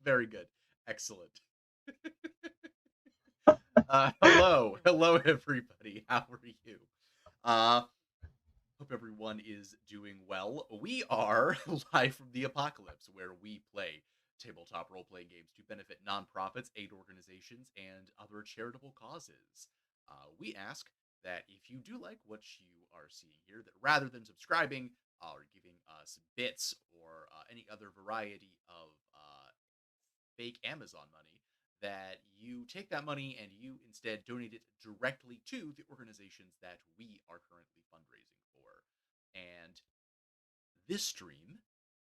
Very good. Excellent. Hello, everybody. How are you? Hope everyone is doing well. We are live from the apocalypse, where we play tabletop role-playing games to benefit nonprofits, aid organizations, and other charitable causes. We ask that if you do like what you are seeing here, that rather than subscribing or giving us bits or any other variety of fake Amazon money, that you take that money and you instead donate it directly to the organizations that we are currently fundraising for. And this stream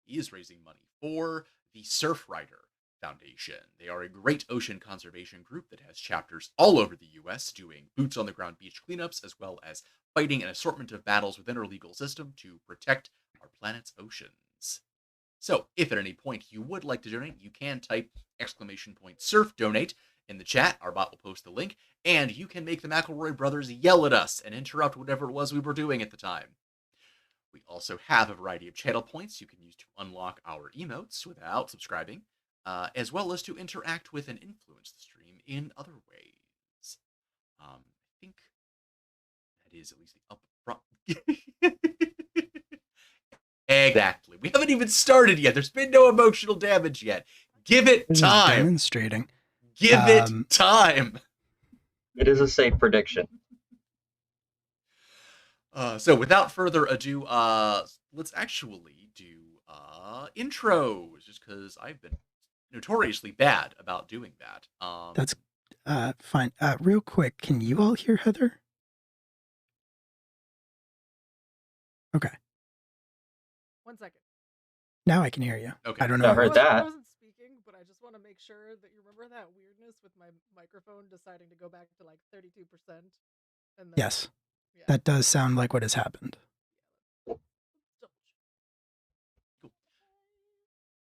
is raising money for the Surfrider Foundation. They are a great ocean conservation group that has chapters all over the US doing boots on the ground beach cleanups, as well as fighting an assortment of battles within our legal system to protect our planet's oceans. So if at any point you would like to donate, you can type !surf donate in the chat. Our bot will post the link, and you can make the McElroy brothers yell at us and interrupt whatever it was we were doing at the time. We also have a variety of channel points you can use to unlock our emotes without subscribing, as well as to interact with and influence the stream in other ways. I think that is at least the upfront. Exactly. We haven't even started yet. There's been no emotional damage yet. Give it time. Demonstrating. Give it time. It is a safe prediction. So without further ado, let's actually do intros, just because I've been notoriously bad about doing that. That's fine. Real quick, can you all hear Heather? Okay. 1 second. Now I can hear you. Okay. I don't know. I heard that. I wasn't speaking, but I just want to make sure that you remember that weirdness with my microphone deciding to go back to like 32%. And then, Yes. Yeah. That does sound like what has happened. Cool.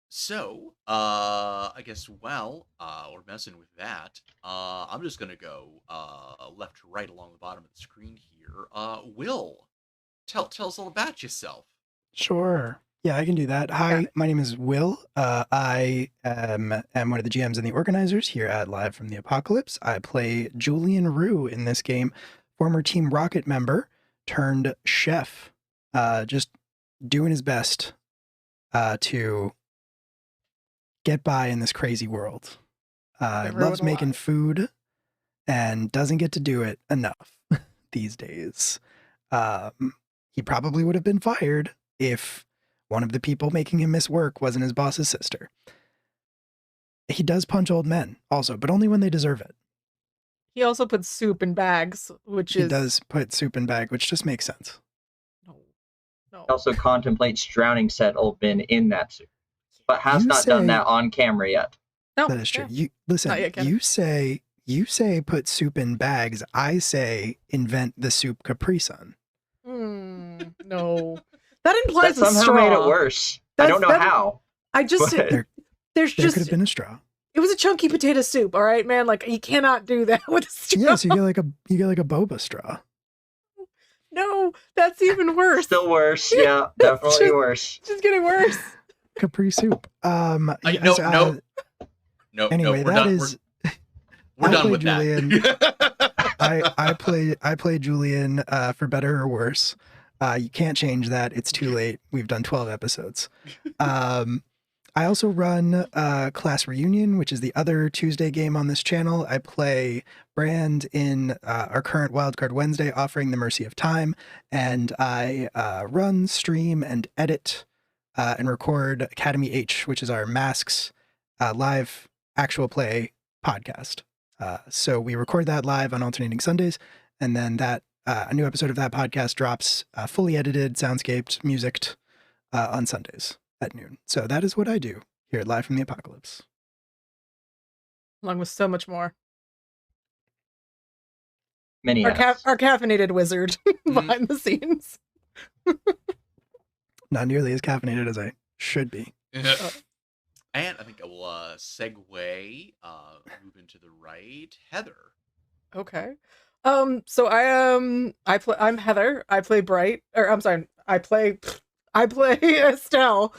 So, I guess while we're messing with that, I'm just gonna go left to right along the bottom of the screen here. Will, tell us all about yourself. Sure. Yeah, I can do that. Hi, my name is Will. I am one of the GMs and the organizers here at Live from the Apocalypse. I play Julian Rue in this game, former Team Rocket member turned chef, just doing his best to get by in this crazy world. Loves making food and doesn't get to do it enough these days. He probably would have been fired if one of the people making him miss work wasn't his boss's sister. He does punch old men also, but only when they deserve it. He also puts soup in bags, which He does put soup in bag, which just makes sense. No. He also contemplates drowning said old men in that soup, but has not done that on camera yet. No, That is true. You listen. You say put soup in bags. I say invent the soup Capri Sun. No. That implies that somehow made it worse. I don't know how. I just there could have been a straw. It was a chunky potato soup, all right, man. Like you cannot do that with a straw. Yes, you get like a boba straw. No, that's even worse. Still worse. Yeah, definitely worse. Just getting worse. Capri soup. No. Anyway, we're done with Julian. that. I play Julian for better or worse. You can't change that. It's too late. We've done 12 episodes. I also run Class Reunion, which is the other Tuesday game on this channel. I play Brand in our current Wildcard Wednesday offering, The Mercy of Time. And I run, stream, and edit and record Academy H, which is our Masks live actual play podcast. So we record that live on alternating Sundays. And then a new episode of that podcast drops fully edited, soundscaped, musicked on Sundays at noon. So that is what I do here at Live from the Apocalypse. Along with so much more. Many our caffeinated wizard behind the scenes. Not nearly as caffeinated as I should be. And I think I will segue, move into the right. Heather. Okay. So I'm Heather. I play Bright, or I'm sorry, I play Estelle.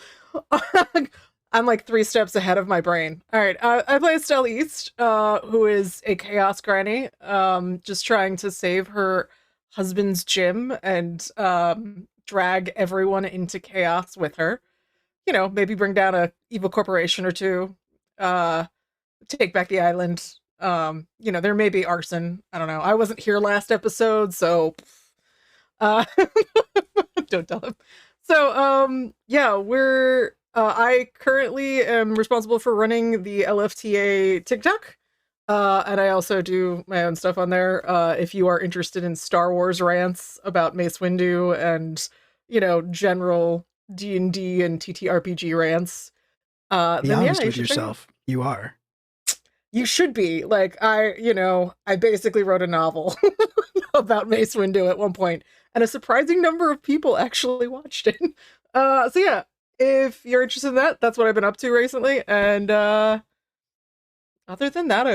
I'm like 3 steps ahead of my brain. All right, I play Estelle East, who is a chaos granny, just trying to save her husband's gym and drag everyone into chaos with her. You know, maybe bring down a evil corporation or two, take back the island. You know, there may be arson. I don't know. I wasn't here last episode, so uh, don't tell him. So, yeah, I currently am responsible for running the LFTA TikTok. And I also do my own stuff on there. If you are interested in Star Wars rants about Mace Windu and, you know, general D&D and TTRPG rants, Be then yeah, honest you with should check it out. yourself. You are. You should be. Like, I basically wrote a novel about Mace Windu at one point, and a surprising number of people actually watched it. So yeah, if you're interested in that, that's what I've been up to recently. And other than that,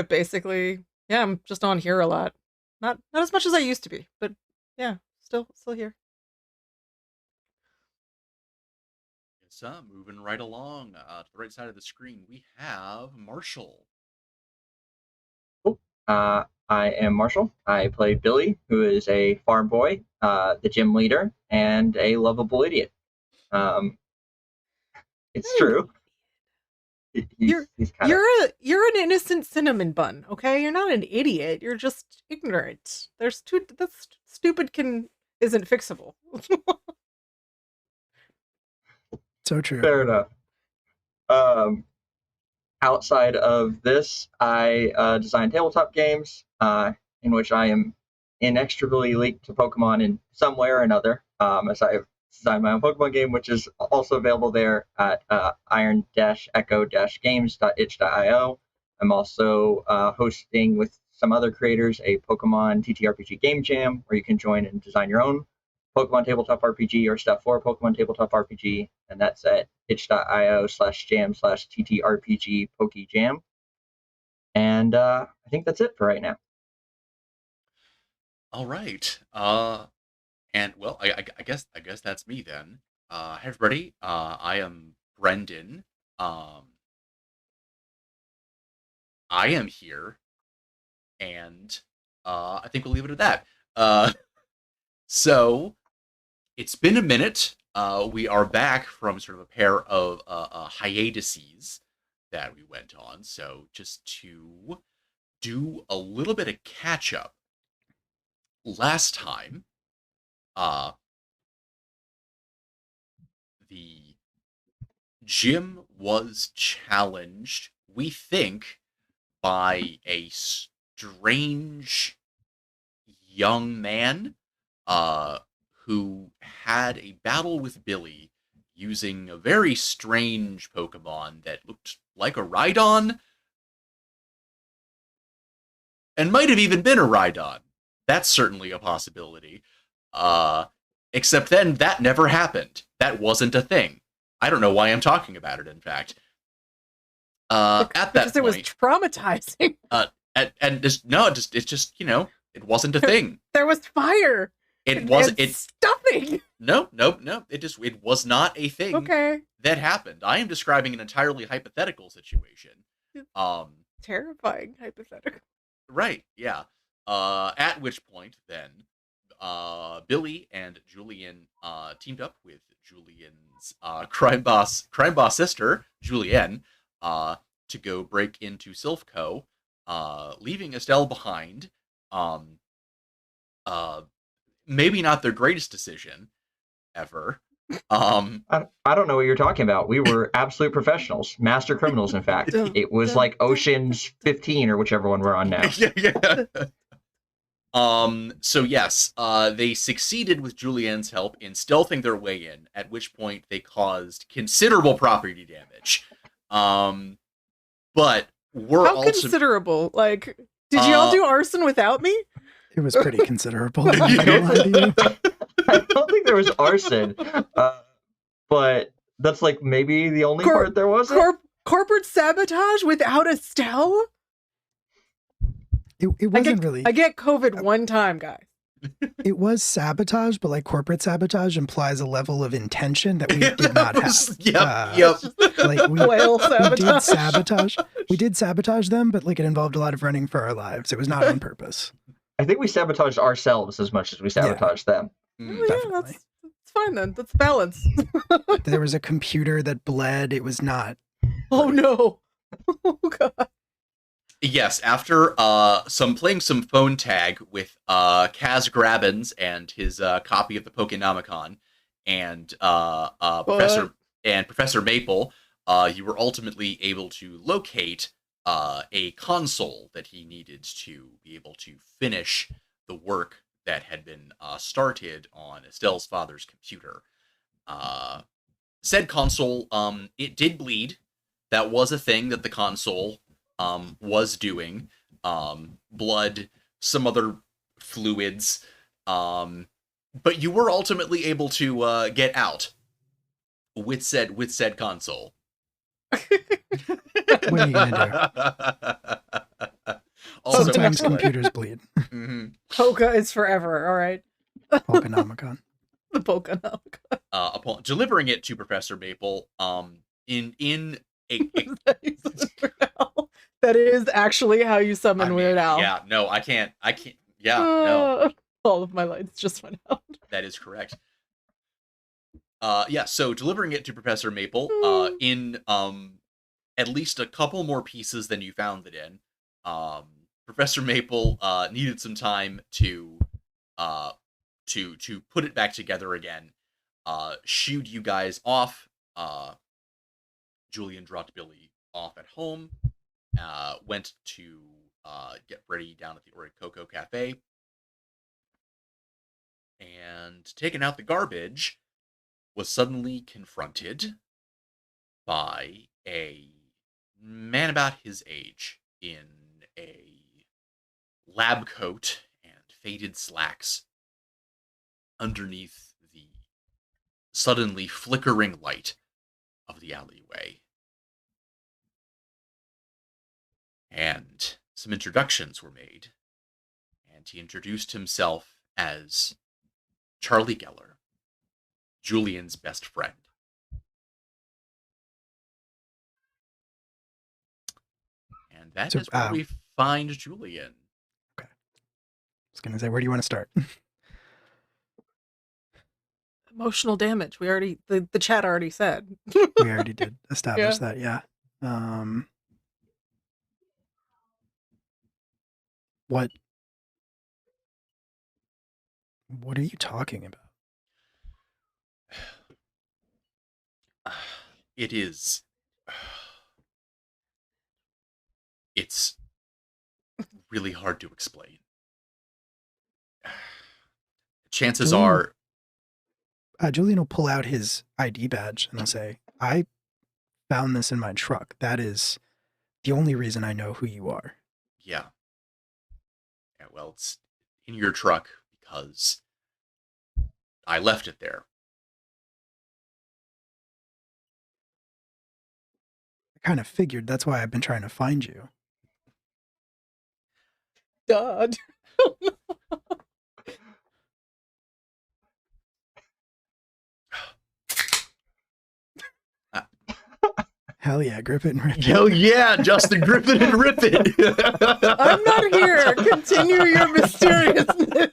I'm just on here a lot. Not as much as I used to be, but yeah, still here. So, moving right along to the right side of the screen, we have Marshall. I am Marshall. I play Billy, who is a farm boy, the gym leader, and a lovable idiot. It's true. He's kind of. You're an innocent cinnamon bun, okay? You're not an idiot. You're just ignorant. That's stupid isn't fixable. So true. Fair enough. Outside of this, I design tabletop games in which I am inextricably linked to Pokemon in some way or another, as I have designed my own Pokemon game, which is also available there at iron-echo-games.itch.io. I'm also hosting with some other creators a Pokemon TTRPG game jam, where you can join and design your own Pokemon Tabletop RPG or stuff for Pokemon Tabletop RPG, and that's at itch.io/jam/TTRPG PokeJam. And I think that's it for right now. All right. And well, I guess that's me then. Hi everybody. I am Brendan. I am here, and I think we'll leave it at that. So it's been a minute. We are back from sort of a pair of hiatuses that we went on. So just to do a little bit of catch up. Last time, the gym was challenged, we think, by a strange young man who had a battle with Billy using a very strange Pokemon that looked like a Rhydon and might have even been a Rhydon. That's certainly a possibility. Except then that never happened. That wasn't a thing. I don't know why I'm talking about it, in fact. At that because it was point, traumatizing. it's just, you know, it wasn't a thing. There was fire. It's stuffing. No. It was not a thing. Okay. That happened. I am describing an entirely hypothetical situation. Terrifying hypothetical. Right, yeah. At which point, then, Billy and Julian teamed up with Julian's crime boss sister, Julienne, to go break into Silphco, leaving Estelle behind. Maybe not their greatest decision ever. I don't know what you're talking about. We were absolute professionals, master criminals. In fact, it was like Ocean's 15 or whichever one we're on now. Yeah. So yes, they succeeded with Julianne's help in stealthing their way in, at which point they caused considerable property damage. But we're How considerable? Like, did y'all do arson without me? It was pretty considerable. I'm not gonna lie to you. I don't think there was arson, but that's like maybe the only part there wasn't. Corporate sabotage without Estelle? It wasn't really. I get COVID one time, guys. It was sabotage, but like corporate sabotage implies a level of intention that we did not have. Yep. Like Whale did sabotage. sabotage. We did sabotage them, but like it involved a lot of running for our lives. It was not on purpose. I think we sabotaged ourselves as much as we sabotaged them. Oh, Mm. yeah, Definitely. that's fine then. That's balance. There was a computer that bled. It was not. Oh no. Oh god. Yes, after playing some phone tag with Kaz Grabbins and his copy of the Pokenomicon and Professor Maple, you were ultimately able to locate a console that he needed to be able to finish the work that had been started on Estelle's father's computer. Said console, it did bleed. That was a thing that the console was doing. Blood, some other fluids. But you were ultimately able to get out with said console. What are you gonna do? Also Sometimes excellent. computers bleed. Mhm. Poka is forever, all right. Pokenomicon. The Pokenomicon. Upon delivering it to Professor Maple, in a That is actually how you summon Weird Al. Yeah, no, I can't. Yeah, no, All of my lights just went out. that is correct. Yeah, so delivering it to Professor Maple, in at least a couple more pieces than you found it in. Professor Maple needed some time to put it back together again. Shooed you guys off. Julian dropped Billy off at home. Went to get ready down at the Oricoco Cafe. And taking out the garbage, was suddenly confronted by a man about his age in a lab coat and faded slacks underneath the suddenly flickering light of the alleyway. And some introductions were made, and he introduced himself as Charlie Geller, Julian's best friend. And that So, is where we find Julian. I was gonna say, where do you want to start? Emotional damage. We already the chat already said. We already did establish that, yeah. What are you talking about? It is. It's really hard to explain. Chances Julian- are. Julian will pull out his ID badge and he'll say, I found this in my truck. That is the only reason I know who you are. Yeah. Yeah, well, it's in your truck because I left it there. I kind of figured that's why I've been trying to find you. God. Hell yeah, grip it and rip it. Hell yeah, Justin, grip it and rip it. I'm not here. Continue your mysteriousness.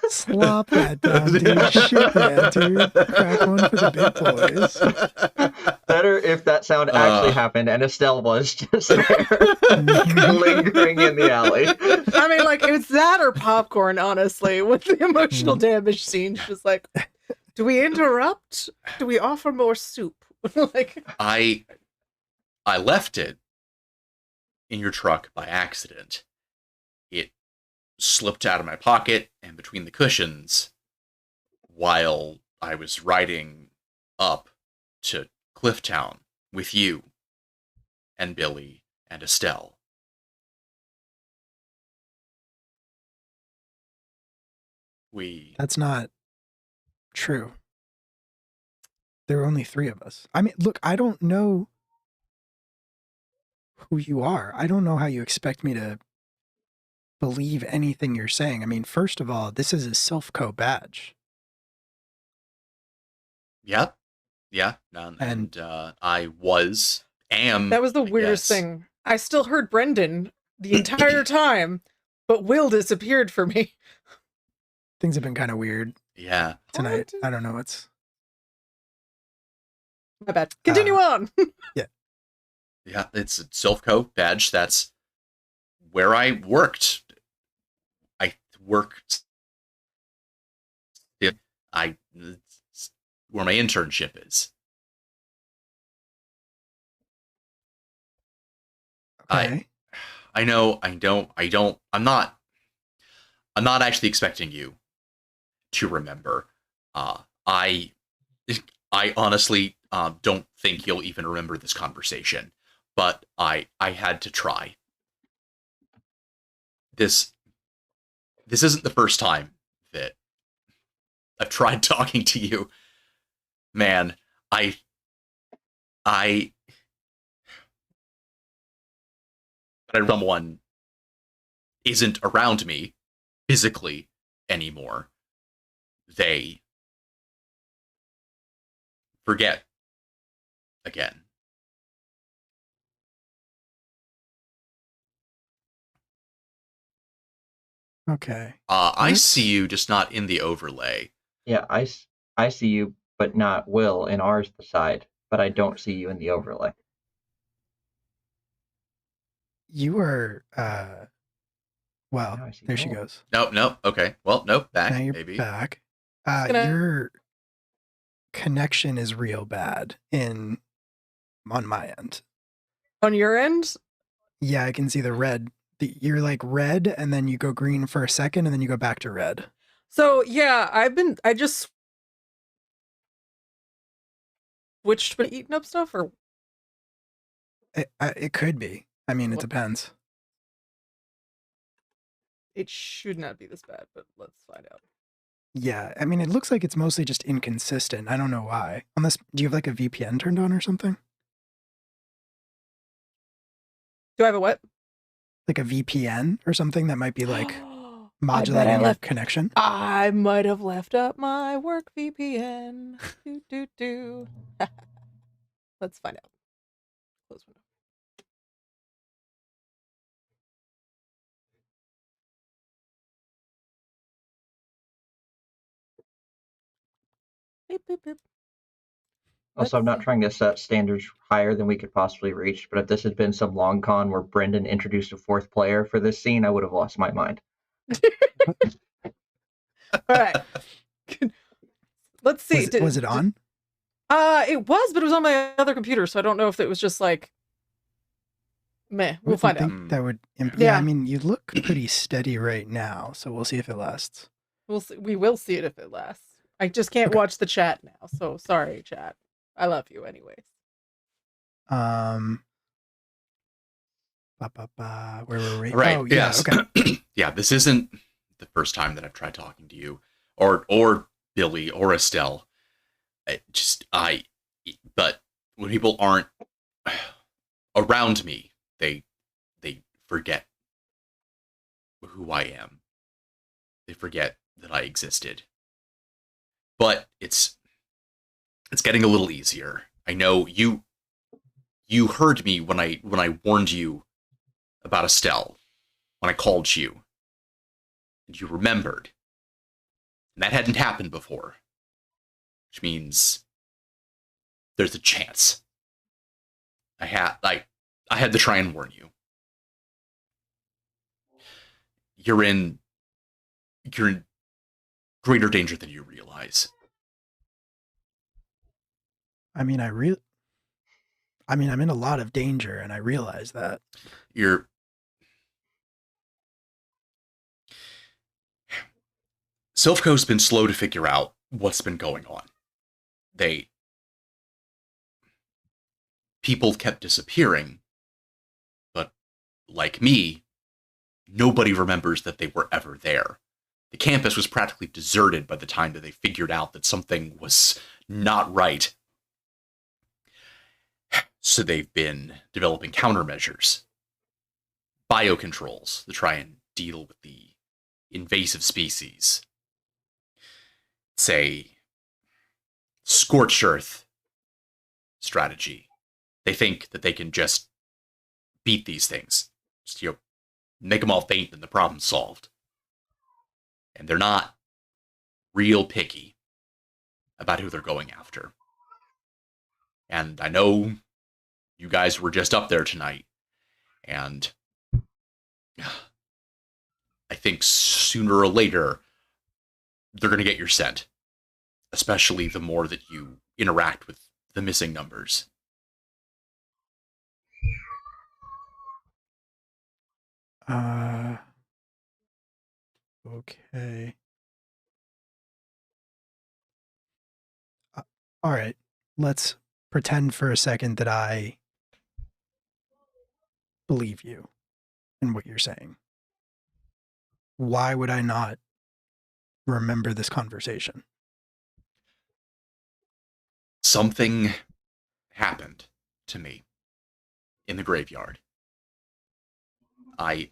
Slop that down, dude. Shit, yeah, dude. Crack one for the big boys. Better if that sound actually happened and Estelle was just there, lingering in the alley. I mean, like, it's that or popcorn, honestly, with the emotional damage scene. Just like, do we interrupt? Do we offer more soup? Like, I left it in your truck by accident. It slipped out of my pocket and between the cushions while I was riding up to Clifftown with you and Billy and Estelle. That's not true. There were only 3 of us. I mean, look, I don't know who you are. I don't know how you expect me to believe anything you're saying. I mean, first of all, this is a self-co badge. Yeah. And I am. That was the I weirdest guess. thing. I still heard Brendan the entire time, but Will disappeared for me. Things have been kind of weird Yeah. tonight. I don't know what's... My bad. Continue on. Yeah, it's a self-co badge. That's where I worked. I worked. It's where my internship is. Okay. I know. I'm not actually expecting you to remember. I honestly don't think you'll even remember this conversation, but I had to try. This isn't the first time that I've tried talking to you. Man, someone isn't around me physically anymore. They forget again. Okay. I see you, just not in the overlay. Yeah, I see you, but not Will in ours beside. But I don't see you in the overlay. You are, well, Now I see there she Will. goes. Nope. Okay. Well, nope. Back, Now you're maybe. back. gonna- Your connection is real bad on my end. On your end? Yeah, I can see the red. You're like red, and then you go green for a second, and then you go back to red. So yeah, I just switched been eating up stuff, or It could be. I mean, it What? depends. it should not be this bad, but let's find out. Yeah, I mean, it looks like it's mostly just inconsistent. I don't know why. Unless, do you have like a VPN turned on or something? Do I have a what? Like a VPN or something that might be like I modulating your left- connection? I might have left up my work VPN. do. Let's find out. Close window. Beep, beep, beep. Also, I'm Let's not see. trying to set standards higher than we could possibly reach, but if this had been some long con where Brendan introduced a fourth player for this scene, I would have lost my mind. All right. Let's see. Was it on? It was, but it was on my other computer, so I don't know if it was just like meh. We'll I find out. think that would. Yeah, Yeah. I mean, you look pretty steady right now, so we'll see if it lasts. We'll see. We will see it if it lasts. I just can't Okay. watch the chat now, so sorry, chat. I love you anyways. Where were we? Right. Oh, yeah. Yes. Okay. Yeah. This isn't the first time that I've tried talking to you, or Billy, or Estelle. But when people aren't around me, they forget who I am. They forget that I existed. But it's getting a little easier. I know you heard me when I warned you about Estelle, when I called you. And you remembered. And that hadn't happened before. Which means there's a chance. I had to try and warn you. You're in greater danger than you realize. I mean, I'm in a lot of danger, and I realize that. Silphco's been slow to figure out what's been going on. People kept disappearing, but like me, nobody remembers that they were ever there. The campus was practically deserted by the time that they figured out that something was not right. So they've been developing countermeasures, biocontrols, to try and deal with the invasive species. It's a scorched earth strategy. They think that they can just beat these things. Just, make them all faint and the problem's solved. And they're not real picky about who they're going after. And I know you guys were just up there tonight, and I think sooner or later they're going to get your scent, especially the more that you interact with the missing numbers. Okay. All right. Let's pretend for a second that I believe you in what you're saying. Why would I not remember this conversation? Something happened to me in the graveyard. I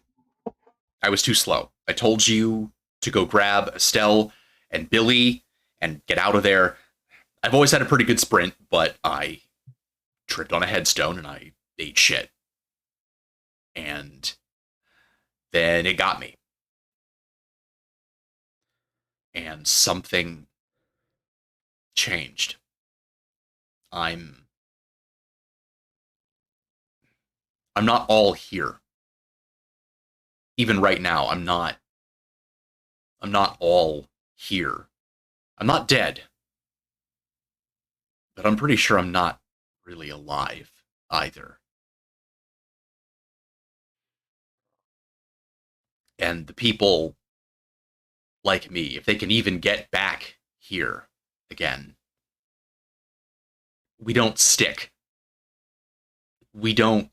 was too slow. I told you to go grab Estelle and Billy and get out of there. I've always had a pretty good sprint, but I tripped on a headstone and I ate shit. And then it got me. And something changed. I'm not all here. Even right now, I'm not all here. I'm not dead. But I'm pretty sure I'm not really alive either. And the people like me, if they can even get back here again, we don't stick. We don't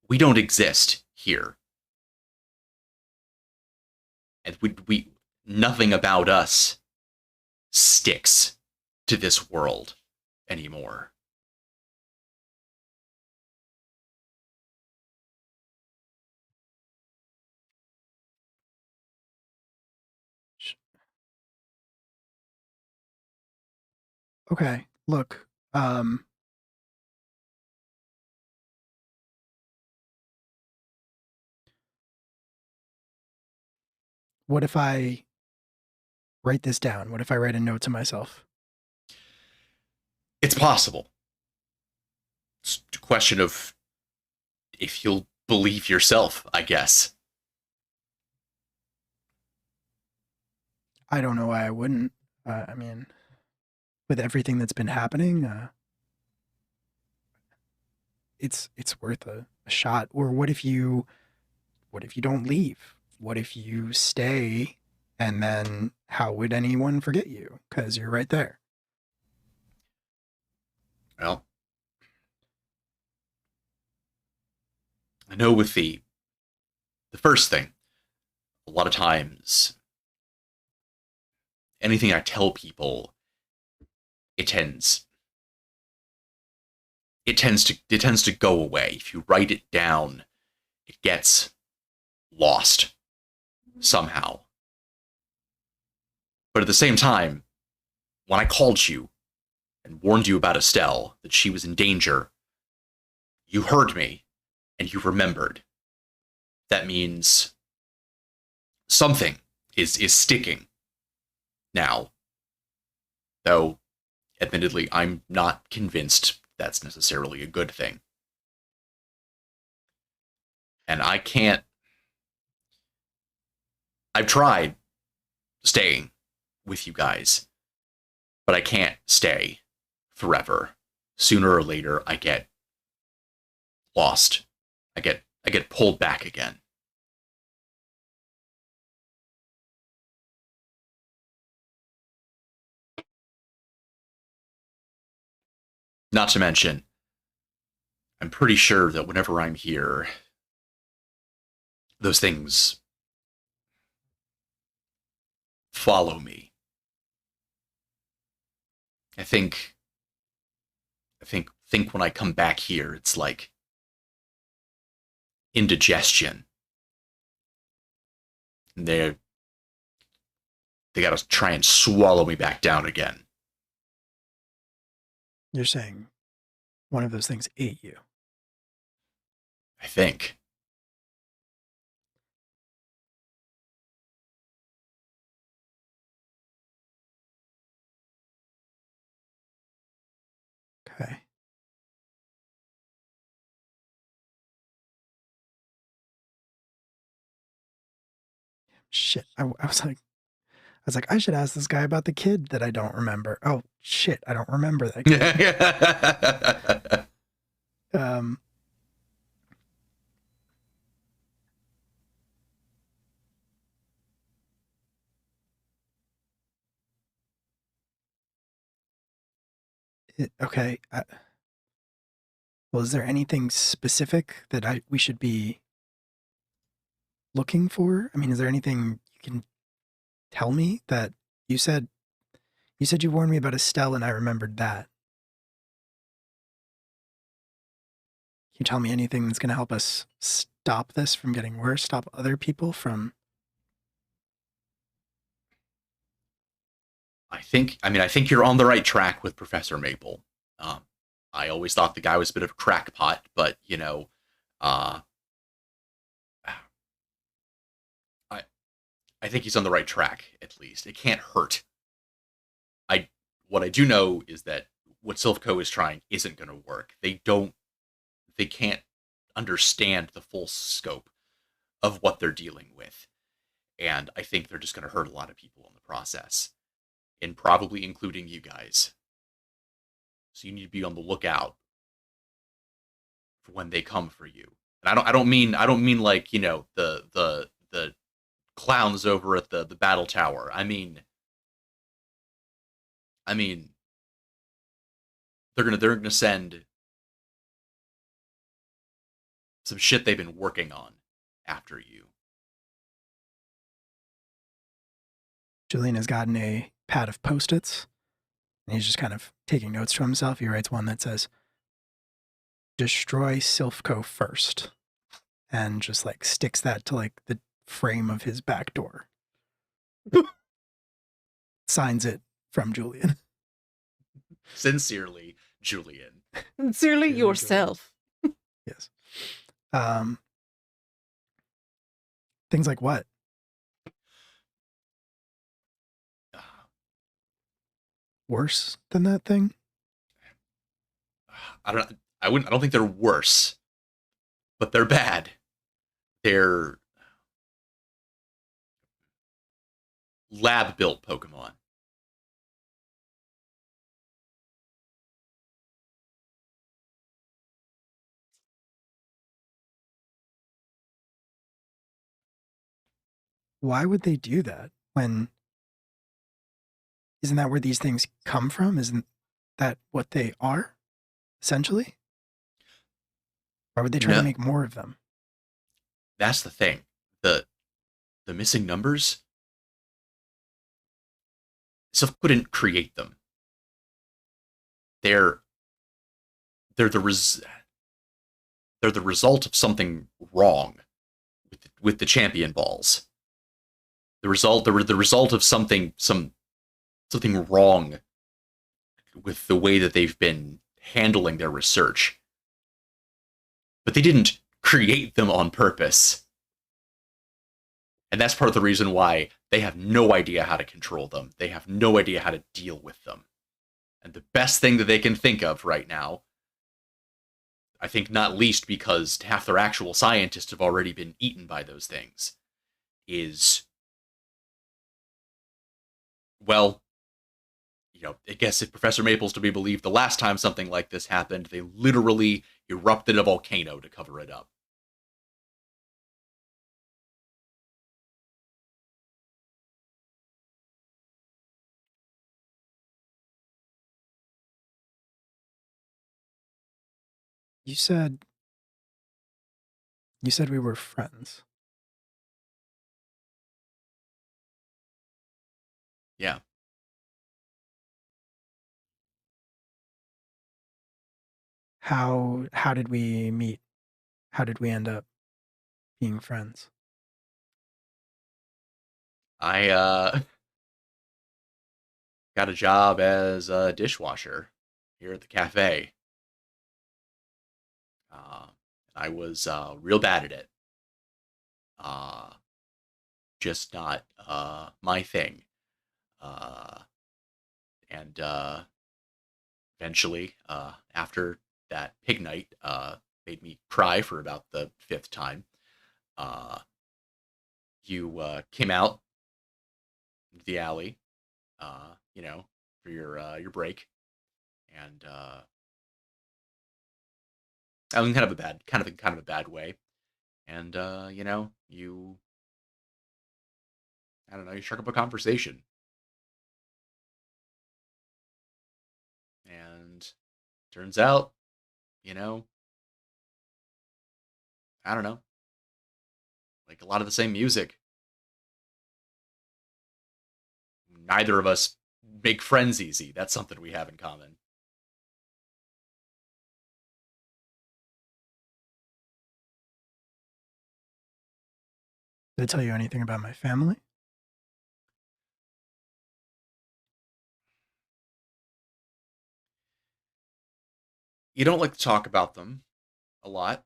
exist here. And we nothing about us sticks to this world anymore. Okay, look, what if I write this down? What if I write a note to myself? It's possible. It's a question of if you'll believe yourself, I guess. I don't know why I wouldn't. I mean, with everything that's been happening, it's worth a shot. Or what if you don't leave? What if you stay, and then how would anyone forget you? Because you're right there. Well, I know with the first thing, a lot of times anything I tell people, it tends to go away. If you write it down, it gets lost somehow. But at the same time, when I called you and warned you about Estelle, that she was in danger, you heard me and you remembered. That means something is sticking now. Though, admittedly, I'm not convinced that's necessarily a good thing. And I've tried staying with you guys, but I can't stay forever. Sooner or later, I get lost. I get pulled back again. Not to mention, I'm pretty sure that whenever I'm here, those things follow me. I think when I come back here, it's like indigestion. And they got to try and swallow me back down again. You're saying one of those things ate you. I think. Okay. Shit. I was like, I should ask this guy about the kid that I don't remember. Oh shit, I don't remember that kid. Okay. Well, is there anything specific that we should be looking for? I mean, is there anything you can tell me that you said you warned me about Estelle and I remembered that? Can you tell me anything that's going to help us stop this from getting worse, stop other people from... I think you're on the right track with Professor Maple. I always thought the guy was a bit of a crackpot, but I think he's on the right track, at least. It can't hurt. What I do know is that what Silphco is trying isn't going to work. They can't understand the full scope of what they're dealing with. And I think they're just going to hurt a lot of people in the process. And probably including you guys. So you need to be on the lookout for when they come for you. And I don't mean like, the clowns over at the battle tower. I mean they're gonna send some shit they've been working on after you. Julian has gotten a pad of Post-its, and he's just kind of taking notes to himself. He writes one that says, "Destroy Silphco first," and just like sticks that to like the frame of his back door. Signs it from Julian. Sincerely, Julian. Sincerely yourself. Yes. Things like what? Worse than that thing? I don't think they're worse, but they're bad. They're lab built Pokemon. Why would they do that when... Isn't that where these things come from? Isn't that what they are, essentially? Why would they try to make more of them? That's the thing. The missing numbers, Sylph couldn't create them. They're the result of something wrong with the champion balls. The result of something wrong with the way that they've been handling their research. But they didn't create them on purpose. And that's part of the reason why they have no idea how to control them. They have no idea how to deal with them. And the best thing that they can think of right now, I think not least because half their actual scientists have already been eaten by those things, is, well, I guess if Professor Maple's to be believed, the last time something like this happened, they literally erupted a volcano to cover it up. You said we were friends. Yeah. How did we meet? How did we end up being friends? I got a job as a dishwasher here at the cafe. Uh, I was real bad at it. Uh, just not my thing. Uh, and eventually, after that pig night, made me cry for about the fifth time. Uh, you came out into the alley, for your break, and I was kind of a bad way. And you I don't know, you struck up a conversation, and turns out, you know, I don't know, like a lot of the same music. Neither of us make friends easy. That's something we have in common. Did I tell you anything about my family? You don't like to talk about them a lot,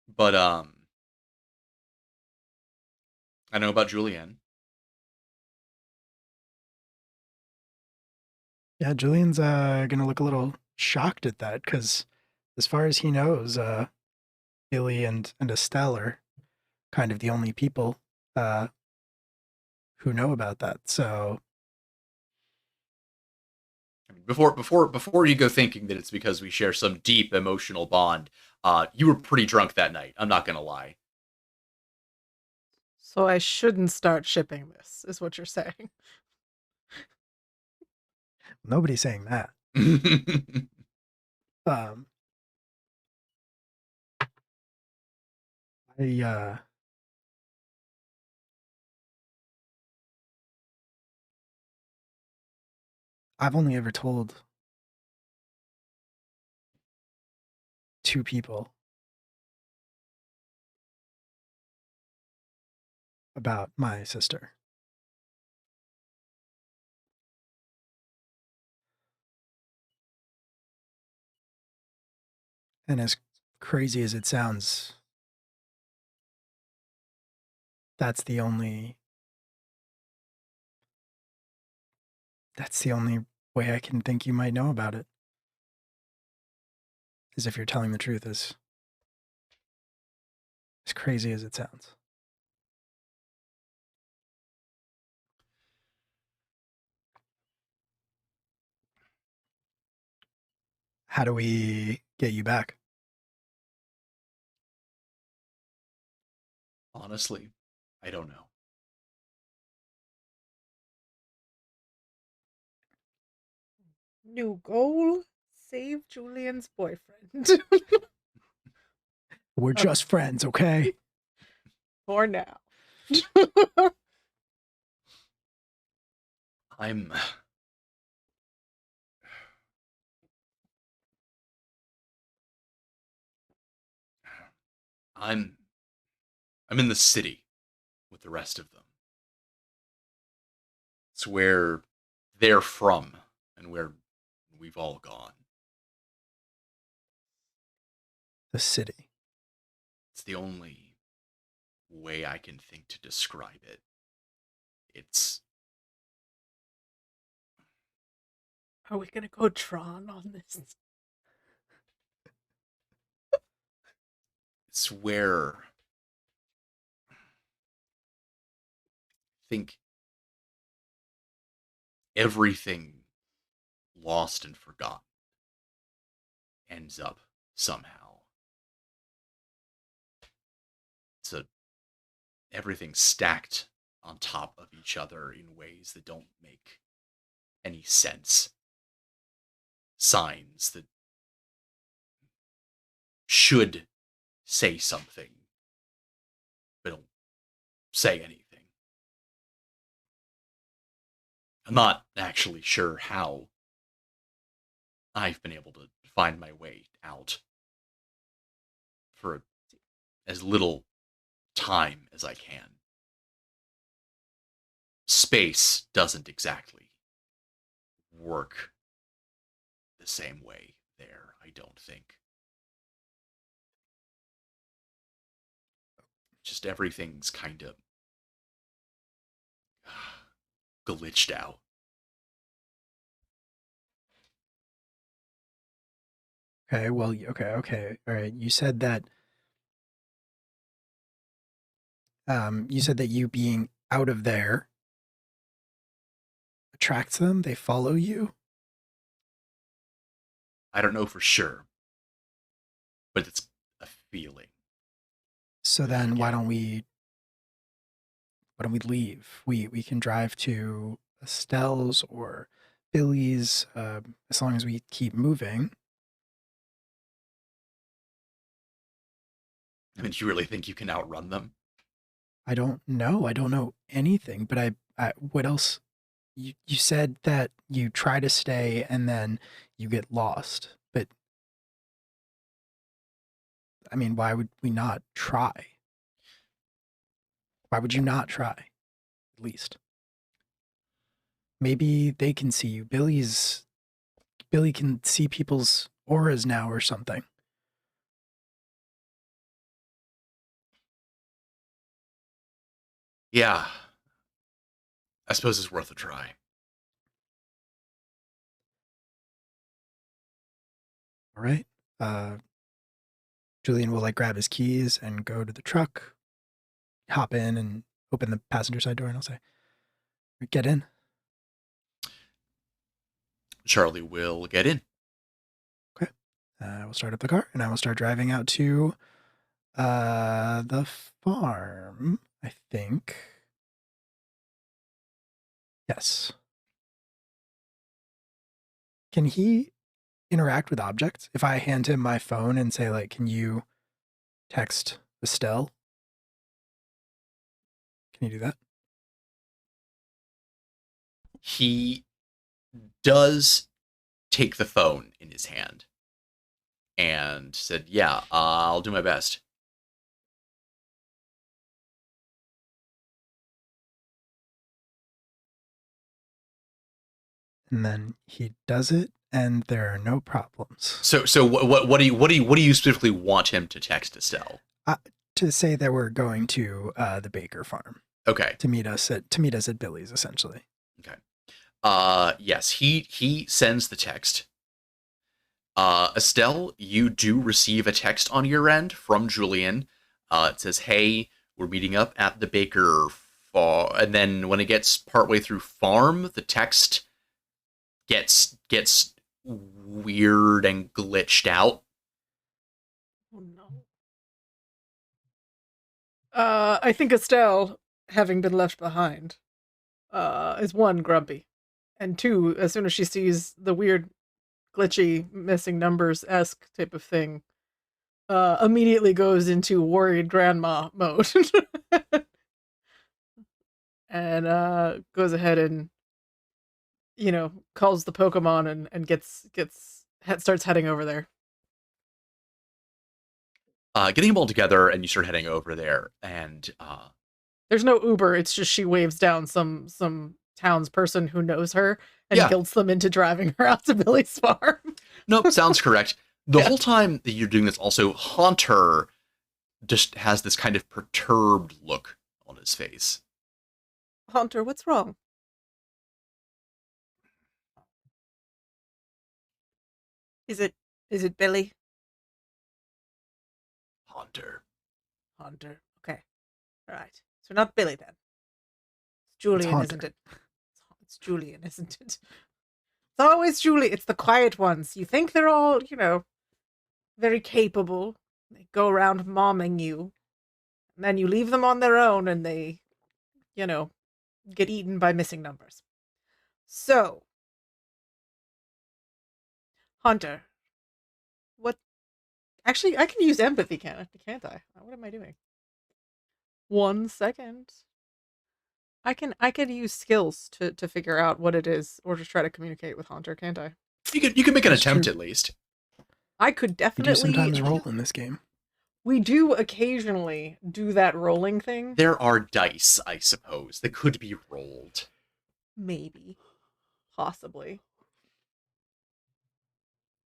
but I know about Julianne. Yeah, Julian's gonna look a little shocked at that because, as far as he knows, Billy and Estelle are kind of the only people uh, who know about that. So I mean, before you go thinking that it's because we share some deep emotional bond, you were pretty drunk that night. I'm not gonna lie. So I shouldn't start shipping this, is what you're saying. nobody's saying that. Um, I I've only ever told two people about my sister. And as crazy as it sounds, that's the only that's the only way I can think you might know about it. Is if you're telling the truth, as crazy as it sounds. How do we get you back? Honestly, I don't know. New goal: save Julian's boyfriend. We're just friends, okay? For now. I'm I'm I'm in the city with the rest of them. It's where they're from and where we've all gone. The city. It's the only way I can think to describe it. It's Are we gonna go Tron on this? it's where I think everything lost and forgotten ends up somehow. It's a everything stacked on top of each other in ways that don't make any sense. Signs that should say something, but don't say anything. I'm not actually sure how I've been able to find my way out for as little time as I can. space doesn't exactly work the same way there, I don't think. Just everything's kind of glitched out. Okay, well, okay. All right. You said that you being out of there attracts them, they follow you. I don't know for sure, but it's a feeling. So then why don't we leave? We can drive to Estelle's or Billy's as long as we keep moving. I mean, do you really think you can outrun them? I don't know. I don't know anything, but I what else? You said that you try to stay and then you get lost. But I mean, why would we not try? Why would you not try? At least. Maybe they can see you. Billy can see people's auras now or something. Yeah. I suppose it's worth a try. All right. Julian will like grab his keys and go to the truck, hop in and open the passenger side door, and I'll say, "Get in." Charlie will get in. Okay. I will start up the car and I will start driving out to the farm, I think. Yes. Can he interact with objects? If I hand him my phone and say, like, can you text Estelle? Can you do that? He does take the phone in his hand and said, yeah, I'll do my best. And then he does it, and there are no problems. So what do you specifically want him to text Estelle? To say that we're going to the Baker farm. Okay. To meet us at Billy's, essentially. Okay. Yes, he sends the text. Estelle, you do receive a text on your end from Julian. It says, "Hey, we're meeting up at the Baker farm." And then when it gets partway through farm, the text gets weird and glitched out. Oh no. I think Estelle, having been left behind, is one, grumpy, and two, as soon as she sees the weird, glitchy, missing numbers-esque type of thing, immediately goes into worried grandma mode. And goes ahead and, calls the Pokemon and starts heading over there. Getting them all together, and you start heading over there, and there's no Uber. It's just she waves down some townsperson who knows her and guilts them into driving her out to Billy's farm. Nope, sounds correct. The whole time that you're doing this, also, Haunter just has this kind of perturbed look on his face. Haunter, what's wrong? Is it Billy? Haunter. Okay. All right. So not Billy then. It's Julian, isn't it? It's Julian, isn't it? It's always Julie. It's the quiet ones. You think they're all, very capable. They go around momming you. And then you leave them on their own and they, get eaten by missing numbers. So, Hunter, what? Actually, I can use empathy, can't I? What am I doing? 1 second. I can use skills to figure out what it is, or to try to communicate with Hunter, can't I? You can make an attempt at least. I could definitely. You do sometimes roll in this game. We do occasionally do that rolling thing. There are dice, I suppose, that could be rolled. Maybe. Possibly.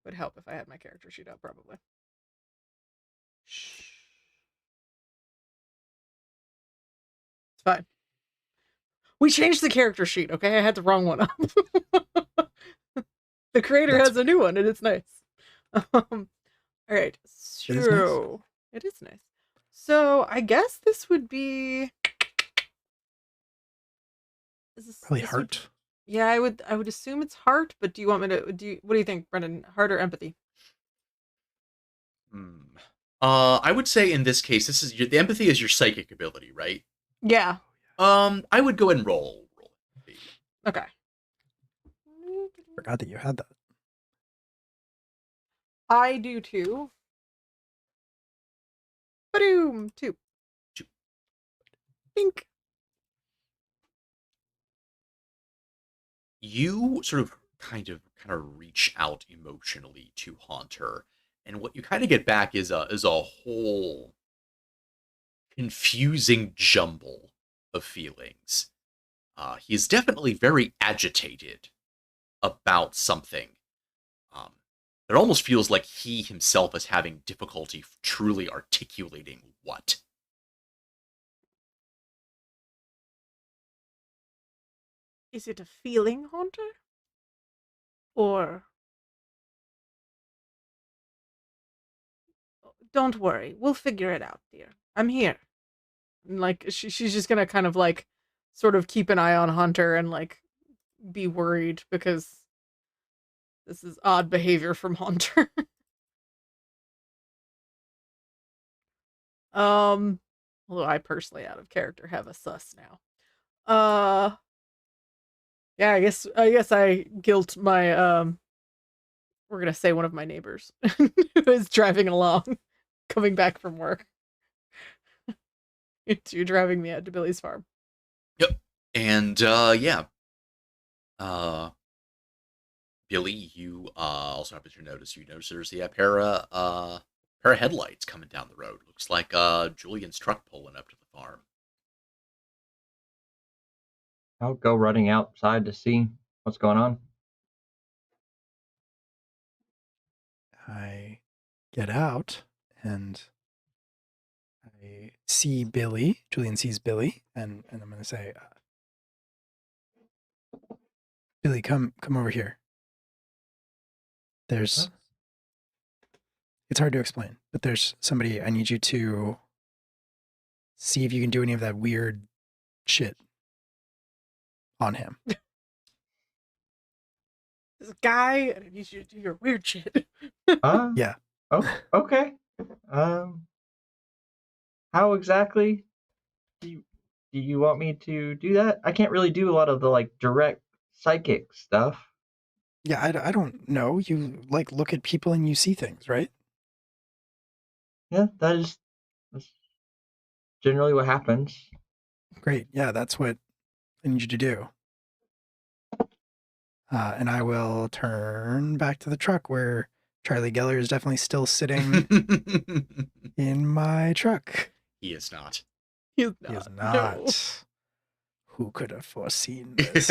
Would help if I had my character sheet up, probably. Shh. It's fine. We changed the character sheet, okay? I had the wrong one up. The creator has a new one, and it's nice. All right. So, it is nice. So, I guess this would be... Probably heart. Yeah, I would assume it's heart, but do you want me to... What do you think, Brendan? Heart or empathy? I would say in this case, the empathy is your psychic ability, right? Yeah. I would go and roll. Okay. Forgot that you had that. I do too. Ba-doom! 2. Think. You sort of kind of reach out emotionally to haunt her, and what you kind of get back is a whole confusing jumble of feelings. He is definitely very agitated about something. It almost feels like he himself is having difficulty truly articulating what. Is it a feeling, Haunter? Or... Don't worry, we'll figure it out, dear. I'm here. And, like, she's just gonna kind of, like, sort of keep an eye on Hunter and, like, be worried because this is odd behavior from Hunter. Although I personally, out of character, have a sus now. Yeah, I guess I guilt my, we're gonna say one of my neighbors who is driving along, coming back from work. You're driving me out to Billy's farm. Yep. And, yeah. Billy, you also happen to notice there's the pair of headlights coming down the road. Looks like Julian's truck pulling up to the farm. I'll go running outside to see what's going on. I get out and I see Billy. Julian sees Billy, and I'm going to say, Billy, come over here. It's hard to explain, but there's somebody. I need you to see if you can do any of that weird shit on him. This guy, I need you to do your weird shit. Yeah. Oh, okay. How exactly do you want me to do that? I can't really do a lot of the like direct psychic stuff. Yeah, I don't know. You like look at people and you see things, right? Yeah, that's generally what happens. Great. Yeah, that's what I need you to do. And I will turn back to the truck where Charlie Geller is definitely still sitting in my truck. He is not. He is not. No. Who could have foreseen this?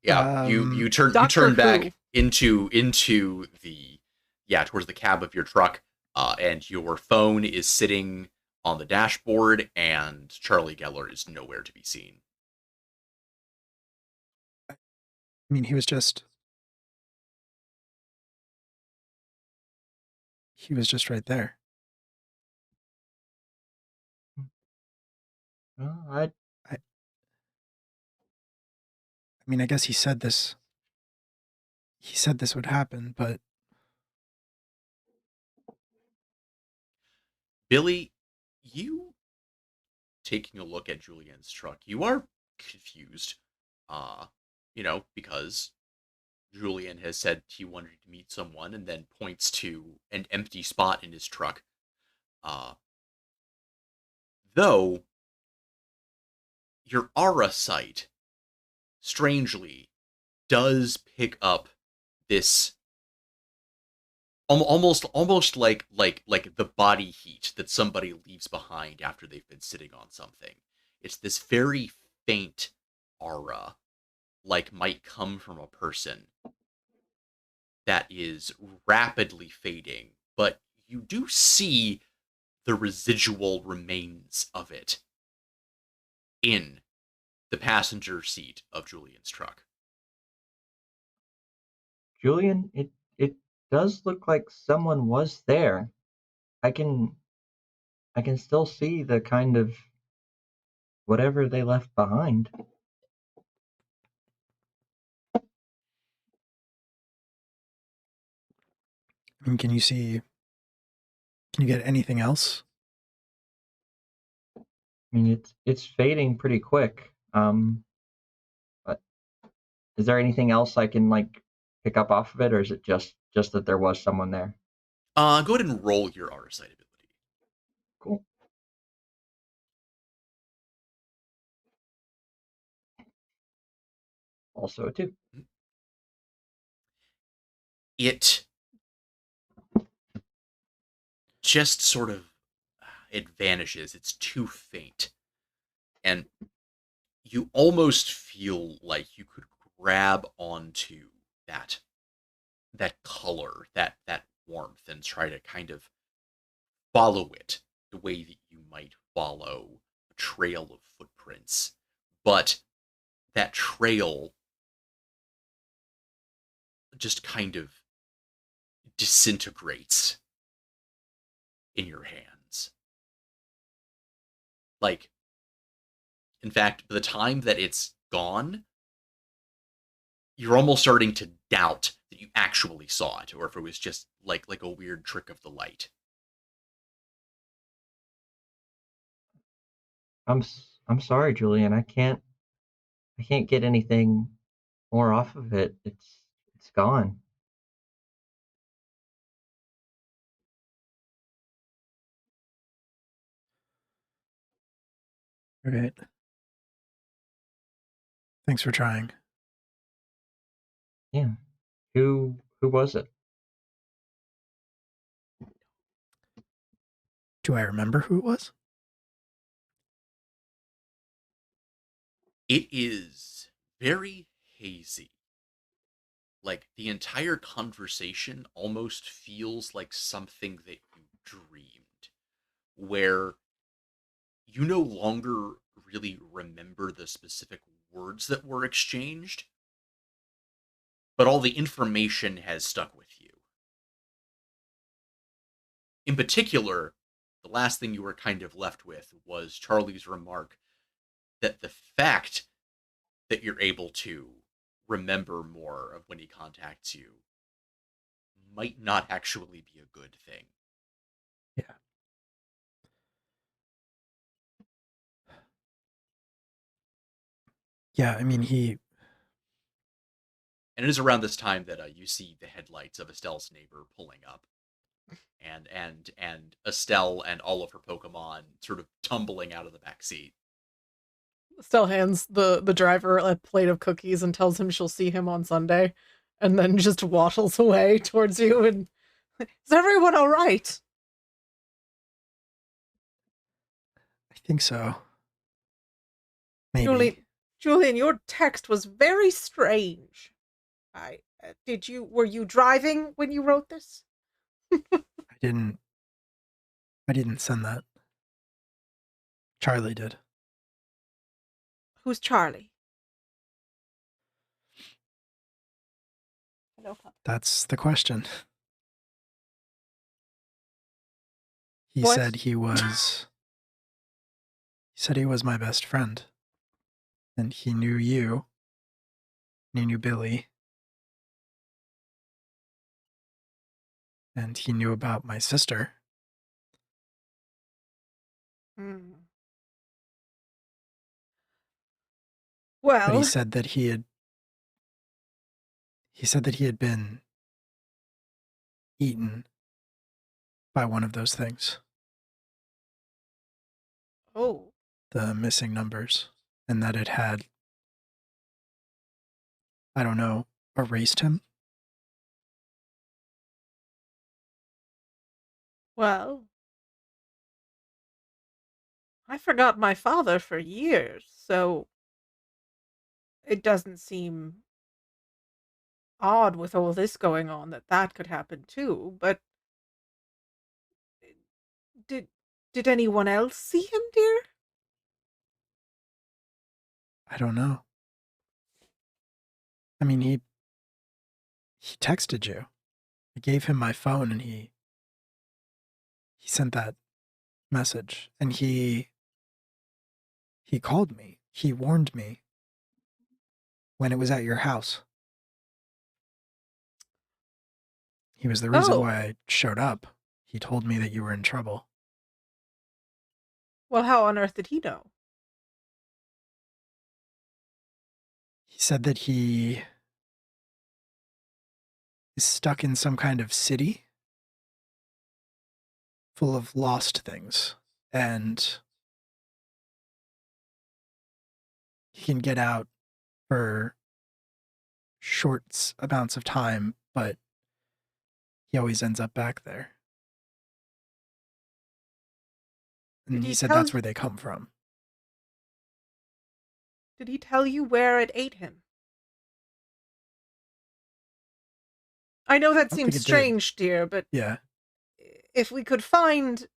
Yeah, you turn back into the towards the cab of your truck, and your phone is sitting on the dashboard, and Charlie Geller is nowhere to be seen. I mean, he was just right there. Well, I mean, I guess he said this would happen, but Billy, you taking a look at Julian's truck, you are confused. Because Julian has said he wanted to meet someone and then points to an empty spot in his truck. Though your aura sight, strangely, does pick up this almost like the body heat that somebody leaves behind after they've been sitting on something. It's this very faint aura, like might come from a person that is rapidly fading, but you do see the residual remains of it in the passenger seat of Julian's truck. Julian, it does look like someone was there. I can I can still see the kind of whatever they left behind. I mean, can you get anything else? I mean, it's fading pretty quick. But is there anything else I can like pick up off of it, or is it just that there was someone there? Go ahead and roll your Artist ability. Cool. Also a two. It just sort of it vanishes. It's too faint. And you almost feel like you could grab onto that color, that warmth, and try to kind of follow it the way that you might follow a trail of footprints. But that trail just kind of disintegrates in your hands. Like, in fact, by the time that it's gone, you're almost starting to doubt that you actually saw it, or if it was just like a weird trick of the light. I'm sorry, Julian. I can't get anything more off of it. It's gone. All right. Thanks for trying. Yeah. Who was it? Do I remember who it was? It is very hazy. Like, the entire conversation almost feels like something that you dreamed, where you no longer really remember the specific words that were exchanged, but all the information has stuck with you. In particular, the last thing you were kind of left with was Charlie's remark that the fact that you're able to remember more of when he contacts you might not actually be a good thing. Yeah. Yeah, I mean, And it is around this time that you see the headlights of Estelle's neighbor pulling up, and Estelle and all of her Pokemon sort of tumbling out of the back seat. Still hands the driver a plate of cookies and tells him she'll see him on Sunday, and then just waddles away towards you. And is everyone all right? I think so. Maybe. Julian, your text was very strange. Were you driving when you wrote this? I didn't send that. Charlie did. Who's Charlie? That's the question. He What? said he was my best friend. And he knew you. And he knew Billy. And he knew about my sister. Hmm. But Well, he said that he had been eaten by one of those things. oh, The missing numbers. And that it had, I don't know, erased him. Well, I forgot my father for years, so it doesn't seem odd with all this going on that that could happen too, but did did anyone else see him, dear? I don't know. I mean, he texted you. I gave him my phone, and he sent that message, and he called me. He warned me when it was at your house. He was the reason Oh, why I showed up. He told me that you were in trouble. well, how on earth did he know? He said that he is stuck in some kind of city full of lost things, and he can get out for short amounts of time, but he always ends up back there. And Did he he said tell that's where they come from. did he tell you where it ate him? I know that I don't think seems it did. strange, dear, but Yeah. if we could find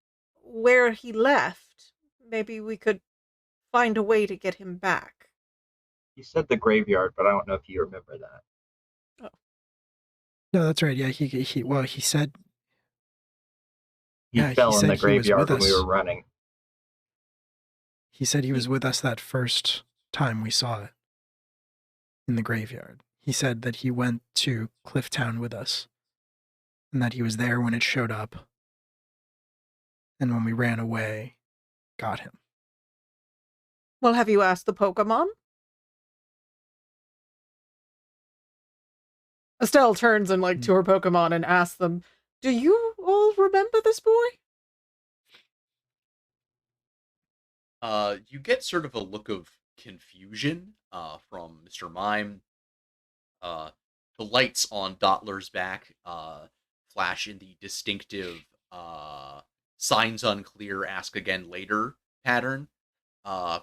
where he left, maybe we could find a way to get him back. He said the graveyard, but I don't know if you remember that. Oh. No, that's right. Yeah, he said He yeah, he fell in said the he was with graveyard when we were us. running. He said he He- was with us that first time we saw it in the graveyard. He said that he went to Clifftown with us and that he was there when it showed up. And when we ran away, got him. Well, have you asked the Pokemon? Estelle turns and to her Pokemon and asks them, "Do you all remember this boy?" You get sort of a look of confusion from Mr. Mime. The lights on Dottler's back flash in the distinctive signs unclear, ask again later pattern. Uh,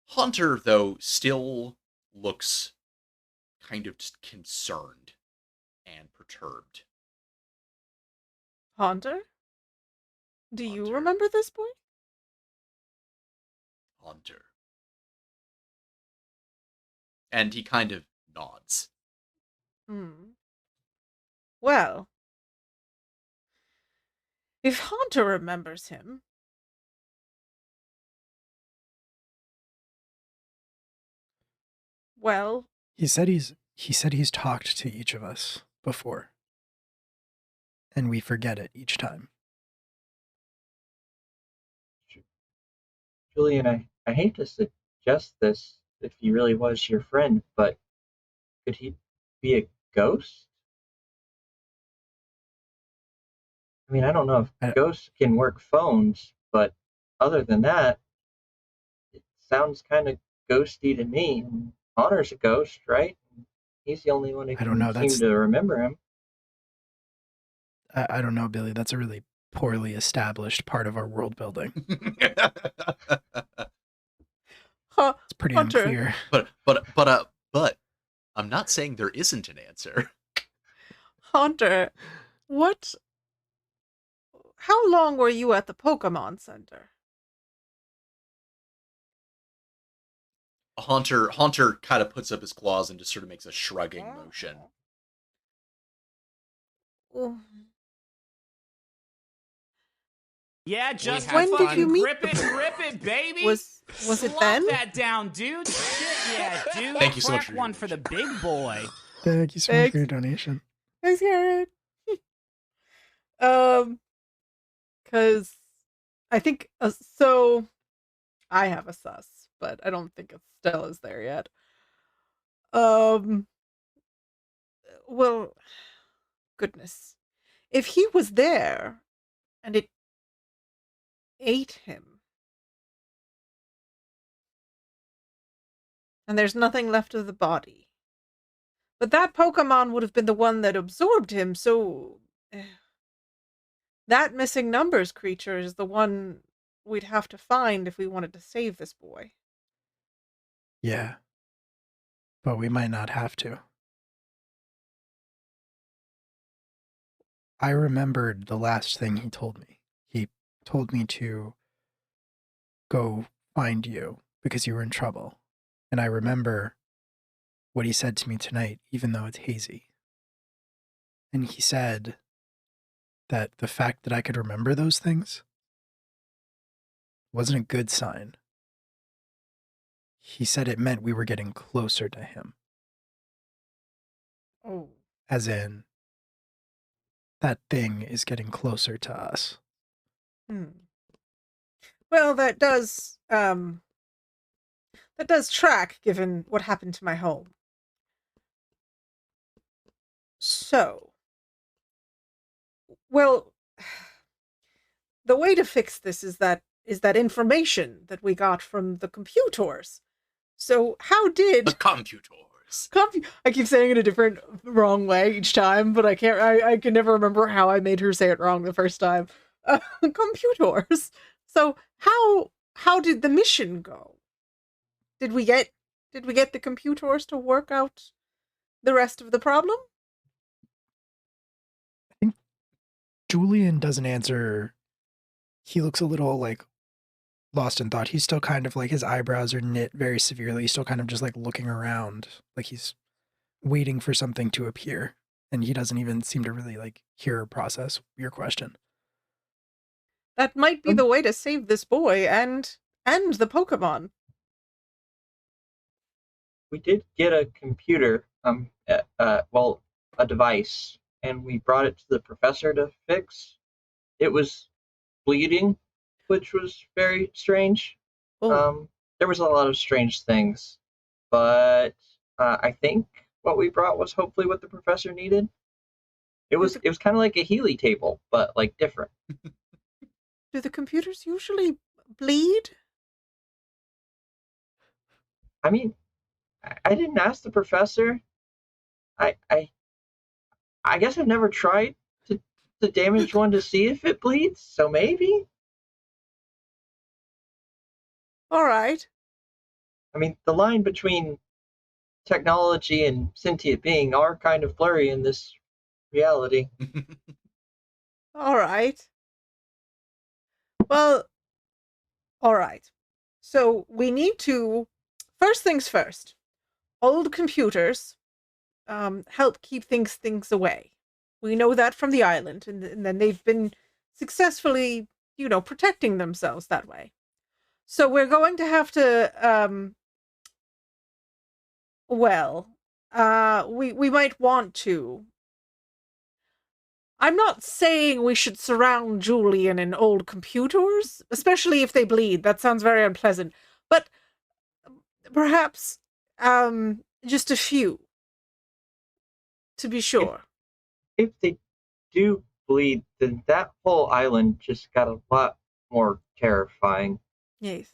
Hunter, though, still looks kind of just concerned and perturbed. Haunter? Do you Hunter. remember this boy? Hunter. And he kind of nods. Hmm. Well, if Haunter remembers him, well, He said he's talked to each of us before. And we forget it each time. Julian, I hate to suggest this if he really was your friend, but could he be a ghost? I mean, I don't know if I, ghosts can work phones, but other than that, it sounds kind of ghosty to me. And Honor's a ghost, right? He's the only one who I don't can know. seem to remember him. I don't know, Billy. That's a really poorly established part of our world building. It's pretty Hunter, unclear. But I'm not saying there isn't an answer. Haunter, what? How long were you at the Pokemon Center? Hunter kind of puts up his claws and just sort of makes a shrugging motion. Oh. Yeah, just When did fucking you meet grip it, baby. Was it Slop then? that down, dude. Shit, yeah, dude. Thank you so much Crack for your one for the big boy. Thank you so much for your donation. Thanks, Garrett. Because I think so. I have a sus, but I don't think Stella's there yet. Well, goodness, if he was there and it ate him, and there's nothing left of the body, but that Pokemon would have been the one that absorbed him, so That missing numbers creature is the one we'd have to find if we wanted to save this boy. Yeah. But we might not have to. I remembered the last thing he told me. He told me to go find you because you were in trouble. And I remember what he said to me tonight, even though it's hazy. And he said that the fact that I could remember those things wasn't a good sign. He said it meant we were getting closer to him. Oh. As in, that thing is getting closer to us. Well, that does track given what happened to my home. So, well, the way to fix this is that information that we got from the computers. So, how did The computers. I keep saying it a different wrong way each time, but I can't. I can never remember how I made her say it wrong the first time. Computers. So how did the mission go? Did we get the computers to work out the rest of the problem? I think Julian doesn't answer. He looks a little like lost in thought. He's still kind of like his eyebrows are knit very severely. He's still kind of just like looking around, like he's waiting for something to appear. And he doesn't even seem to really like hear or process your question. That might be the way to save this boy and the Pokemon. We did get a computer, well, a device, and we brought it to the professor to fix. It was bleeding, which was very strange. Oh. There was a lot of strange things, but I think what we brought was hopefully what the professor needed. It was kind of like a Healy table, but like different. Do the computers usually bleed? I mean, I didn't ask the professor. I I guess I've never tried to damage one to see if it bleeds, so maybe. All right. I mean, the line between technology and sentient being are kind of blurry in this reality. All right. Well, all right. So we need to, first things first, old computers help keep things away. We know that from the island, and then they've been successfully, protecting themselves that way. So we're going to have to, we might want to. I'm not saying we should surround Julian in old computers, especially if they bleed. That sounds very unpleasant. But perhaps just a few to be sure. If they do bleed, then that whole island just got a lot more terrifying. Yes.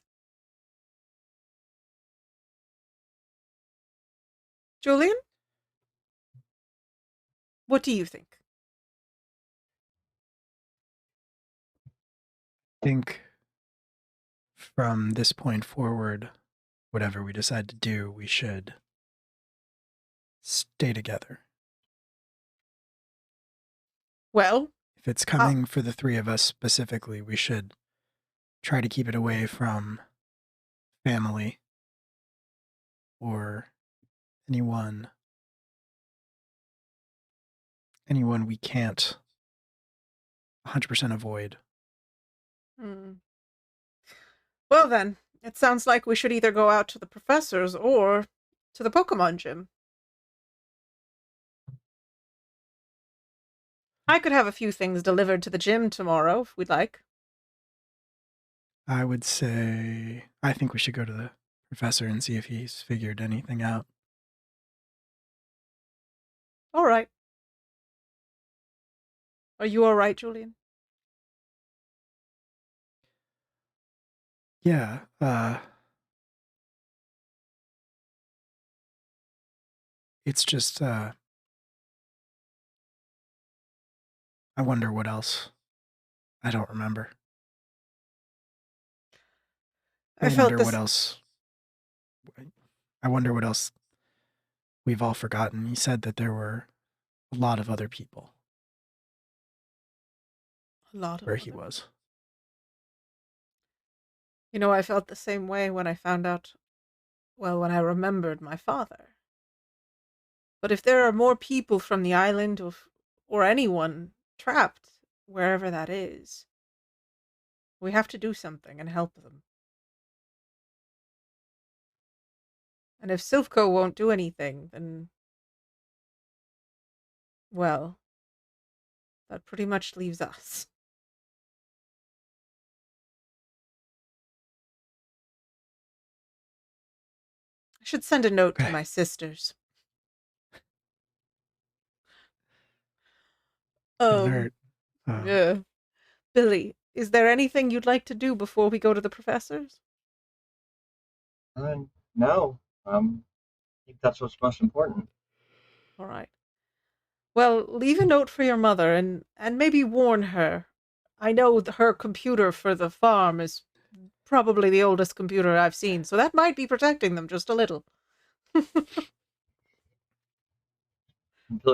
Julian? What do you think? I think from this point forward, whatever we decide to do, we should stay together. Well, if it's coming for the three of us specifically, we should try to keep it away from family or anyone we can't 100% avoid. Well then, it sounds like we should either go out to the professors or to the Pokemon gym. I could have a few things delivered to the gym tomorrow if we'd like. I would say I think we should go to the professor and see if he's figured anything out. All right. Are you all right, Julian? Yeah, it's just I wonder what else I don't remember. I felt this. What else. I wonder what else we've all forgotten. He said that there were a lot of other people A lot of where he other- was. You know, I felt the same way when I found out, well, when I remembered my father. But if there are more people from the island or anyone trapped wherever that is, we have to do something and help them. And if Silphco won't do anything, then, well, that pretty much leaves us. I should send a note to Okay. my sisters. Couldn't hurt. Yeah. Billy, is there anything you'd like to do before we go to the professor's? No. I think that's what's most important. All right. Well, leave a note for your mother and maybe warn her. I know her computer for the farm is probably the oldest computer I've seen, so that might be protecting them just a little. Billy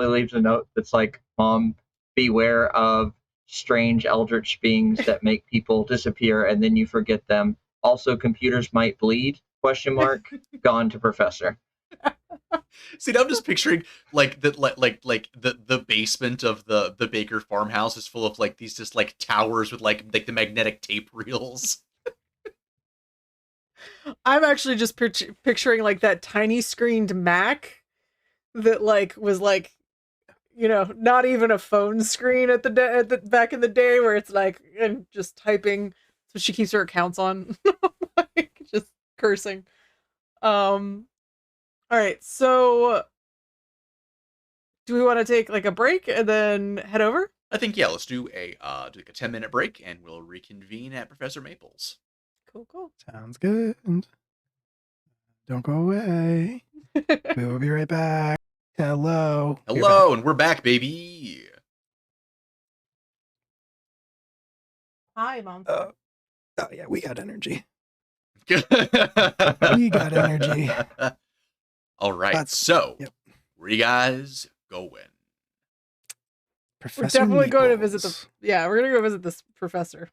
leaves a note that's like, Mom, beware of strange eldritch beings that make people disappear and then you forget them. Also, computers might bleed? Question mark. Gone to Professor. See, now I'm just picturing like the basement of the Baker farmhouse is full of like these just like towers with like the magnetic tape reels. I'm actually just picturing like that tiny screened Mac that like was like, you know, not even a phone screen at the back in the day where it's like and just typing, so she keeps her accounts on, like just cursing. All right, so do we want to take like a break and then head over? I think yeah, let's do a 10-minute break and we'll reconvene at Professor Maple's. Cool. Sounds good. Don't go away. We will be right back. Hello. Hello, and we're back, baby. Hi, Mom. Oh yeah, we got energy. We got energy. All right, so yep. where you guys going? Professor We're definitely going to Maples. visit we're gonna go visit this professor.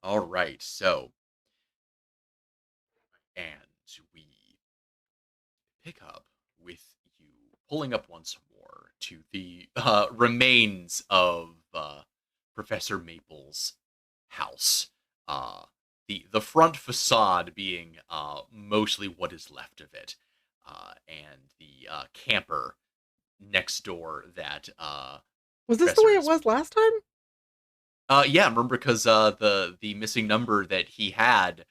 All right, so and we pick up with you pulling up once more to the remains of Professor Maple's house. The front facade being mostly what is left of it, and the camper next door that Was this the way it Professor was last time? yeah, remember because the missing number that he had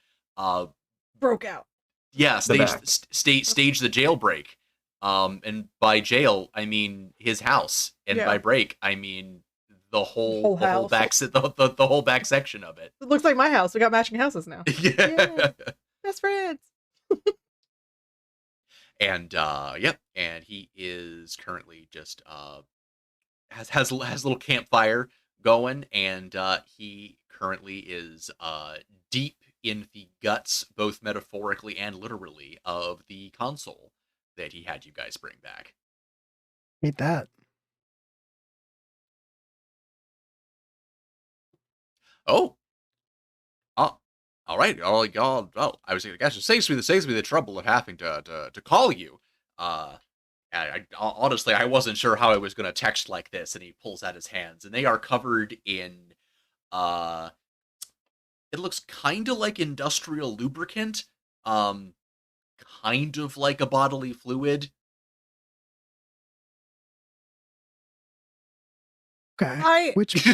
Broke out. yeah, back. stage the jailbreak. And by jail, I mean his house, and Yeah. by break, I mean the whole house. back the whole back section of it. It looks like my house. We got matching houses now. Yeah. Best friends. And yep, and he is currently just has a little campfire going, and he currently is deep in the guts, both metaphorically and literally, of the console that he had you guys bring back. Hate that. Oh, all right. Oh, y'all. Oh, I was gonna guess it saves me the trouble of having to call you. I honestly I wasn't sure how I was gonna text like this, and he pulls out his hands, and they are covered in it looks kind of like industrial lubricant, kind of like a bodily fluid. Okay. Which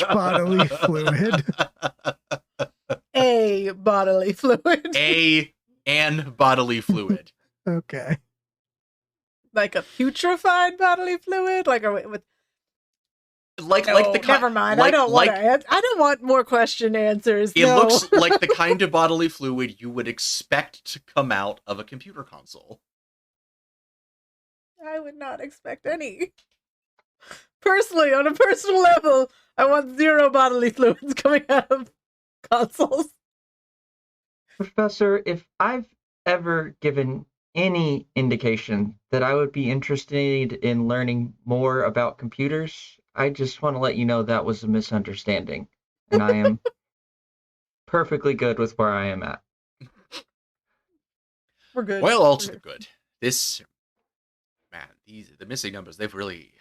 bodily fluid? A bodily fluid. An bodily fluid. Okay. Like a putrefied bodily fluid? Like with Like the kind, never mind. I don't want more question answers. It no. looks like the kind of bodily fluid you would expect to come out of a computer console. I would not expect any Personally, on a personal level, I want 0 bodily fluids coming out of consoles. Professor, if I've ever given any indication that I would be interested in learning more about computers, I just want to let you know that was a misunderstanding. And I am perfectly good with where I am at. We're good. Well, all to We're the good. This, man, the missing numbers, they've really,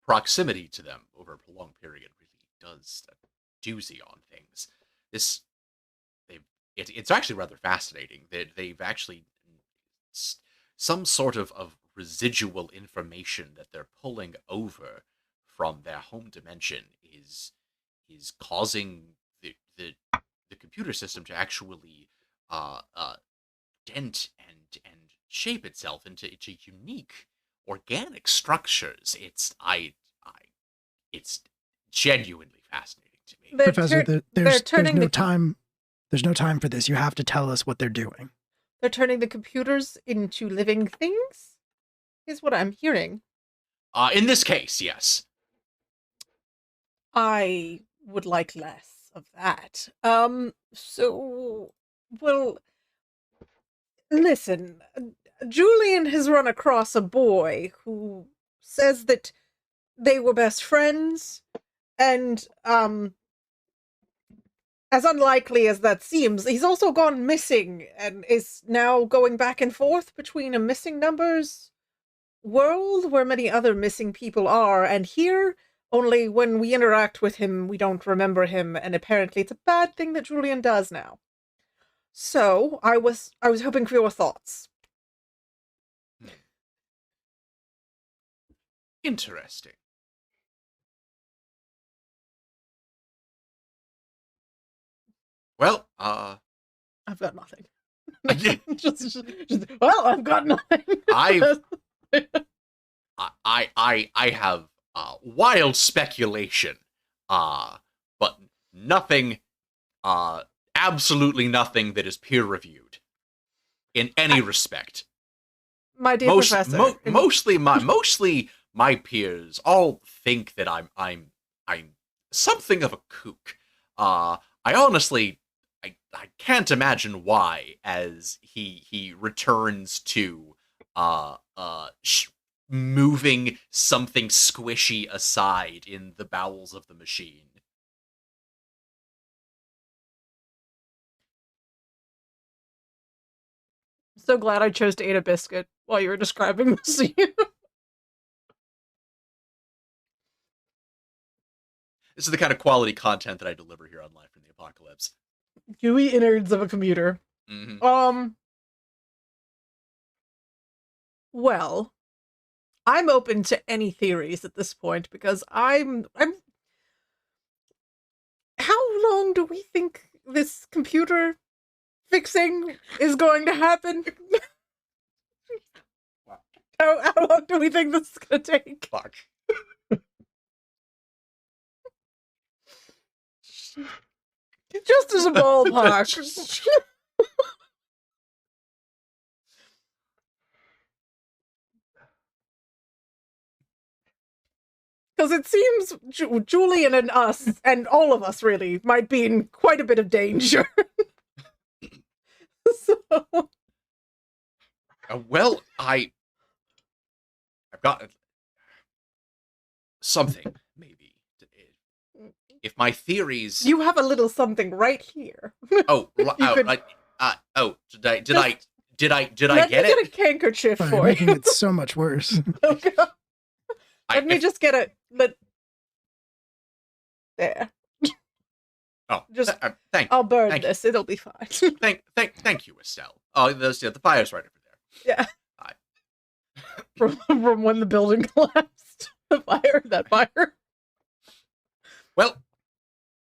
proximity to them over a prolonged period really does a doozy on things. This, it's actually rather fascinating that they've actually some sort of residual information that they're pulling over from their home dimension is causing the computer system to actually dent and shape itself into unique organic structures. It's genuinely fascinating to me. They're Professor, tur- there's turning no the time. There's no time for this. You have to tell us what they're doing. they're turning the computers into living things. Is what I'm hearing. In this case, yes. I would like less of that. So, well, listen, Julian has run across a boy who says that they were best friends, and, as unlikely as that seems, he's also gone missing and is now going back and forth between a missing numbers world where many other missing people are, and here, only when we interact with him, we don't remember him, and apparently it's a bad thing that Julian does now. So, I was hoping for your thoughts. Interesting. Well, I've got nothing. Yeah. just, well, I've got nothing. I have wild speculation, but nothing, absolutely nothing that is peer reviewed in any respect. My dear professor, Mostly my peers all think that I'm something of a kook. I honestly I can't imagine why, as he returns to moving something squishy aside in the bowels of the machine. so glad I chose to eat a biscuit while you were describing the scene. This is the kind of quality content that I deliver here on Live from the Apocalypse. Gooey innards of a computer. Mm-hmm. Well, I'm open to any theories at this point because I'm how long do we think this computer fixing is going to happen? How long do we think this is going to take? Fuck. Just as a ballpark. Because it seems Julian and us, and all of us really, might be in quite a bit of danger. So... Well, I've got something, maybe. If my theories... You have a little something right here. Oh, did I get Let it? me get a handkerchief You're for making you. it so much worse. Okay. Let me just get a... There. Oh, just- thank I'll burn Thank you. this. It'll be fine. thank you, Estelle. Oh, the fire's right over there. Yeah. From when the building collapsed. That fire. Well,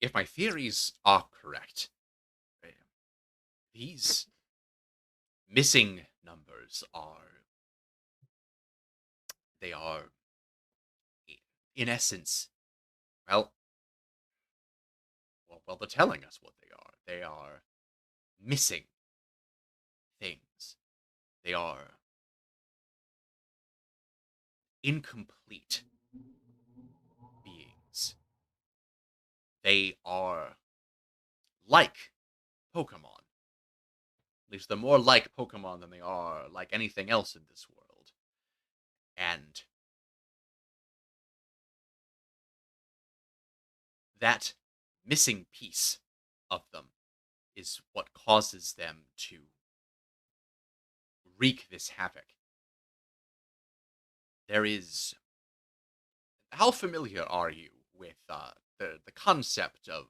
if my theories are correct, these missing numbers they are, in essence, well, they're telling us what they are. They are missing things. They are incomplete. they are like Pokemon. At least they're more like Pokemon than they are like anything else in this world. And that missing piece of them is what causes them to wreak this havoc. There is... How familiar are you with the concept of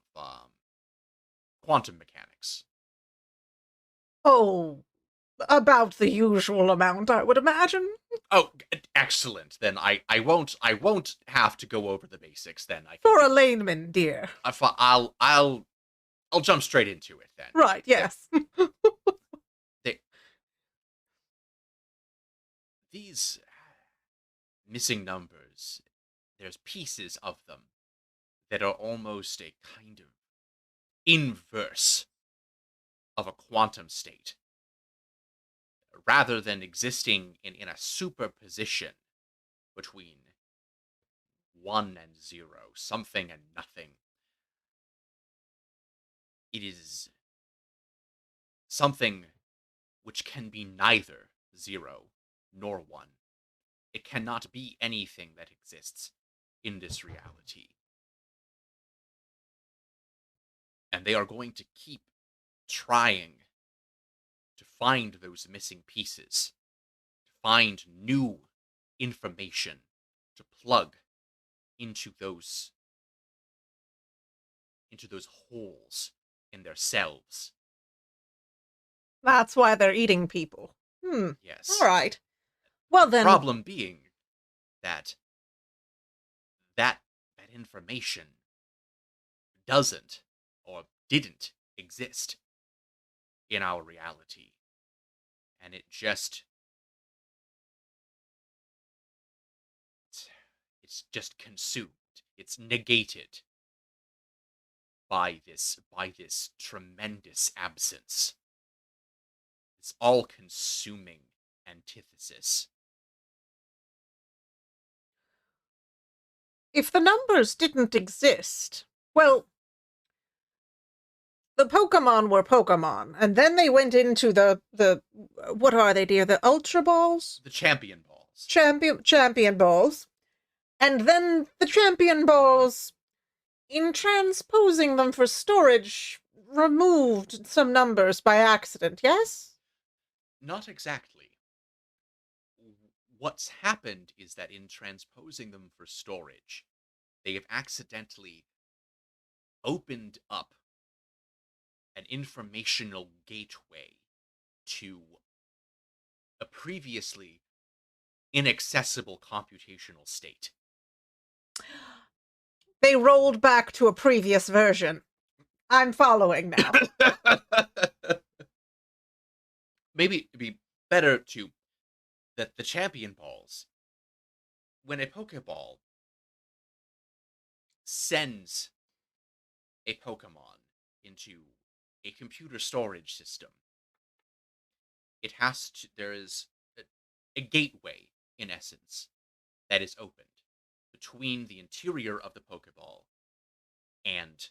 quantum mechanics? Oh, about the usual amount, I would imagine. Oh, excellent. Then I won't have to go over the basics. Then I can For a layman, dear. I'll jump straight into it then. Right, yes. These missing numbers, there's pieces of them that are almost a kind of inverse of a quantum state. Rather than existing in a superposition between 1 and 0, something and nothing, it is something which can be neither 0 nor 1. It cannot be anything that exists in this reality. And they are going to keep trying to find those missing pieces, to find new information to plug into those holes in their selves. That's why they're eating people. Yes. All right. Well, then. Problem being that information doesn't or didn't exist in our reality, and it's just consumed. It's negated by this tremendous absence. This all-consuming antithesis. If the numbers didn't exist, well, the Pokemon were Pokemon, and then they went into the what are they, dear? The Ultra Balls? The Champion Balls. Champion Balls. And then the Champion Balls, in transposing them for storage, removed some numbers by accident, yes? Not exactly. What's happened is that in transposing them for storage, they have accidentally opened up an informational gateway to a previously inaccessible computational state. They rolled back to a previous version. I'm following now. Maybe it'd be better to... that the Champion Balls, when a Pokeball sends a Pokemon into a computer storage system, there is a gateway, in essence, that is opened between the interior of the Pokeball and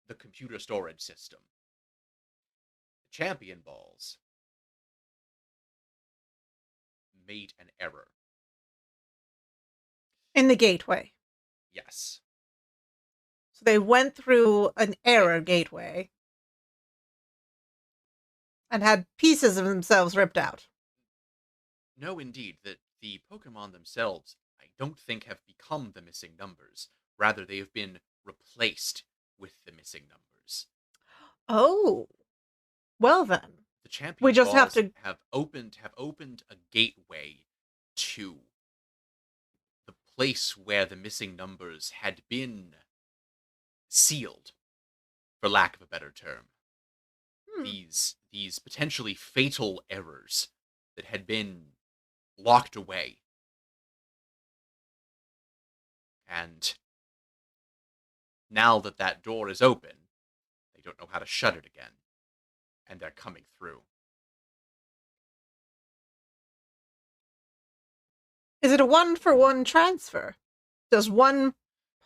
the computer storage system. The Champion Balls made an error. In the gateway. Yes. So they went through an error gateway and had pieces of themselves ripped out. No, indeed. The Pokemon themselves, I don't think, have become the missing numbers. Rather, they have been replaced with the missing numbers. Oh. Well then. The Champion We just Balls have opened a gateway to the place where the missing numbers had been sealed, for lack of a better term. These potentially fatal errors that had been locked away. And now that door is open, they don't know how to shut it again. And they're coming through. Is it a 1-for-1 transfer? Does one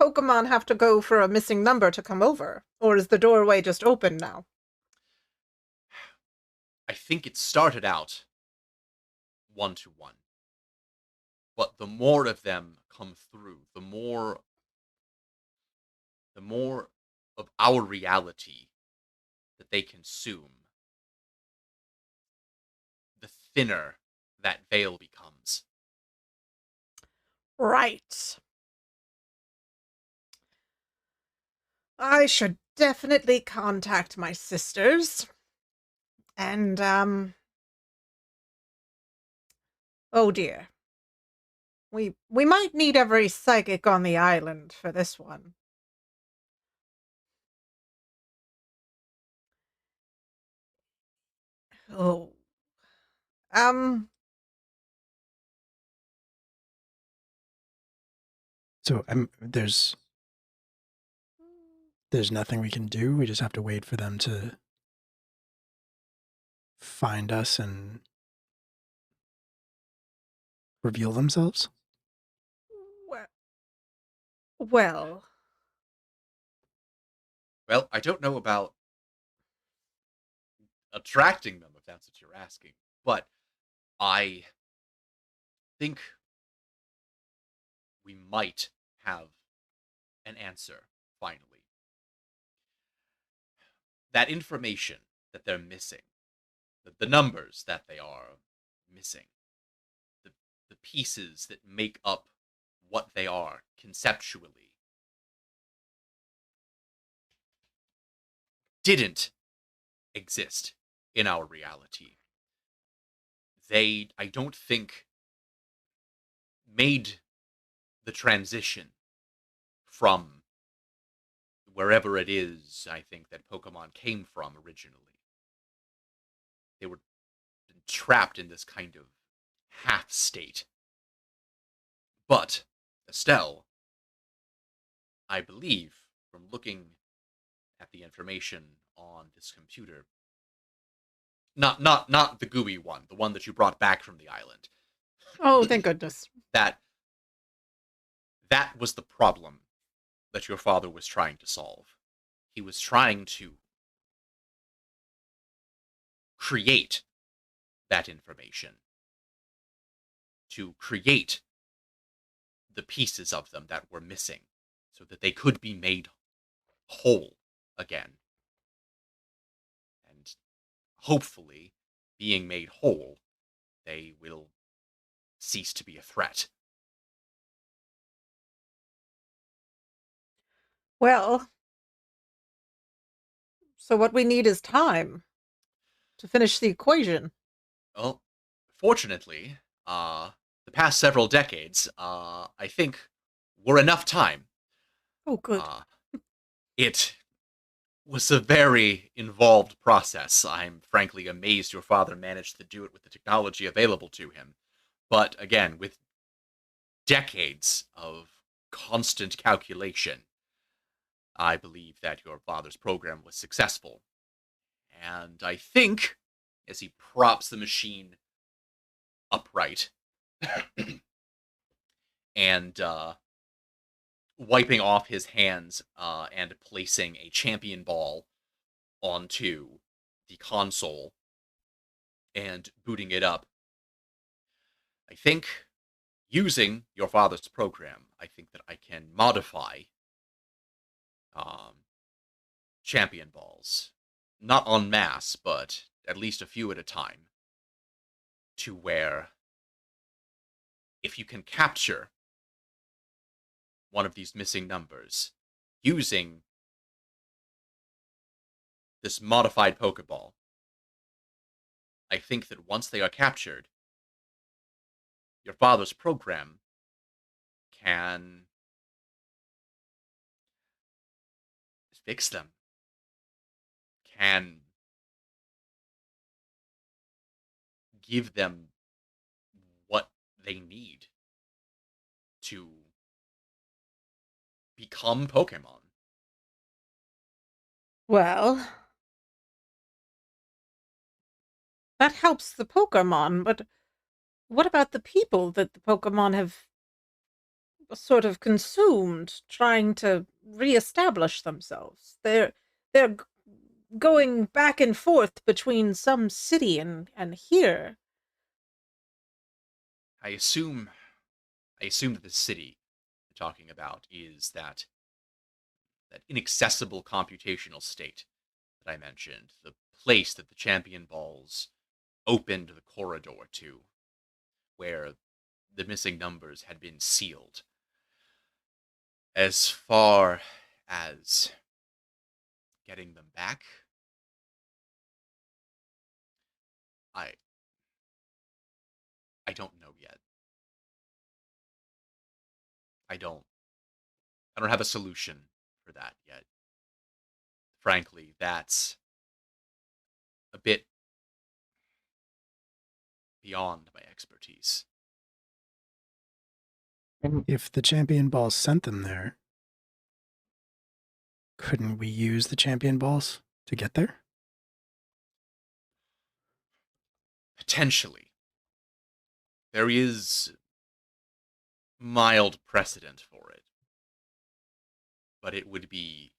Pokemon have to go for a missing number to come over? Or is the doorway just open now? I think it started out 1-1. But the more of them come through, the more of our reality that they consume, the thinner that veil becomes. Right. I should definitely contact my sisters. And, oh dear. We might need every psychic on the island for this one. Oh. So there's nothing we can do. We just have to wait for them to find us and reveal themselves. Well. Well, I don't know about attracting them, if that's what you're asking, but I think we might have an answer, finally. That information that they're missing, the numbers that they are missing, the pieces that make up what they are conceptually, didn't exist in our reality. They, I don't think, made the transition from wherever it is, I think, that Pokemon came from originally. They were trapped in this kind of half state. But Estelle, I believe, from looking at the information on this computer, not the gooey one, the one that you brought back from the island. Oh, thank goodness. That was the problem that your father was trying to solve. He was trying to create that information, to create the pieces of them that were missing so that they could be made whole again. And hopefully, being made whole, they will cease to be a threat. Well, so what we need is time to finish the equation. Well, fortunately, the past several decades, I think, were enough time. Oh, good. It was a very involved process. I'm frankly amazed your father managed to do it with the technology available to him. But again, with decades of constant calculation, I believe that your father's program was successful. And I think, as he props the machine upright and wiping off his hands and placing a champion ball onto the console and booting it up, I think, using your father's program, I think that I can modify champion balls, not en masse, but at least a few at a time, to where if you can capture one of these missing numbers using this modified Pokeball, I think that once they are captured, your father's program can fix them, can give them what they need to become Pokemon. Well, that helps the Pokemon, but what about the people that the Pokemon have sort of consumed trying to reestablish themselves. They're going back and forth between some city and here. I assume that the city you're talking about is that inaccessible computational state that I mentioned, the place that the champion balls opened the corridor to, where the missing numbers had been sealed. As far as getting them back, I I don't know yet. I don't have a solution for that yet. Frankly, that's a bit beyond my expertise. And If the champion balls sent them there, couldn't we use the champion balls to get there? Potentially. There is mild precedent for it. But it would be...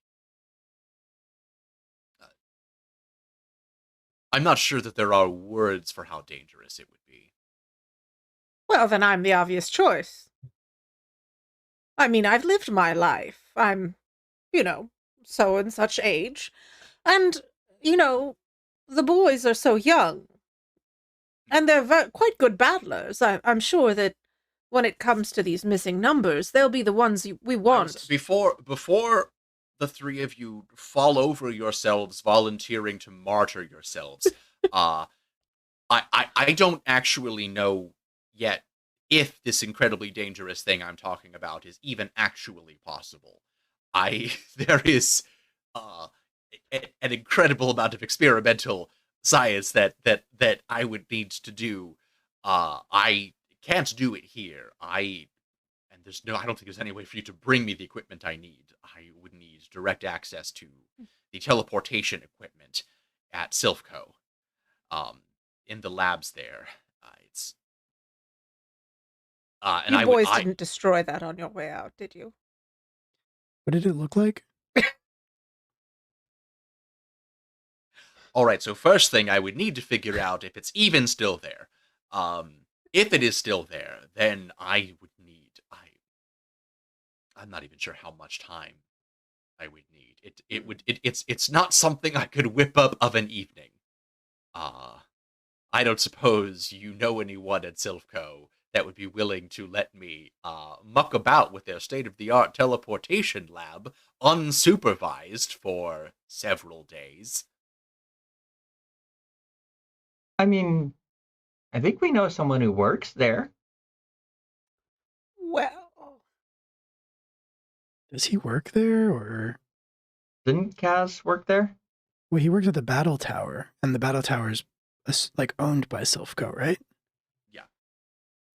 I'm not sure that there are words for how dangerous it would be. Well, then I'm the obvious choice. I mean, I've lived my life. I'm, so and such age. And, the boys are so young. And they're quite good battlers. I'm sure that when it comes to these missing numbers, they'll be the ones we want. Before the three of you fall over yourselves volunteering to martyr yourselves, I don't actually know yet if this incredibly dangerous thing I'm talking about is even actually possible. There is an incredible amount of experimental science that I would need to do. I can't do it here. I don't think there's any way for you to bring me the equipment I need. I would need direct access to the teleportation equipment at Silphco, in the labs there. And You boys didn't destroy that on your way out, did you? What did it look like? All right, so first thing I would need to figure out if it's even still there. If it is still there, then I would need... I'm not even sure how much time I would need. It's not something I could whip up of an evening. I don't suppose you know anyone at Silphco that would be willing to let me muck about with their state-of-the-art teleportation lab unsupervised for several days. I mean, I think we know someone who works there. Well, Does he work there, or? Didn't Kaz work there? Well, he works at the battle tower, and the battle tower is like owned by Silphco, right? Yeah.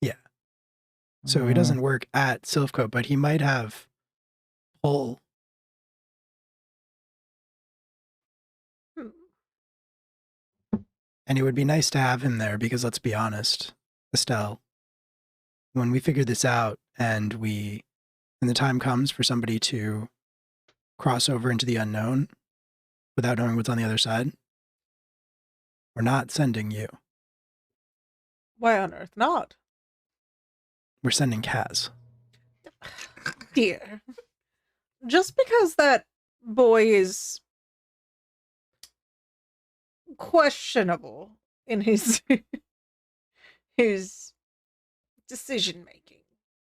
Yeah. So he doesn't work at Silphco, but he might have pull. And it would be nice to have him there because, let's be honest, Estelle, when we figure this out and when the time comes for somebody to cross over into the unknown without knowing what's on the other side, we're not sending you. Why on earth not? We're sending Kaz. Dear. Just because that boy is questionable in his his decision making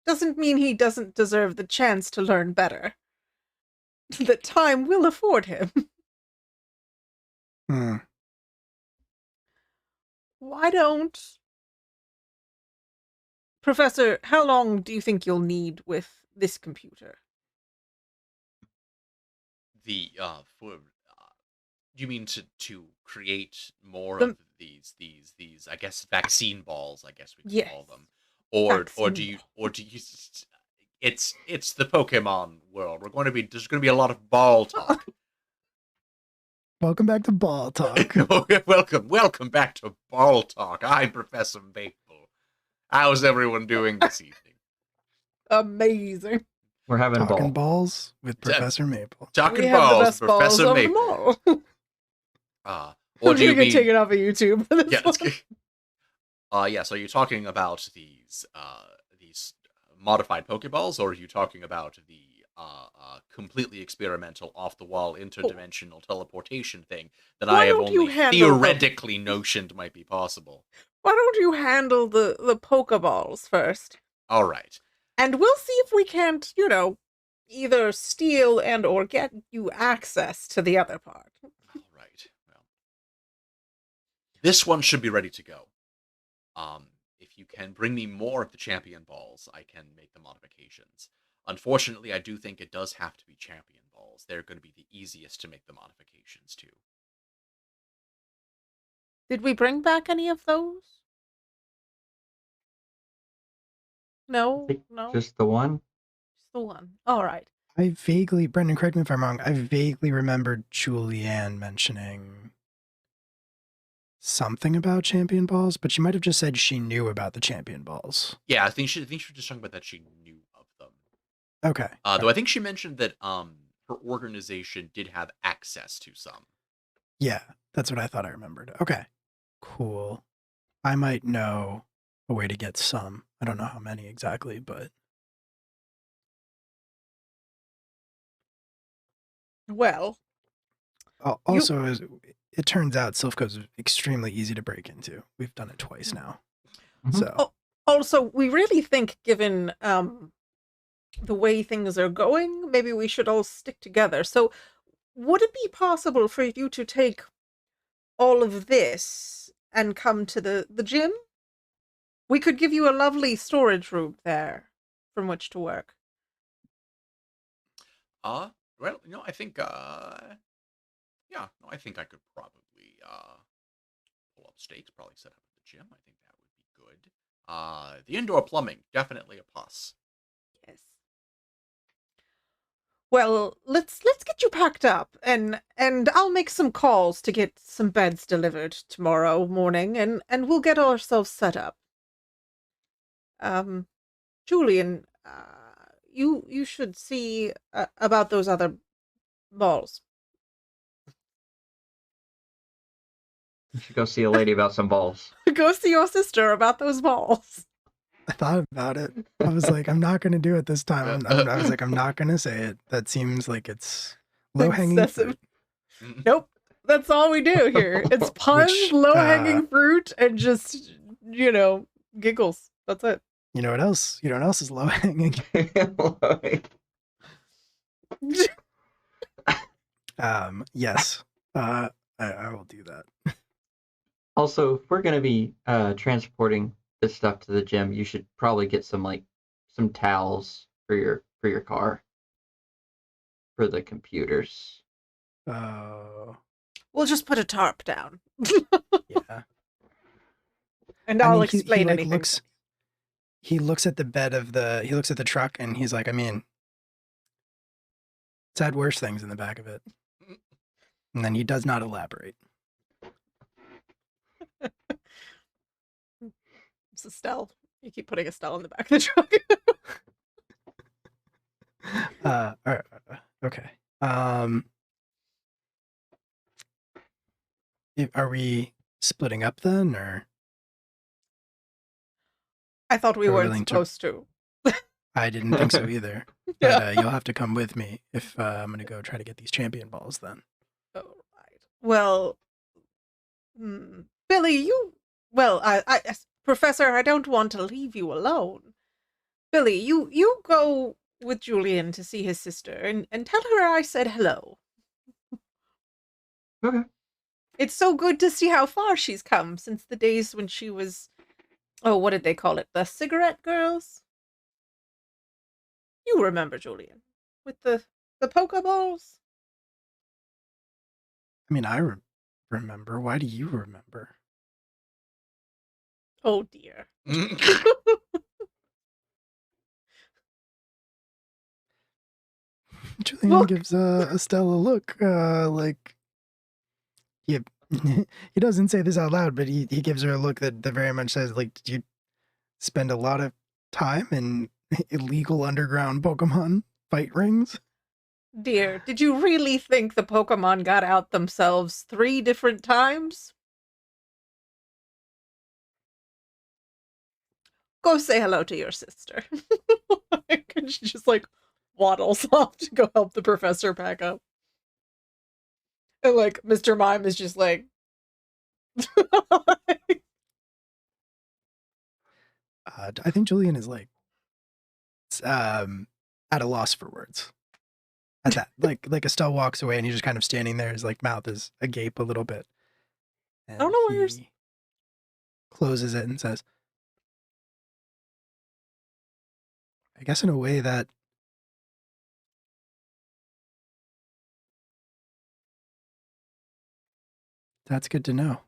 doesn't mean he doesn't deserve the chance to learn better. That time will afford him. Why don't... Professor, how long do you think you'll need with this computer? You mean to create more of these I guess vaccine balls, I guess we could call them, or do you it's the Pokemon world. There's going to be a lot of ball talk. Welcome back to Ball Talk. welcome back to Ball Talk. I'm Professor Maple. How's everyone doing this evening? Amazing. We're having a Talking ball. balls with Professor Maple. Talking We have the balls, best balls Professor of them Maple. all. What I'm do you gonna get mean? taken off of YouTube for this Yeah. one. Yeah. So you're talking about these modified Pokeballs, or are you talking about the completely experimental, off-the-wall, interdimensional teleportation thing that Why I have don't you only handle them? theoretically notioned might be possible? Why don't you handle the Pokeballs first? All right. And we'll see if we can't, either steal and or get you access to the other part. All right. Well, this one should be ready to go. If you can bring me more of the champion balls, I can make the modifications. Unfortunately, I do think it does have to be champion balls. They're going to be the easiest to make the modifications to. Did we bring back any of those? I No, think no, just the one. just the one. All right. I vaguely, Brendan, correct me if I'm wrong, I vaguely remembered Julianne mentioning something about champion balls, but she might have just said she knew about the champion balls. Yeah, I think she was just talking about that she knew of them. Okay. Though I think she mentioned that her organization did have access to some. Yeah, that's what I thought I remembered. Okay. Cool. I might know a way to get some. I don't know how many exactly, but Well, also, as it turns out, Silphco's extremely easy to break into. We've done it twice now. Mhm. So also, we really think, given the way things are going, maybe we should all stick together. So, would it be possible for you to take all of this and come to the gym? We could give you a lovely storage room there from which to work. Well, I think yeah, no, I think I could probably pull up stakes, probably set up at the gym. I think that would be good. The indoor plumbing, definitely a plus. Yes. Well, let's get you packed up, and I'll make some calls to get some beds delivered tomorrow morning, and we'll get ourselves set up. Julian, you should see about those other balls. You should go see a lady about some balls. Go see your sister about those balls. I thought about it. I was like, I'm not going to do it this time. I was like, I'm not going to say it. That seems like it's low-hanging Excessive. fruit. Nope. That's all we do here. It's puns, Which, low-hanging fruit, and just, giggles. That's it. You know what else? You know what else is low-hanging? Yes. I will do that. Also, if we're going to be transporting this stuff to the gym, you should probably get some towels for your car for the computers. Oh, We'll just put a tarp down. yeah. And I I'll mean, explain he anything. looks at the bed of he looks at the truck and he's like, I mean, it's had worse things in the back of it. And then he does not elaborate. It's Estelle. You keep putting Estelle in the back of the truck. All right, okay. Are we splitting up then, or? I thought we Are we weren't willing to- supposed to. I didn't think so either. But you'll have to come with me if I'm going to go try to get these champion balls then. All right. Well, Billy, Professor, I don't want to leave you alone. Billy, you go with Julian to see his sister and tell her I said hello. Okay. It's so good to see how far she's come since the days when she was, what did they call it? The cigarette girls? You remember, Julian, with the Pokeballs? I mean, I remember. Why do you remember? Oh, dear. Julian Look. gives Estelle a look, like he he doesn't say this out loud, but he gives her a look that very much says, like, did you spend a lot of time in illegal underground Pokemon fight rings. Dear, did you really think the Pokemon got out themselves 3 different times? Go say hello to your sister. And she just like waddles off to go help the professor pack up. And like Mr. Mime is just like I think Julian is like at a loss for words. At that, like Estelle walks away and he's just kind of standing there. His like mouth is agape a little bit. And I don't know why you're he closes it and says, I guess in a way that's good to know.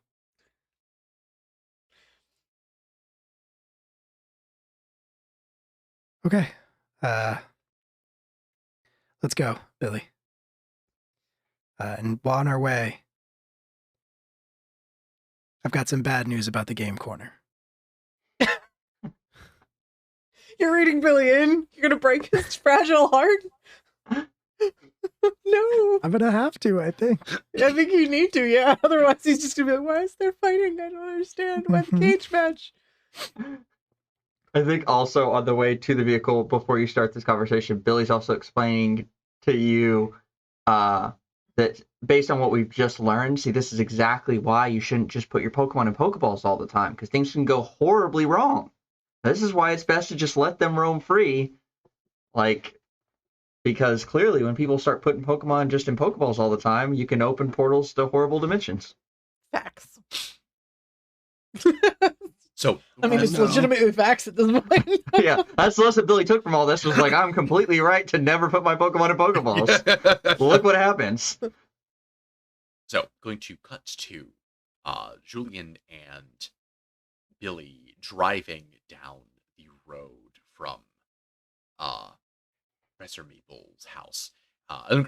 Okay. Let's go, Billy. And while on our way, I've got some bad news about the game corner. You're reading Billy in? You're gonna break his fragile heart? No. I'm gonna have to, I think. I think you need to, yeah. Otherwise he's just gonna be like, why is there fighting? I don't understand. Why the cage match? I think also on the way to the vehicle before you start this conversation, Billy's also explaining to you that based on what we've just learned, see, this is exactly why you shouldn't just put your Pokemon in Pokeballs all the time, because things can go horribly wrong. This is why it's best to just let them roam free, like, because clearly when people start putting Pokemon just in Pokeballs all the time, you can open portals to horrible dimensions. Facts. So I mean, it's No. legitimately facts at this point. Yeah, that's the lesson Billy took from all this, was like, I'm completely right to never put my Pokemon in Pokeballs. Look what happens. So, going to cut to Julian and Billy driving down the road from Professor Maple's house.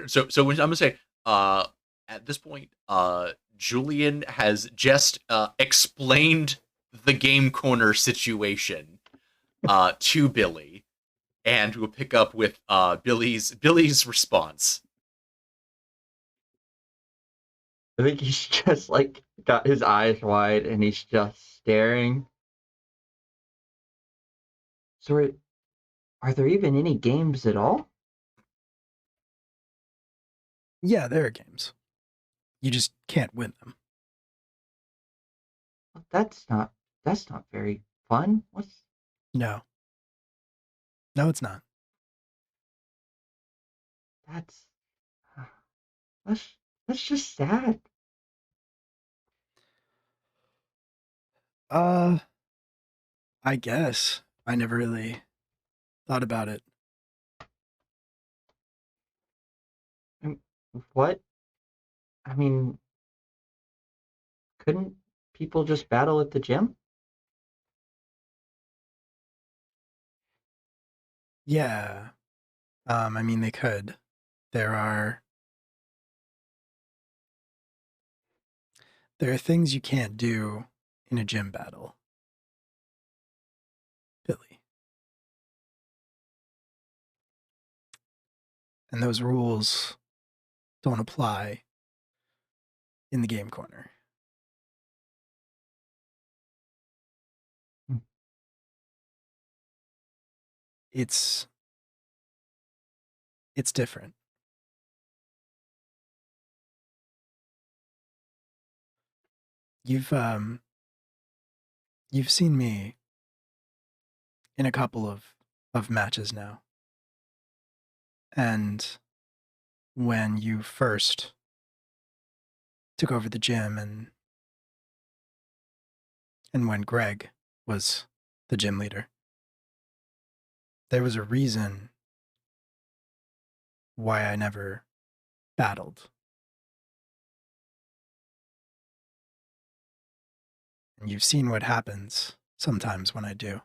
So I'm gonna say, at this point, Julian has just explained the game corner situation to Billy, and we'll pick up with Billy's response. I think he's just like got his eyes wide and he's just staring. So are there even any games at all? Yeah, there are games. You just can't win them. That's not very fun. No. No, it's not. That's that's just sad. I guess. I never really thought about it. What? I mean, couldn't people just battle at the gym? Yeah. I mean, they could. There are things you can't do in a gym battle, Billy. And those rules don't apply in the game corner. Hmm. It's different. You've seen me in a couple of matches now. And when you first took over the gym and when Greg was the gym leader, there was a reason why I never battled. And you've seen what happens sometimes when I do.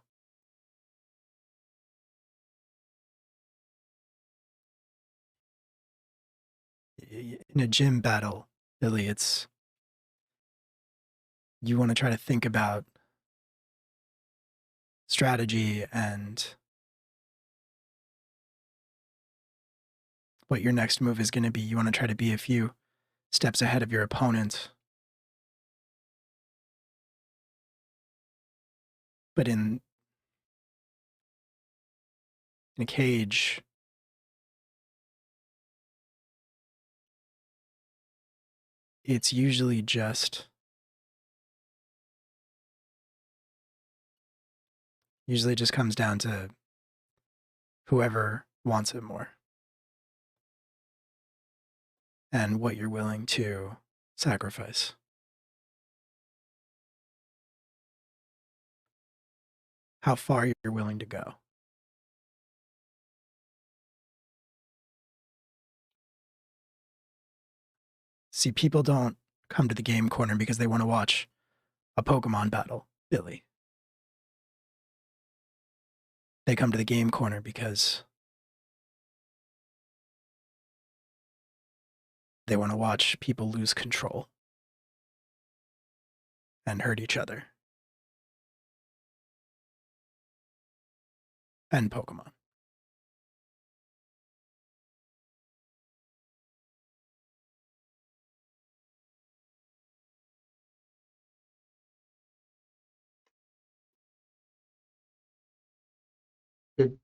In a gym battle, Billy, you want to try to think about strategy and what your next move is going to be. You want to try to be a few steps ahead of your opponent. But in a cage, it's usually just comes down to whoever wants it more and what you're willing to sacrifice. How far you're willing to go. See, people don't come to the game corner because they want to watch a Pokemon battle, Billy. They come to the game corner because they want to watch people lose control and hurt each other. And Pokemon. Did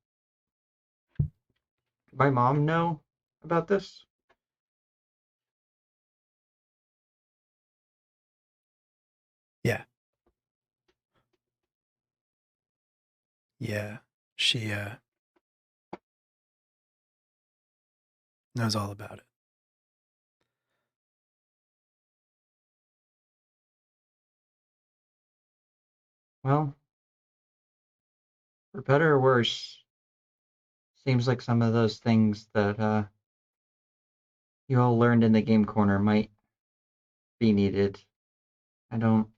my mom know about this? Yeah. Yeah. She knows all about it. Well, for better or worse, seems like some of those things that you all learned in the game corner might be needed. I don't.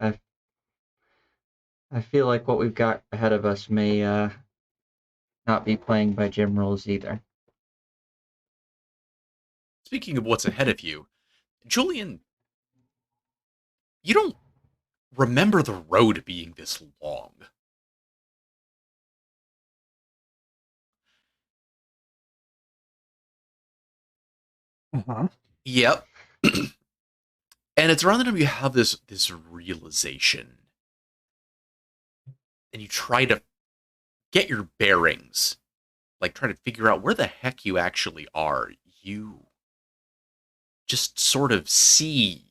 I, I feel like what we've got ahead of us may not be playing by gym rules either. Speaking of what's ahead of you, Julian, you don't remember the road being this long. Uh-huh. Yep. And it's around the time you have this realization, and you try to get your bearings, like try to figure out where the heck you actually are. You just sort of see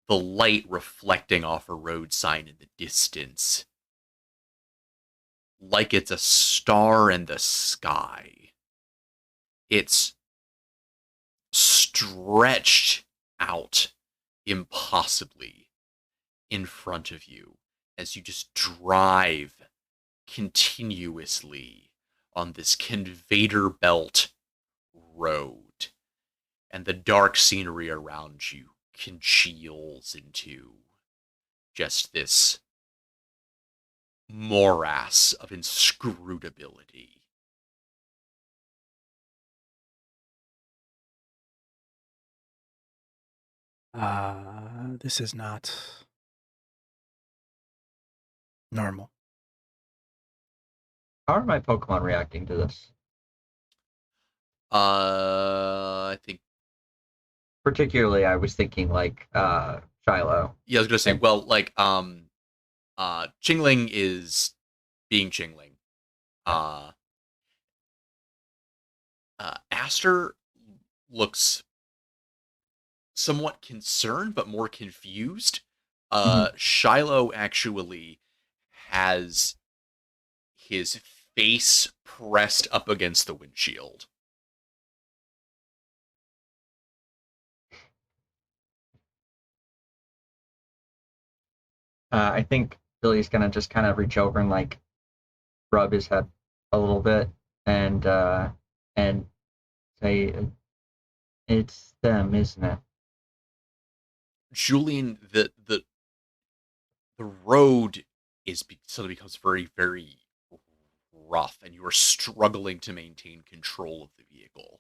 the light reflecting off a road sign in the distance, like it's a star in the sky. It's stretched out impossibly in front of you as you just drive continuously on this conveyor belt road. And the dark scenery around you congeals into just this morass of inscrutability. This is not normal. How are my Pokemon reacting to this? I think. Particularly, I was thinking like Shiloh. Yeah, I was gonna say. Well, like, Chingling is being Chingling. Aster looks somewhat concerned, but more confused. Shiloh actually has his face pressed up against the windshield. I think Billy's gonna just kind of reach over and like rub his head a little bit and say, "It's them, isn't it?" Julian, the road suddenly becomes very, very rough, and you are struggling to maintain control of the vehicle.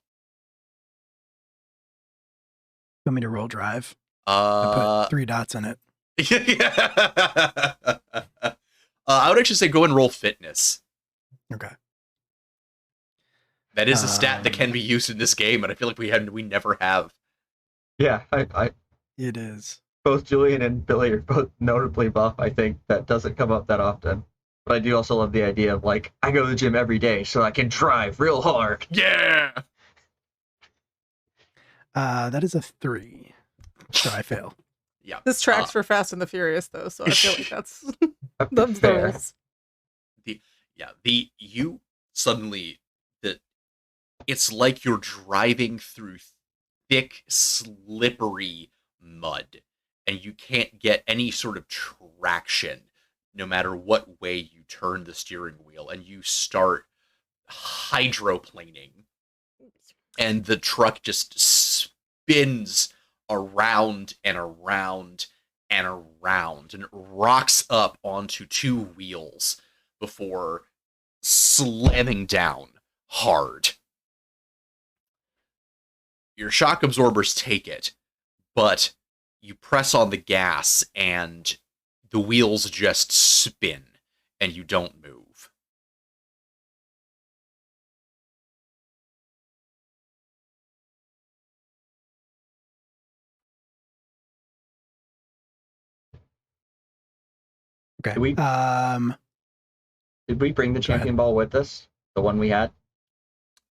You want me to roll drive? I put 3 dots in it. Yeah. I would actually say go and roll fitness. Okay. That is a stat that can be used in this game, and I feel like we never have. Yeah, I It is. both Julian and Billy are both notably buff. I think that doesn't come up that often. But I do also love the idea of like I go to the gym every day so I can drive real hard. Yeah. That is a 3. So I fail. Yeah. This tracks for Fast and the Furious, though, so I feel like that's the Fair. rules. You suddenly it's like you're driving through thick, slippery mud, and you can't get any sort of traction no matter what way you turn the steering wheel, and you start hydroplaning, and the truck just spins around and around and around and rocks up onto 2 wheels before slamming down hard. Your shock absorbers take it, but you press on the gas and the wheels just spin and you don't move. Okay. Did we bring the champion ball with us? The one we had?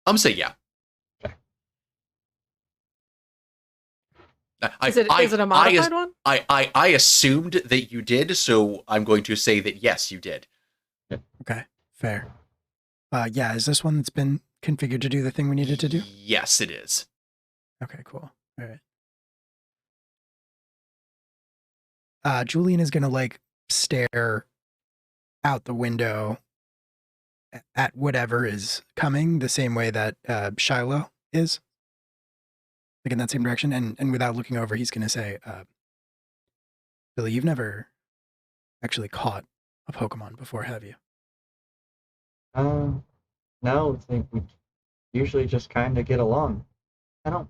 I'm saying yeah. Okay. Is it a modified one? I assumed that you did, so I'm going to say that yes, you did. Okay, fair. Yeah, is this one that's been configured to do the thing we needed to do? Yes, it is. Okay, cool. All right. Julian is gonna like stare out the window at whatever is coming, the same way that Shiloh is, like in that same direction, and without looking over, he's gonna say, "Billy, you've never actually caught a Pokemon before, have you?" No, I think we usually just kind of get along. I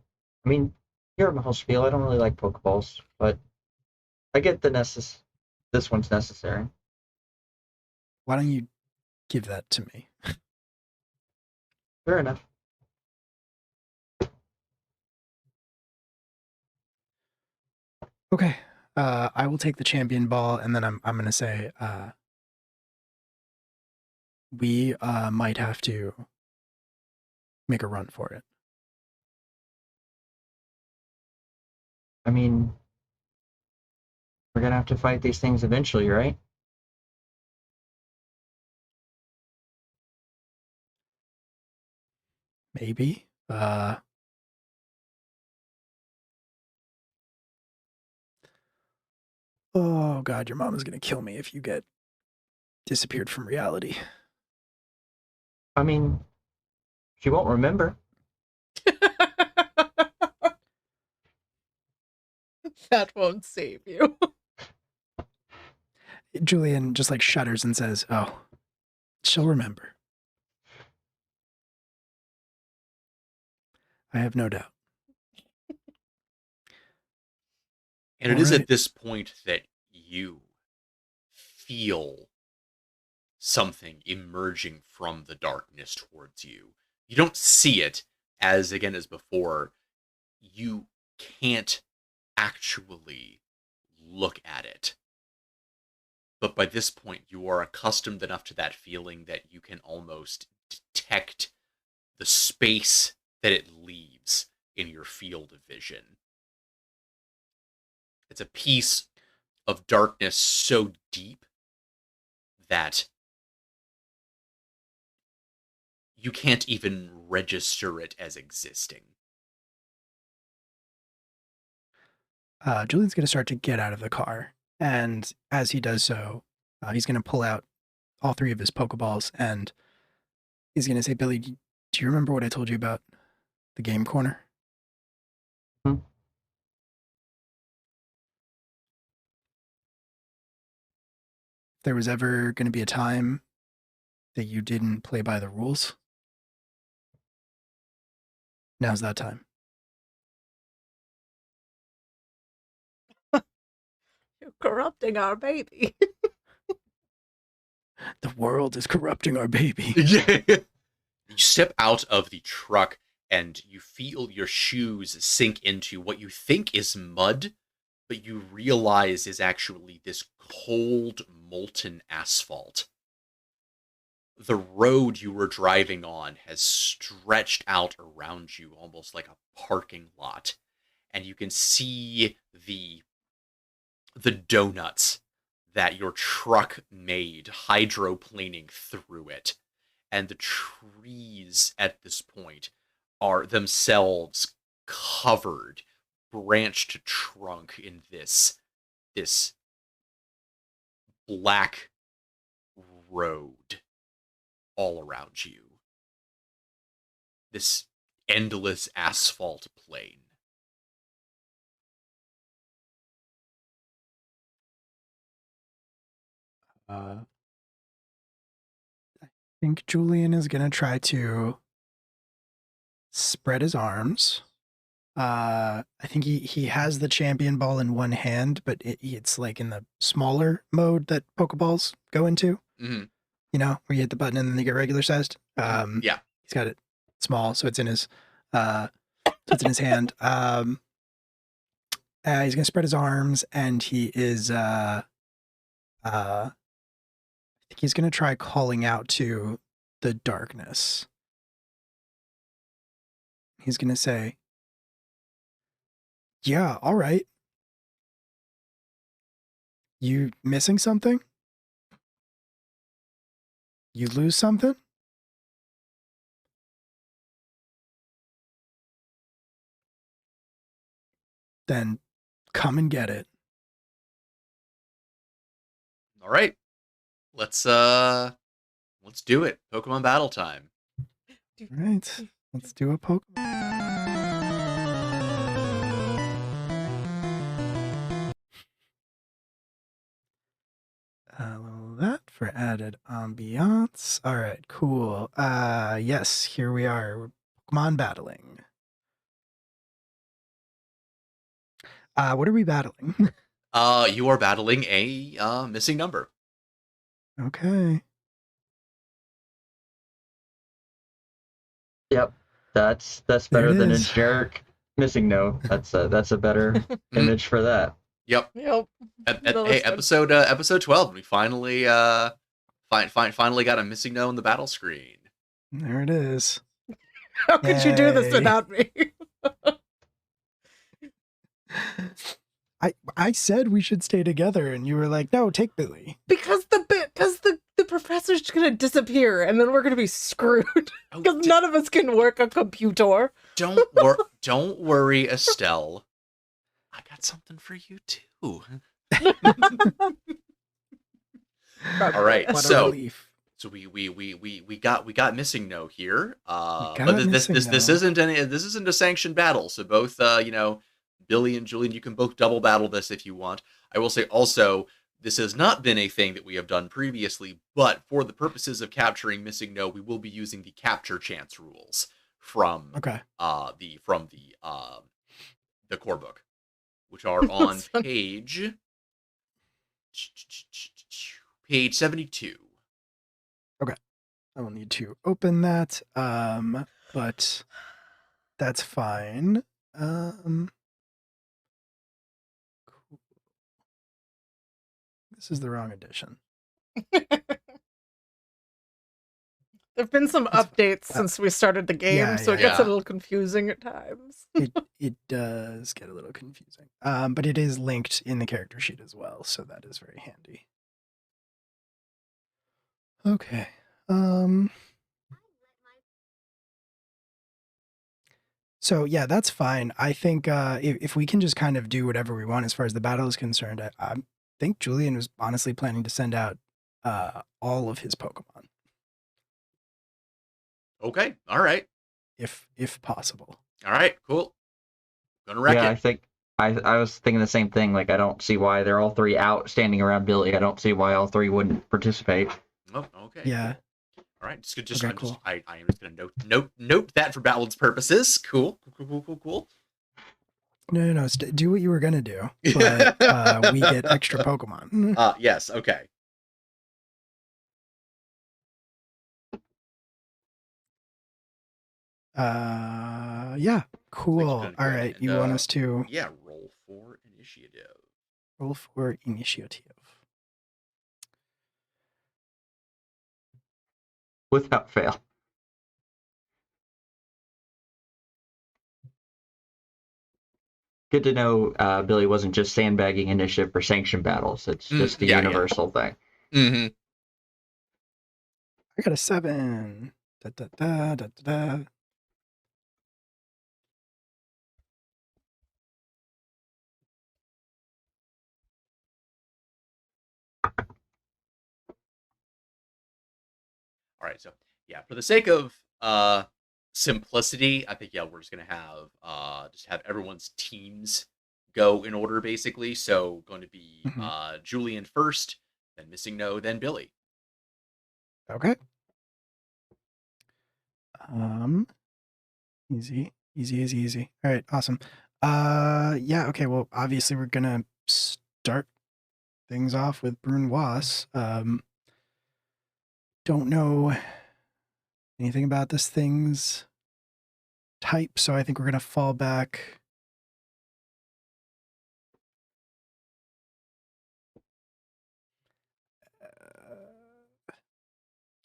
mean, here at my whole spiel, I don't really like Pokeballs, but I get this one's necessary. Why don't you give that to me? Fair enough. Okay. I will take the champion ball, and then I'm gonna say, we might have to make a run for it. I mean, we're gonna have to fight these things eventually, right? Maybe. Oh God, your mom is gonna kill me if you get disappeared from reality. I mean, she won't remember. That won't save you. Julian just like shudders and says, "Oh, she'll remember. I have no doubt." And it is at this point that you feel something emerging from the darkness towards you. You don't see it, as again as before, you can't actually look at it. But by this point, you are accustomed enough to that feeling that you can almost detect the space that it leaves in your field of vision. It's a piece of darkness so deep that you can't even register it as existing. Julian's going to start to get out of the car. And as he does so, he's going to pull out all 3 of his Pokeballs and he's going to say, "Billy, do you remember what I told you about the game corner?" Hmm. If there was ever going to be a time that you didn't play by the rules, now's that time. You're corrupting our baby. The world is corrupting our baby. Yeah. You step out of the truck and you feel your shoes sink into what you think is mud, but you realize is actually this cold, molten asphalt. The road you were driving on has stretched out around you almost like a parking lot, and you can see the donuts that your truck made hydroplaning through it. And the trees at this point are themselves covered, branch to trunk, in this black road all around you. This endless asphalt plain. I think Julian is gonna try to spread his arms. I think he has the champion ball in one hand, but it's like in the smaller mode that Pokeballs go into. Mm-hmm. You know, where you hit the button and then they get regular sized. Yeah. He's got it small, so it's in his hand. He's gonna spread his arms, and he is I think he's gonna try calling out to the darkness. He's gonna say, "Yeah, all right. You missing something? You lose something? Then come and get it." All right. Let's do it. Pokemon battle time. All right, let's do a Pokemon. That for added ambiance. All right, cool. Yes, here we are. We're Pokemon battling. What are we battling? You are battling a missing number. Okay. Yep, that's There better it than a is. generic missing no. That's a better image for that. Yep. Yep. That was Hey, good. episode 12. We finally finally got a missing no on the battle screen. There it is. How could you do this Yay. without me? I said we should stay together, and you were like, "No, take Billy." Because the professor's gonna disappear, and then we're gonna be screwed. Oh, Because none of us can work a computer. don't worry, Estelle. I got something for you too. All right, What a so relief. we got missing no here. got But this missing no. isn't a sanctioned battle. So both Billy and Julian, you can both double battle this if you want. I will say also, this has not been a thing that we have done previously, but for the purposes of capturing missing no, we will be using the capture chance rules from Okay. the core book, which are on page 72. I will need to open that, but that's fine. Cool. This is the wrong edition. There've been some updates since we started the game, yeah, so it yeah, gets a little confusing at times. It does get a little confusing, but it is linked in the character sheet as well, so that is very handy. Okay. So yeah, that's fine. I think if we can just kind of do whatever we want as far as the battle is concerned, I think Julian was honestly planning to send out all of his Pokemon, Okay, all right, if possible. all right, cool. Gonna wreck Yeah, I it. think I was thinking the same thing. Like, I don't see why they're all three out standing around Billy. I don't see why all three wouldn't participate. Oh, okay. Yeah. All right, Okay, cool. I am just gonna note that for balance purposes. Cool. No. Do what you were gonna do, but we get extra Pokemon. Yes. Okay. Yeah, cool. Good, All good. right, And, you want us to yeah, roll for initiative. roll for initiative? Without fail. Good to know Billy wasn't just sandbagging initiative for sanctioned battles. It's just a Yeah, universal thing. Mm-hmm. I got a 7. Da, da, da, da, da, da. All right, so yeah, for the sake of simplicity, I think we're just gonna have everyone's teams go in order basically. So going to be Mhm. Julian first, then Missing No, then Billy. Okay. Easy, easy, easy, easy. All right, awesome. Yeah, okay, well, obviously we're gonna start things off with Brunoise. Don't know anything about this thing's type, so I think we're gonna fall back.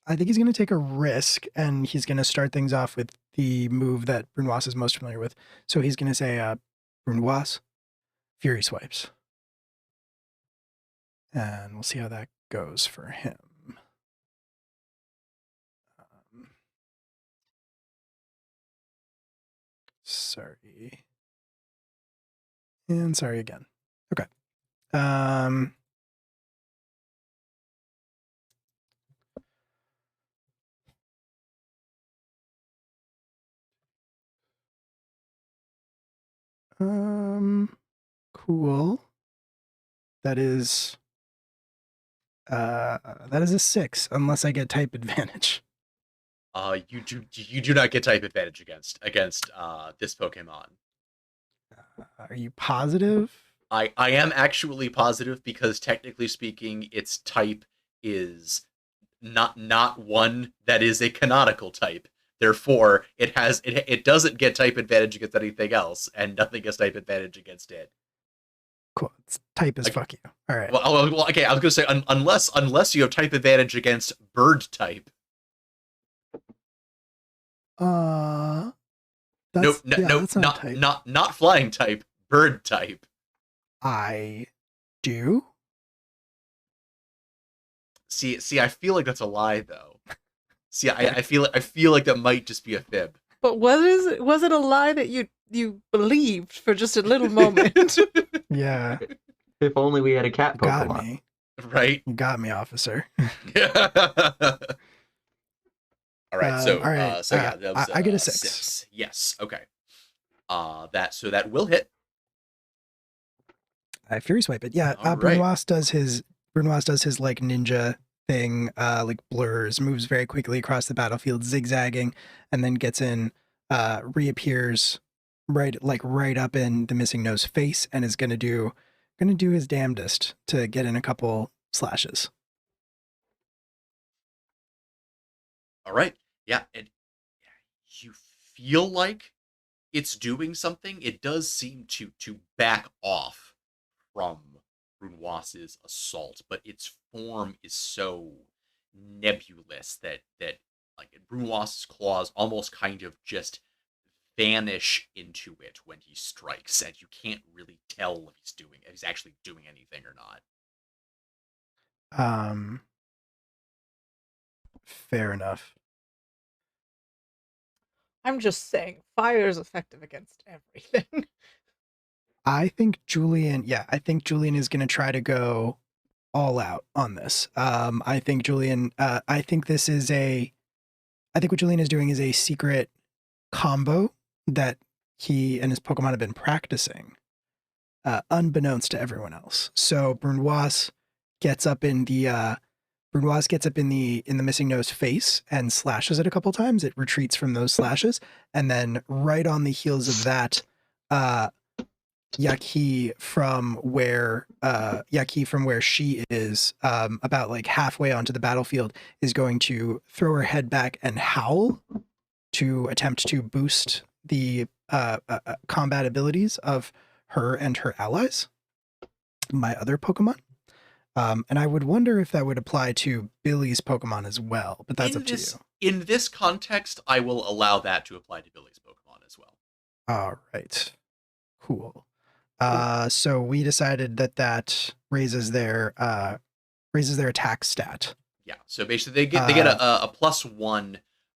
I think he's going to take a risk, and he's going to start things off with the move that Brunoise is most familiar with. So he's going to say, Brunoise, Fury Swipes. And we'll see how that goes for him. Sorry. And sorry again. Okay. Cool. That is a 6, unless I get type advantage. You do not get type advantage against this Pokemon. Are you positive? I am actually positive because technically speaking, its type is not one that is a canonical type. Therefore, it doesn't get type advantage against anything else, and nothing gets type advantage against it. Cool. Its type is Okay. fuck you. All right. Well, okay. I was gonna say unless you have type advantage against bird type. That's, No, that's not type. not flying type. Bird type. I do. See. I feel like that's a lie, though. See, I feel like that might just be a fib. But was it a lie that you believed for just a little moment? Yeah. If only we had a cat Got Pokemon. me. Right? You got me, officer. All right. So, all right. that was, I get a 6. Yes. Okay. That will hit. I Fury Swipe it. Yeah. All right. Brunoise does his like ninja thing, like blurs, moves very quickly across the battlefield, zigzagging, and then gets in, reappears right up in the Missing No's face, and is gonna do his damnedest to get in a couple slashes. All right. Yeah, and you feel like it's doing something. It does seem to back off from Brunoise's assault, but its form is so nebulous that like Brunoise's claws almost kind of just vanish into it when he strikes, and you can't really tell if he's actually doing anything or not. Fair enough. I'm just saying, fire is effective against everything. I think Julian is going to try to go all out on this. I think what Julian is doing is a secret combo that he and his Pokemon have been practicing, unbeknownst to everyone else. So Brunoise gets up in the Missing No's face and slashes it a couple times. It retreats from those slashes, and then right on the heels of that, Yaki from where she is, about like halfway onto the battlefield, is going to throw her head back and howl to attempt to boost the combat abilities of her and her allies, my other Pokemon. And I would wonder if that would apply to Billy's Pokemon as well, but that's up to you. In this context, I will allow that to apply to Billy's Pokemon as well. All right. Cool. So we decided that raises their attack stat. Yeah. So basically, they get a +1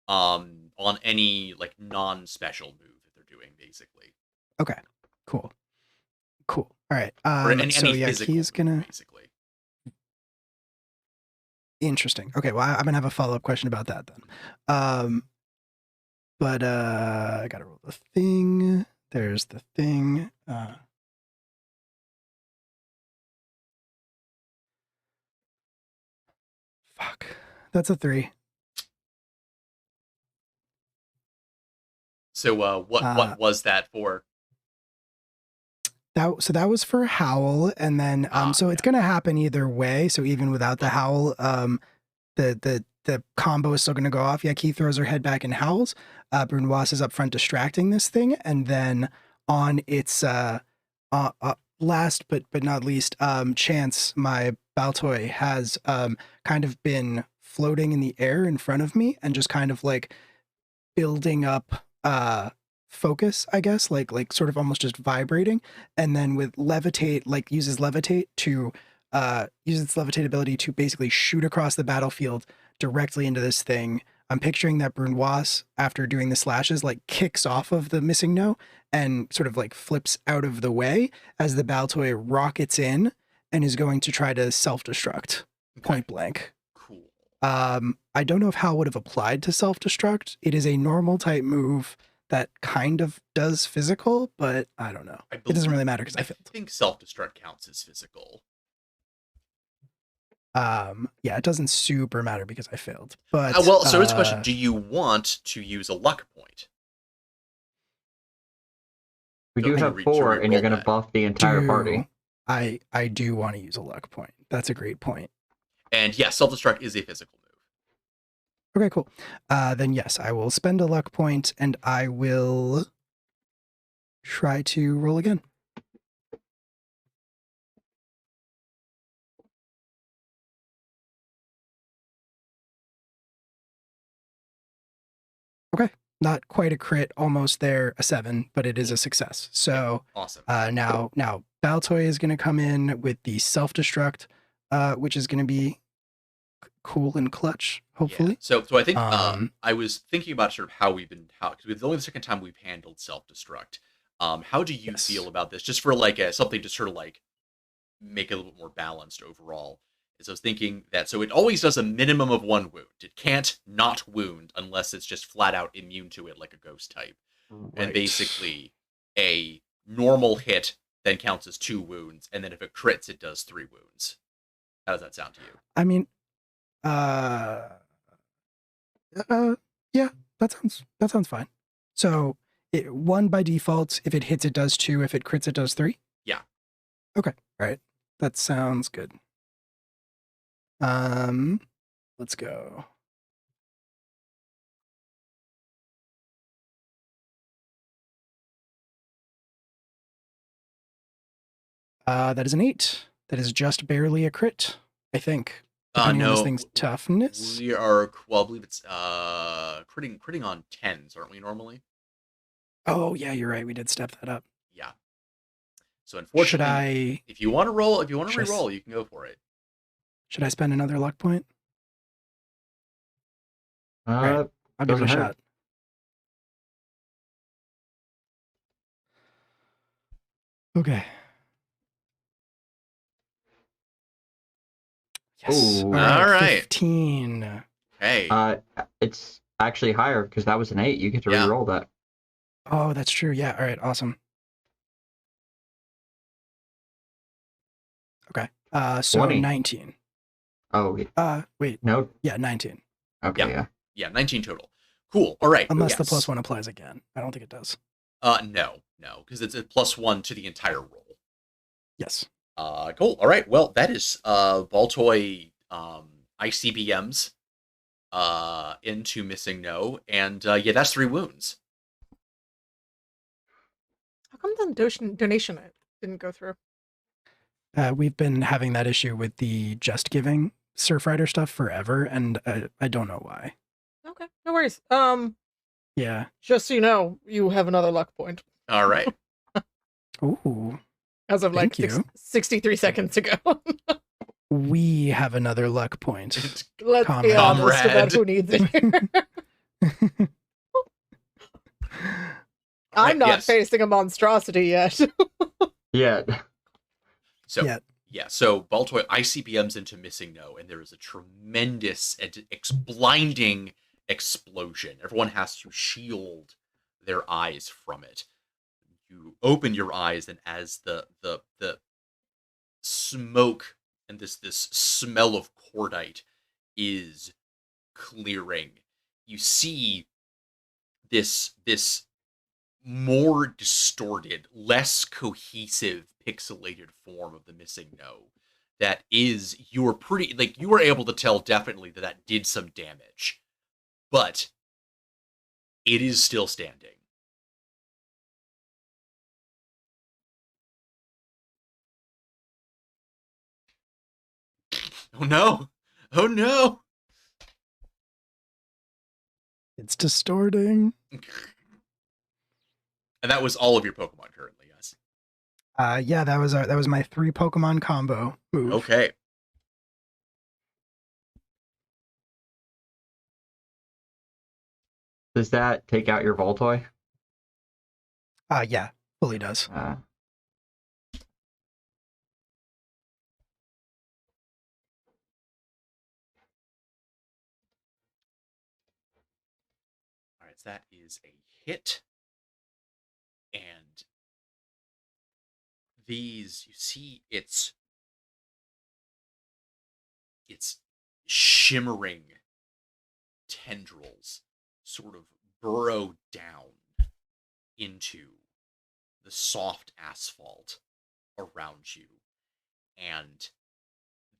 on any like non-special move that they're doing, basically. Okay. Cool. All right. Or any so yeah, physical he's move, gonna. basically. Interesting. Okay. Well, I'm gonna have a follow-up question about that then. But I gotta roll the thing. There's the thing. Fuck. That's a 3. So what was that for? That was for Howl, and then so it's gonna happen either way. So even without the Howl, the combo is still gonna go off. Yeah, Key throws her head back and howls. Brunoise is up front distracting this thing, and then on its last but not least, Chance, my Baltoy, has kind of been floating in the air in front of me and just kind of like building up focus, I guess, like sort of almost just vibrating, and then with levitate, like uses levitate to use its levitate ability to basically shoot across the battlefield directly into this thing. I'm picturing that Brunoise, after doing the slashes, like kicks off of the missing no and sort of like flips out of the way as the Baltoy rockets in and is going to try to self-destruct point blank. Cool. I don't know if Hal would have applied to self-destruct. It is a normal type move that kind of does physical, but I don't know. It doesn't really matter because I failed. I think self-destruct counts as physical. Yeah, it doesn't super matter because I failed. But so it's a question: do you want to use a luck point? We do have 4, and you're going to buff the entire party. I do want to use a luck point. That's a great point. And yeah, self-destruct is a physical move. Okay, cool. Then yes, I will spend a luck point, and I will try to roll again. Okay, not quite a crit, almost there, a 7, but it is a success. So awesome. Now Baltoy is going to come in with the self-destruct, which is going to be cool and clutch, hopefully. Yeah. So I think I was thinking about sort of how because it's only the second time we've handled self-destruct. How do you feel about this? Just for like something to sort of like make it a little bit more balanced overall. So I was thinking that so it always does a minimum of 1 wound. It can't not wound unless it's just flat out immune to it like a ghost type. Right. And basically a normal hit then counts as 2 wounds, and then if it crits, it does 3 wounds. How does that sound to you? I mean, yeah, that sounds fine. So 1 by default. If it hits, it does 2. If it crits, it does 3. Yeah. Okay. All right. That sounds good. Let's go. That is an 8. That is just barely a crit, I think. Depending on this thing's toughness. We are, well, I believe it's critting on 10s, aren't we normally? Oh yeah, you're right. We did step that up. Yeah. So unfortunately, if you want to re-roll, you can go for it. Should I spend another luck point? Right, I'll give it a shot. Okay. Yes. Ooh. All right. 15. Hey. It's actually higher because that was an 8. You get to re-roll that. Oh, that's true. Yeah. All right. Awesome. Okay. So 20. 19. Oh. Wait. No. Yeah, 19. Okay. Yeah. Yeah, 19 total. Cool. All right. Unless the +1 applies again. I don't think it does. No, because it's a +1 to the entire roll. Yes. Cool. All right. Well, that is Baltoy ICBMs into Missing No, and yeah, that's 3 wounds. How come the donation didn't go through? We've been having that issue with the Just Giving Surfrider stuff forever, and I don't know why. Okay, no worries. Yeah. Just so you know, you have another luck point All right. Ooh. as of like Thank you. 63 seconds ago. We have another luck point. Let's be honest about Comrade. who needs it here. All right, I'm not yes. facing a monstrosity yet. Yeah. So Yeah. yeah, so Baltoy ICBMs into Missing No, and there is a tremendous and blinding explosion. Everyone has to shield their eyes from it. You open your eyes, and as the smoke and this smell of cordite is clearing, you see this more distorted, less cohesive, pixelated form of the Missing No. That is, you were able to tell definitely that did some damage, but it is still standing. Oh no! Oh no! It's distorting. And that was all of your Pokemon currently, yes. Yeah, that was my 3 Pokemon combo move. Okay. Does that take out your Voltoy? Yeah, fully does. All right, so that is a hit. And these, you see, it's shimmering tendrils sort of burrow down into the soft asphalt around you, and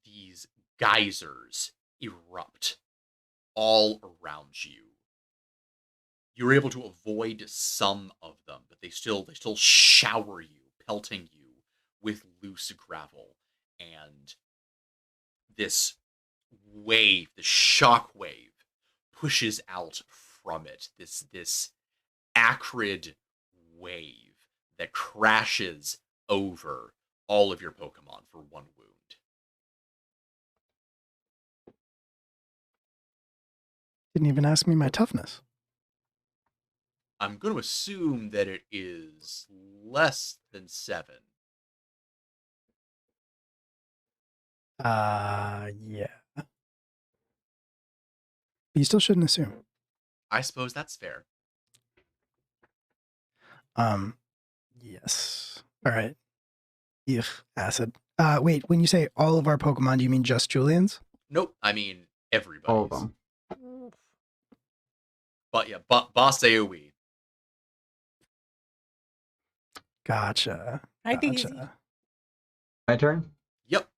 these geysers erupt all around you. You're able to avoid some of them, but they still shower you, pelting you with loose gravel, and this wave, the shock wave, pushes out from it. This acrid wave that crashes over all of your Pokemon for 1 wound. Didn't even ask me my toughness. I'm going to assume that it is less than 7. Yeah. But you still shouldn't assume. I suppose that's fair. Yes. All right. Ugh, acid. Wait, when you say all of our Pokemon, do you mean just Julian's? Nope, I mean everybody's. All of them. But yeah, boss AoE. Gotcha. I think Gotcha. My turn? Yep.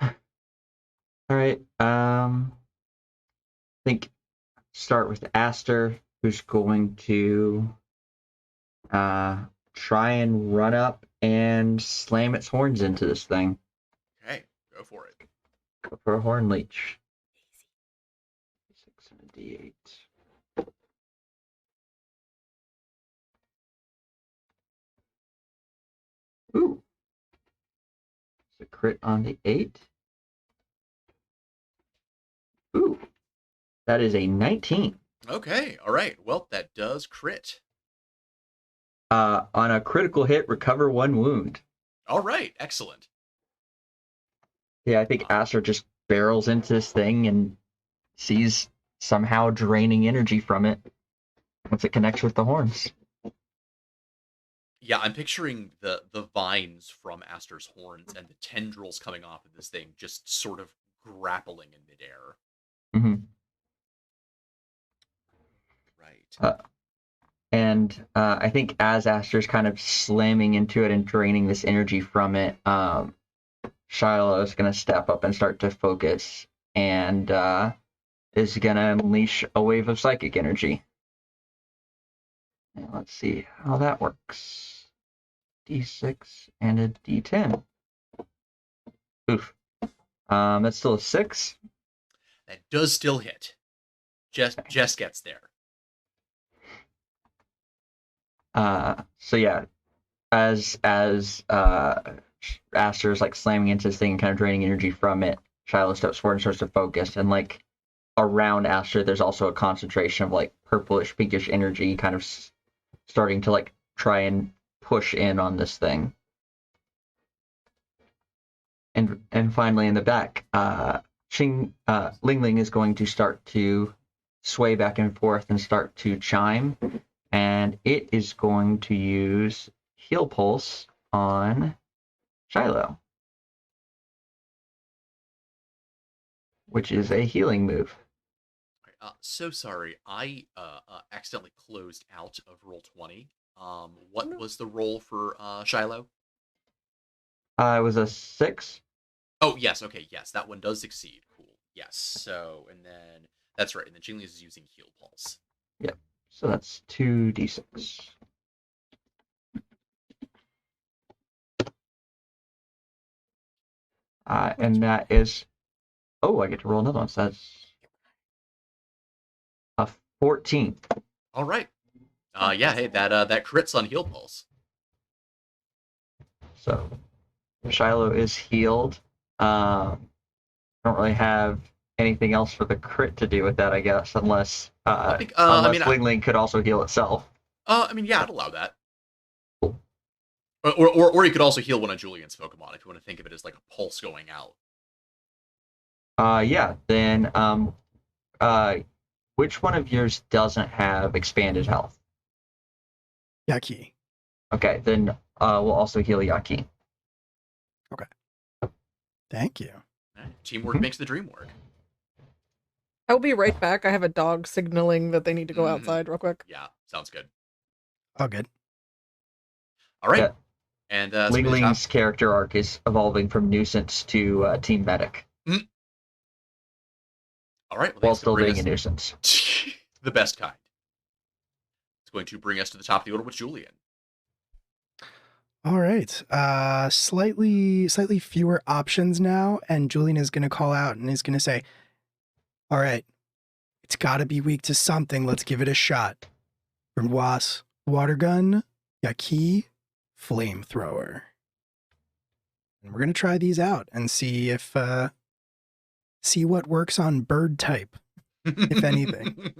All right. I think start with Aster, who's going to try and run up and slam its horns into this thing. Okay, go for it. Go for a Horn Leech. 6 and a D8. Ooh. It's a crit on the 8. Ooh. That is a 19. Okay, all right. Well, that does crit. On a critical hit, recover 1 wound. All right, excellent. Yeah, I think Aster just barrels into this thing and sees somehow draining energy from it once it connects with the horns. Yeah, I'm picturing the vines from Aster's horns and the tendrils coming off of this thing just sort of grappling in midair. Mm-hmm. Right. And I think as Aster's kind of slamming into it and draining this energy from it, Shiloh is going to step up and start to focus and is gonna unleash a wave of psychic energy. And let's see how that works. D6 and a D10. Oof. That's still a 6. That does still hit. Just gets there. So yeah, as Aster is like slamming into this thing and kind of draining energy from it, Shiloh steps forward and starts to focus, and like around Aster, there's also a concentration of like purplish, pinkish energy, kind of starting to like try and push in on this thing. And finally, in the back, Ling Ling is going to start to sway back and forth and start to chime, and it is going to use Heal Pulse on Shiloh, which is a healing move. So sorry, I accidentally closed out of roll 20. What was the roll for Shiloh? It was a 6. Oh, yes, okay, yes, that one does succeed. Cool. Yes, so, and then, that's right, and then Jingli is using Heal Pulse. Yep, so that's 2d6. And that is, I get to roll another one, so that's a 14. All right. Yeah, hey, that crits on Heal Pulse. So Shiloh is healed. Don't really have anything else for the crit to do with that, I guess, unless Ling Ling could also heal itself. Yeah, I'd allow that. Cool. Or you could also heal one of Julian's Pokemon if you want to think of it as like a pulse going out. Yeah. Then, which one of yours doesn't have expanded health? Yaki. Okay, then we'll also heal Yaki. Okay. Thank you. Right. Teamwork makes the dream work. I'll be right back. I have a dog signaling that they need to go outside real quick. Yeah, sounds good. All good. All right. Yeah. And Ling Ling's character arc is evolving from nuisance to team medic. Mm. All right. While still being a nuisance. The best kind. It's going to bring us to the top of the order with Julian. All right. Slightly fewer options now, and Julian is going to call out and is going to say, all right, it's got to be weak to something. Let's give it a shot. Benoit's water gun, Yaki, flamethrower. And we're going to try these out and see if see what works on bird type, if anything.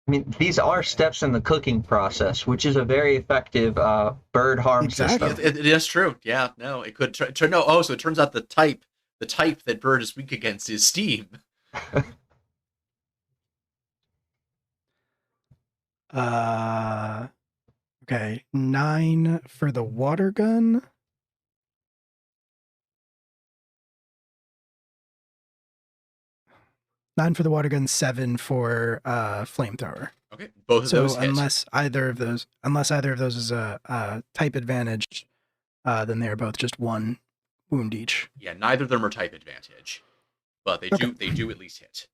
I mean, these are steps in the cooking process, which is a very effective bird harm system. It is true. Yeah, no, it could turn. No, so it turns out the type that bird is weak against is steam. Okay, 9 for the water gun. Nine for the water gun, 7 for flamethrower. Okay, both of those hit. unless either of those is a type advantage, then they are both just 1 wound each. Yeah, neither of them are type advantage, but they do at least hit.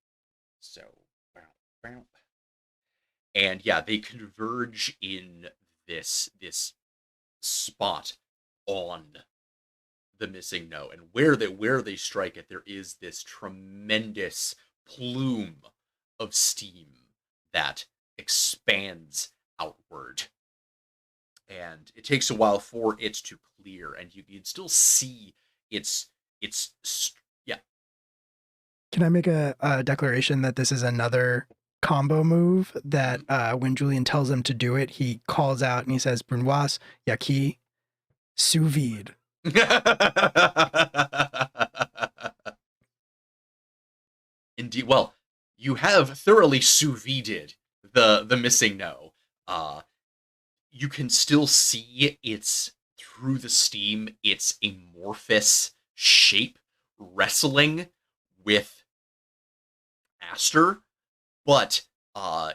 So, and yeah, they converge in this spot on the missing no, and where they strike it, there is this tremendous plume of steam that expands outward, and it takes a while for it to clear, and you can still see its yeah. Can I make a declaration that this is another combo move that when Julian tells him to do it, he calls out and he says, Benoit's Yaki sous vide. Indeed. Well, you have thoroughly sous vide'd the missing no. You can still see its through the steam, its amorphous shape wrestling with Aster, but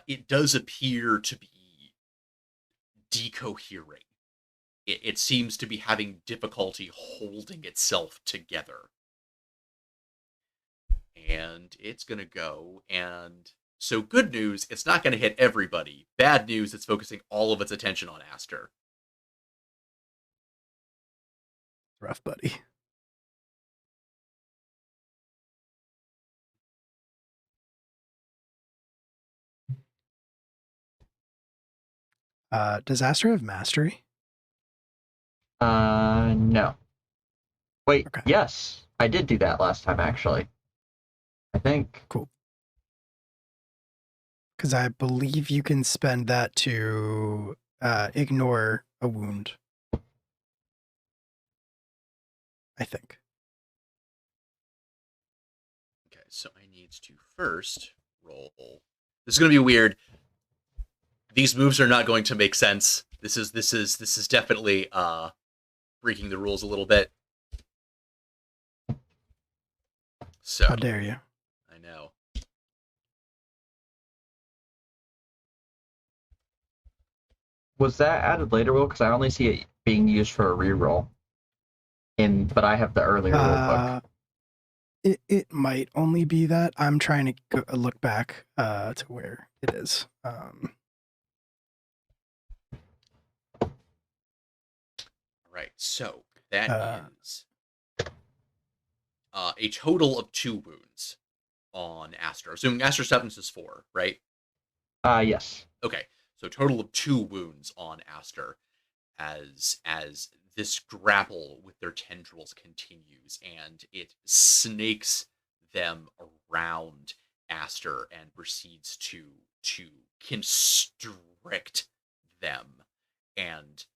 it does appear to be decohering it seems to be having difficulty holding itself together. And it's going to go, and so good news, it's not going to hit everybody. Bad news, it's focusing all of its attention on Aster. Rough, buddy. Does Aster have mastery? No. Wait, Okay. yes. I did do that last time, actually. I think. Cool. Because I believe you can spend that to ignore a wound. I think. Okay, so I need to first roll. This is going to be weird. These moves are not going to make sense. This is definitely breaking the rules a little bit. So How dare you? I know. Was that added later, Will? Because I only see it being used for a reroll. But I have the earlier rulebook. It might only be that. I'm trying to look back to where it is. Right, so that is a total of 2 wounds on Aster. Assuming Aster's toughness is 4, right? Yes. Okay, so a total of 2 wounds on Aster as this grapple with their tendrils continues, and it snakes them around Aster and proceeds to constrict them, and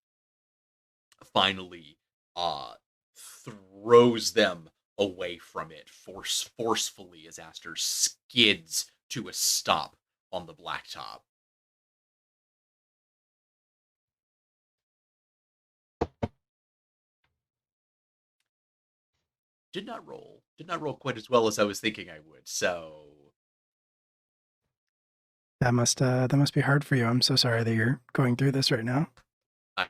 finally throws them away from it forcefully as Aster skids to a stop on the blacktop. Did not roll quite as well as I was thinking I would. So That must be hard for you. I'm so sorry that you're going through this right now. I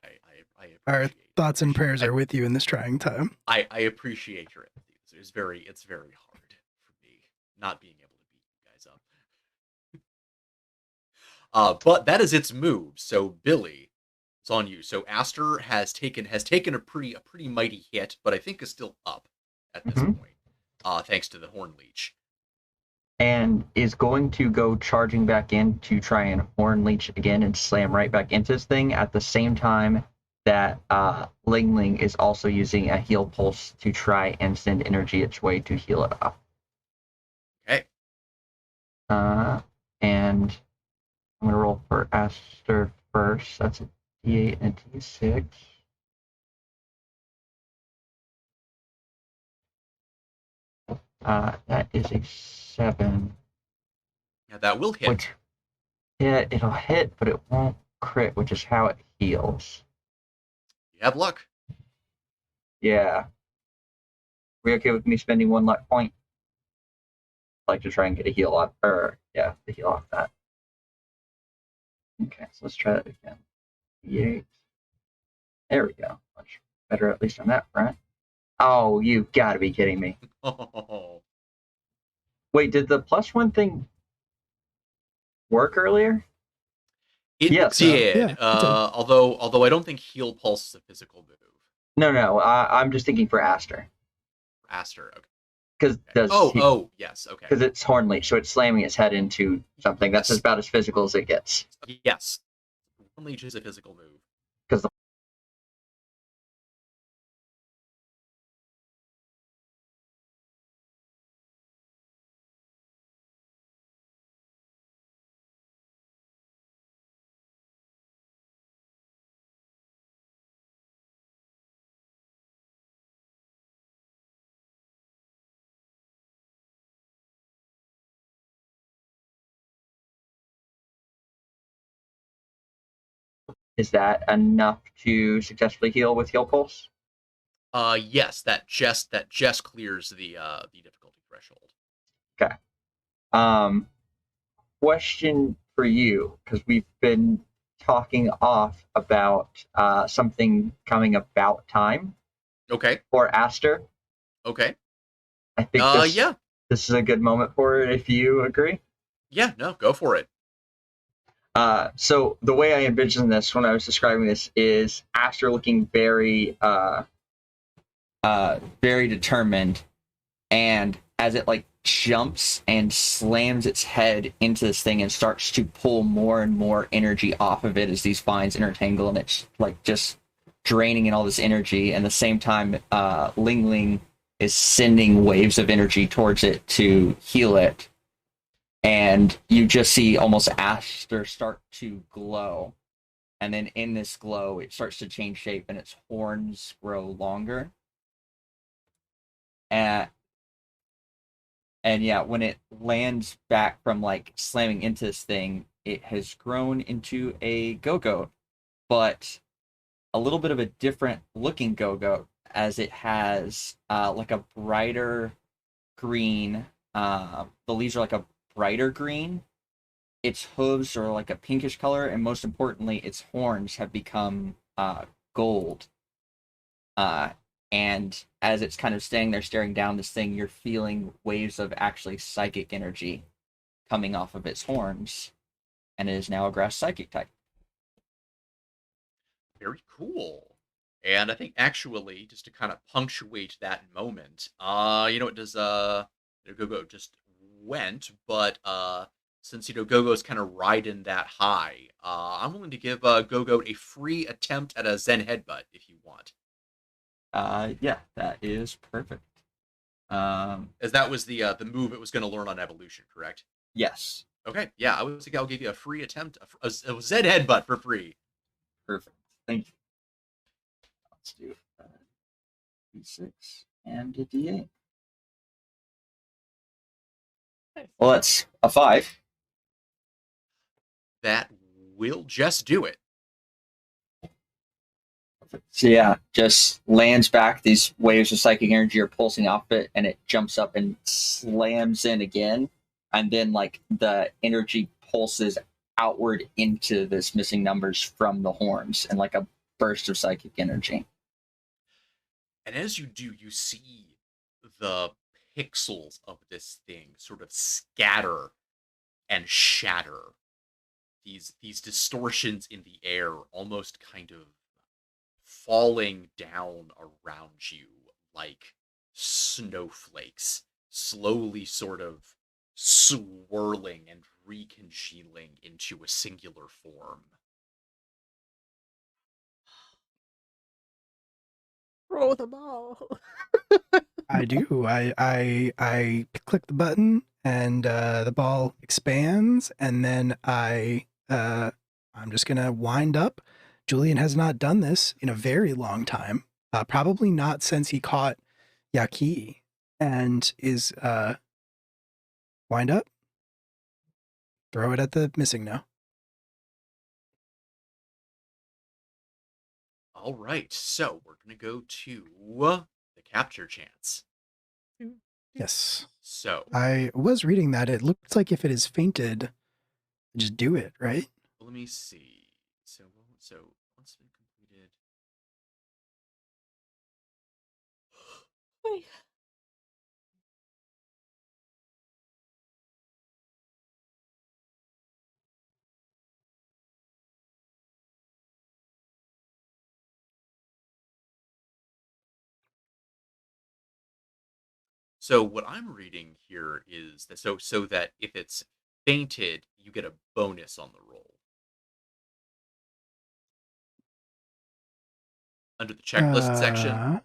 Our appreciate, thoughts and prayers are with you in this trying time. I appreciate your empathy. It's very hard for me not being able to beat you guys up. But that is its move. So Billy, it's on you. So Aster has taken a pretty mighty hit, but I think is still up at this point. Thanks to the Horn Leech. And is going to go charging back in to try and Horn Leech again and slam right back into this thing at the same time that Ling Ling is also using a heal pulse to try and send energy its way to heal it off. Okay. And I'm going to roll for Aster first. That's a D8 and a D6. That is a 7. Yeah, that will hit. Yeah, it'll hit, but it won't crit, which is how it heals. You have luck. Yeah. We okay with me spending 1 luck point? I'd like to try and get a heal off, the heal off that. Okay, so let's try that again. D8. There we go. Much better, at least on that front. Oh, you gotta be kidding me. Oh. Wait, did the +1 thing work earlier? It Yes, did. yeah, it did. Although I don't think Heal Pulse is a physical move. No. I'm just thinking for Aster. Aster, okay. Because yes, okay. Because it's Horn Leech, so it's slamming its head into something. That's about as physical as it gets. Yes. Horn Leech is a physical move. Because is that enough to successfully heal with Heal Pulse? Yes, that just clears the difficulty threshold. Okay. Question for you, because we've been talking off about something coming about time Okay. for Aster. Okay. I think Yeah. this is a good moment for it if you agree. Yeah, no, go for it. So the way I envisioned this when I was describing this is Aster looking very very determined, and as it like jumps and slams its head into this thing and starts to pull more and more energy off of it as these vines intertangle, and it's like just draining in all this energy. And at the same time, Ling Ling is sending waves of energy towards it to heal it. And you just see almost Aster start to glow. And then in this glow, it starts to change shape and its horns grow longer. And yeah, when it lands back from like slamming into this thing, it has grown into a go-goat, but a little bit of a different looking go-goat, as it has like a brighter green. The leaves are like a brighter green. Its hooves are like a pinkish color, and most importantly, its horns have become gold. And as it's kind of staying there staring down this thing, you're feeling waves of actually psychic energy coming off of its horns, and it is now a grass psychic type. Very cool. And I think actually, just to kind of punctuate that moment, it does Go-Go just went, but since Go-Go's kind of riding that high, I'm willing to give Go-Go a free attempt at a Zen headbutt if you want. Yeah, that is perfect. As that was the move it was going to learn on evolution, correct? Yes. Okay, yeah, I'll give you a free attempt, a Zen headbutt for free. Perfect. Thank you. Let's do D6 and a D8. Well, that's a 5. That will just do it. So yeah, just lands back. These waves of psychic energy are pulsing off it, and it jumps up and slams in again. And then like the energy pulses outward into this missing numbers from the horns, and like a burst of psychic energy. And as you do, you see the pixels of this thing sort of scatter and shatter. These distortions in the air almost kind of falling down around you like snowflakes, slowly sort of swirling and recongealing into a singular form. Throw them all. I do. I click the button and the ball expands, and then I'm just gonna wind up. Julian has not done this in a very long time, probably not since he caught Yaki, and is wind up, throw it at the missing now. All right, so we're gonna go to the capture chance. Yes. So I was reading that it looks like if it is fainted, just do it, right? let me see. So once been completed. So what I'm reading here is that so that if it's fainted, you get a bonus on the roll. Under the checklist section.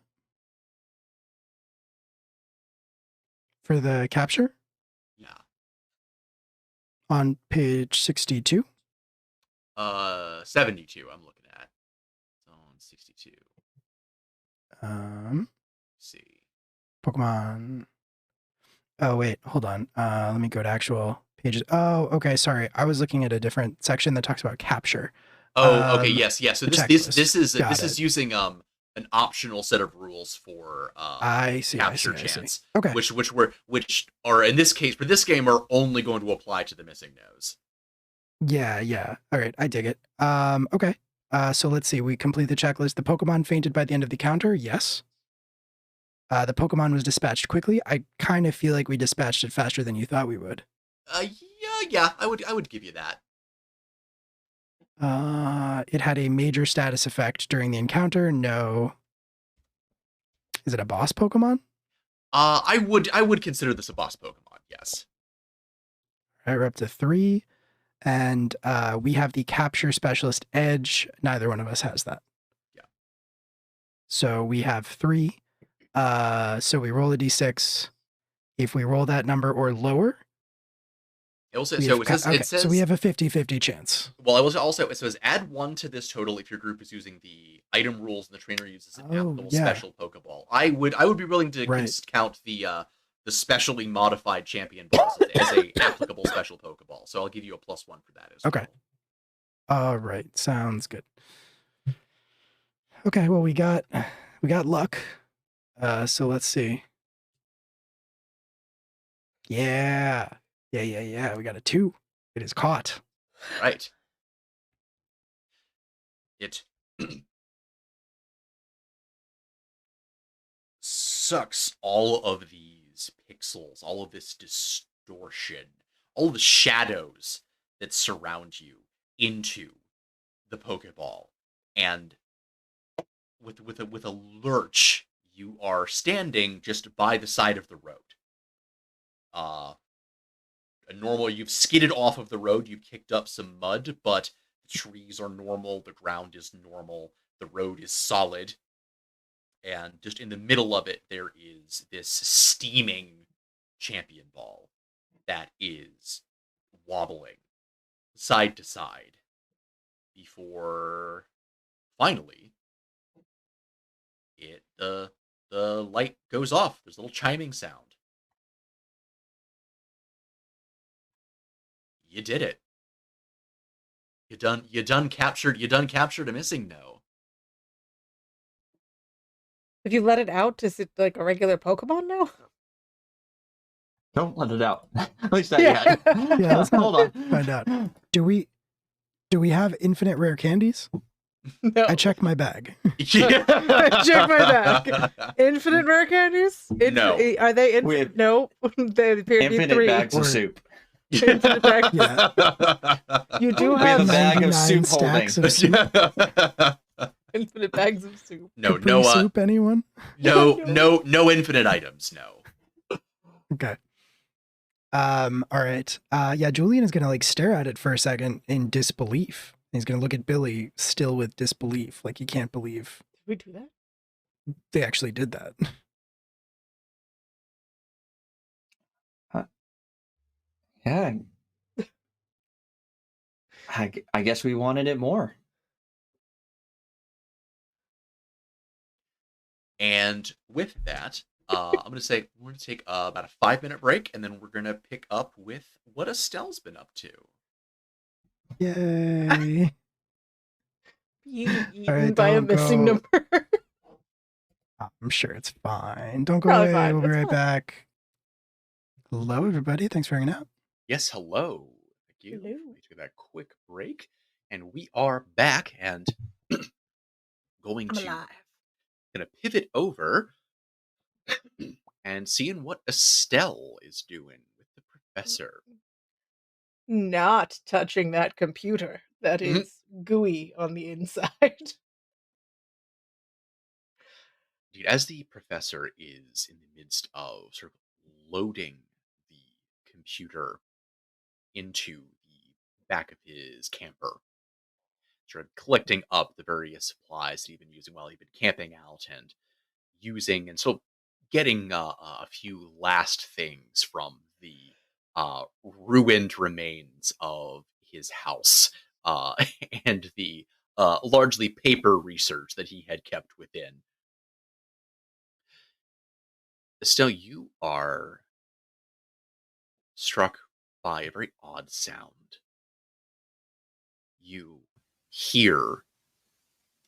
For the capture Yeah. on page 62. 72 I'm looking at. It's on 62. Let's see. Pokemon. Oh, wait, hold on. Let me go to actual pages. Oh, okay, sorry. I was looking at a different section that talks about capture. Oh, okay, yes. So this is using an optional set of rules for capture chance. Okay. Which are in this case for this game are only going to apply to the missing nose. Yeah. All right, I dig it. Okay. So let's see. We complete the checklist. The Pokemon fainted by the end of the counter. Yes. The Pokemon was dispatched quickly. I kind of feel like we dispatched it faster than you thought we would. Yeah, I would give you that. It had a major status effect during the encounter. No. Is it a boss Pokemon? I would consider this a boss Pokemon. Yes. All right, we're up to 3. And we have the capture specialist edge. Neither one of us has that. Yeah. So we have 3. So we roll a d6. If we roll that number or lower, It also we so have it says okay, it says so we have a 50-50 chance. well. I was also it says add 1 to this total if your group is using the item rules and the trainer uses an Oh, applicable yeah. special Pokeball. I would be willing to Right. count the specially modified champion balls as a applicable special Pokeball. So I'll give you a +1 for that as Okay. well. All right, sounds good. Okay, well we got luck. So let's see. Yeah. We got a 2. It is caught. Right. It sucks all of these pixels, all of this distortion, all of the shadows that surround you into the Pokeball. And with a lurch, you are standing just by the side of the road. You've skidded off of the road, you've kicked up some mud, but the trees are normal, the ground is normal, the road is solid, and just in the middle of it, there is this steaming champion ball that is wobbling side to side before finally the light goes off. There's a little chiming sound. You did it. You done captured a missing no. If you let it out, is it like a regular Pokemon now? Don't let it out. At least not Yeah. yet. Yeah, let's not Hold on. find out. Do we have infinite rare candies? No. I checked my bag. Yeah. Check my bag. Infinite rare candies? No. Are they We have no, they appear to be Infinite 3. bags Or- of soup. Infinite bags. Yeah. You do We have a have bag of 99 soup stacks holding. of soup. infinite bags of soup. No, Capri no, soup, anyone? no infinite items. No. Okay. All right. Yeah, Julian is gonna like stare at it for a second in disbelief. He's gonna look at Billy still with disbelief, like he can't believe Did we do that? they actually did that. Yeah. I guess we wanted it more. And with that, I'm gonna say we're gonna take about a 5-minute break, and then we're gonna pick up with what Estelle's been up to. Yay. Being eaten right, by a don't missing go. number. I'm sure it's fine. Don't go Probably away. fine. We'll be It's right fine. back. Hello, everybody. Thanks for hanging out. Yes, hello. Thank you. Hello. We took that quick break, and we are back and going I'm to alive. gonna pivot over and seeing what Estelle is doing with the professor. Not touching that computer. That Mhm. is gooey on the inside. Dude, as the professor is in the midst of sort of loading the computer into the back of his camper, sort of collecting up the various supplies that he'd been using while he'd been camping out and using and so getting a few last things from the ruined remains of his house and the largely paper research that he had kept within. Still, you are struck by a very odd sound. You hear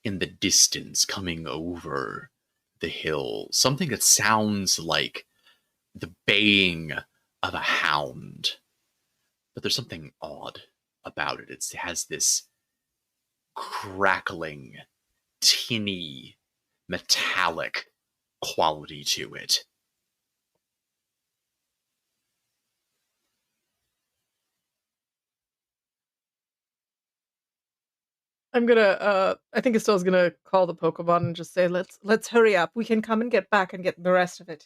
in the distance coming over the hill something that sounds like the baying of a hound. But there's something odd about it. It has this crackling, tinny, metallic quality to it. I'm gonna I think Estelle's gonna call the Pokemon and just say, let's hurry up. We can come and get back and get the rest of it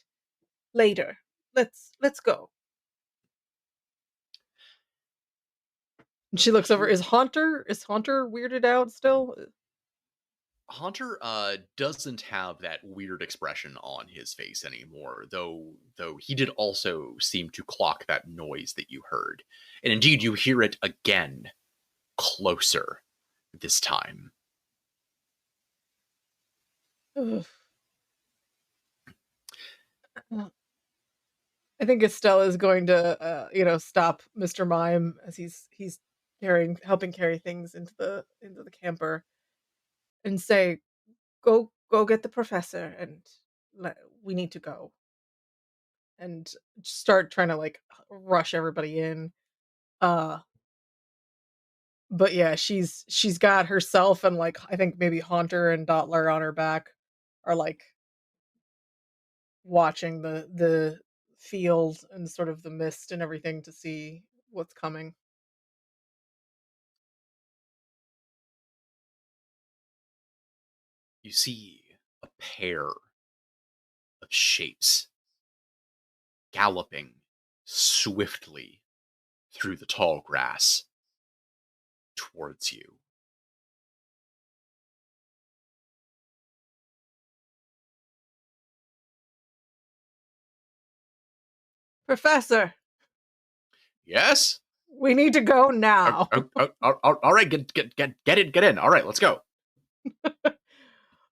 later. Let's go. And she looks over. Is Haunter weirded out still? Haunter doesn't have that weird expression on his face anymore, though he did also seem to clock that noise that you heard. And indeed you hear it again, closer this time. Ugh. I think Estelle is going to stop Mr. Mime as he's helping carry things into the camper and say, go get the professor, and we need to go, and start trying to like rush everybody in. But yeah, she's got herself and like I think maybe Haunter and Dottler on her back are like watching the field and sort of the mist and everything to see what's coming. You see a pair of shapes galloping swiftly through the tall grass towards you. Professor, Yes? we need to go now. All right, get in. All right, let's go.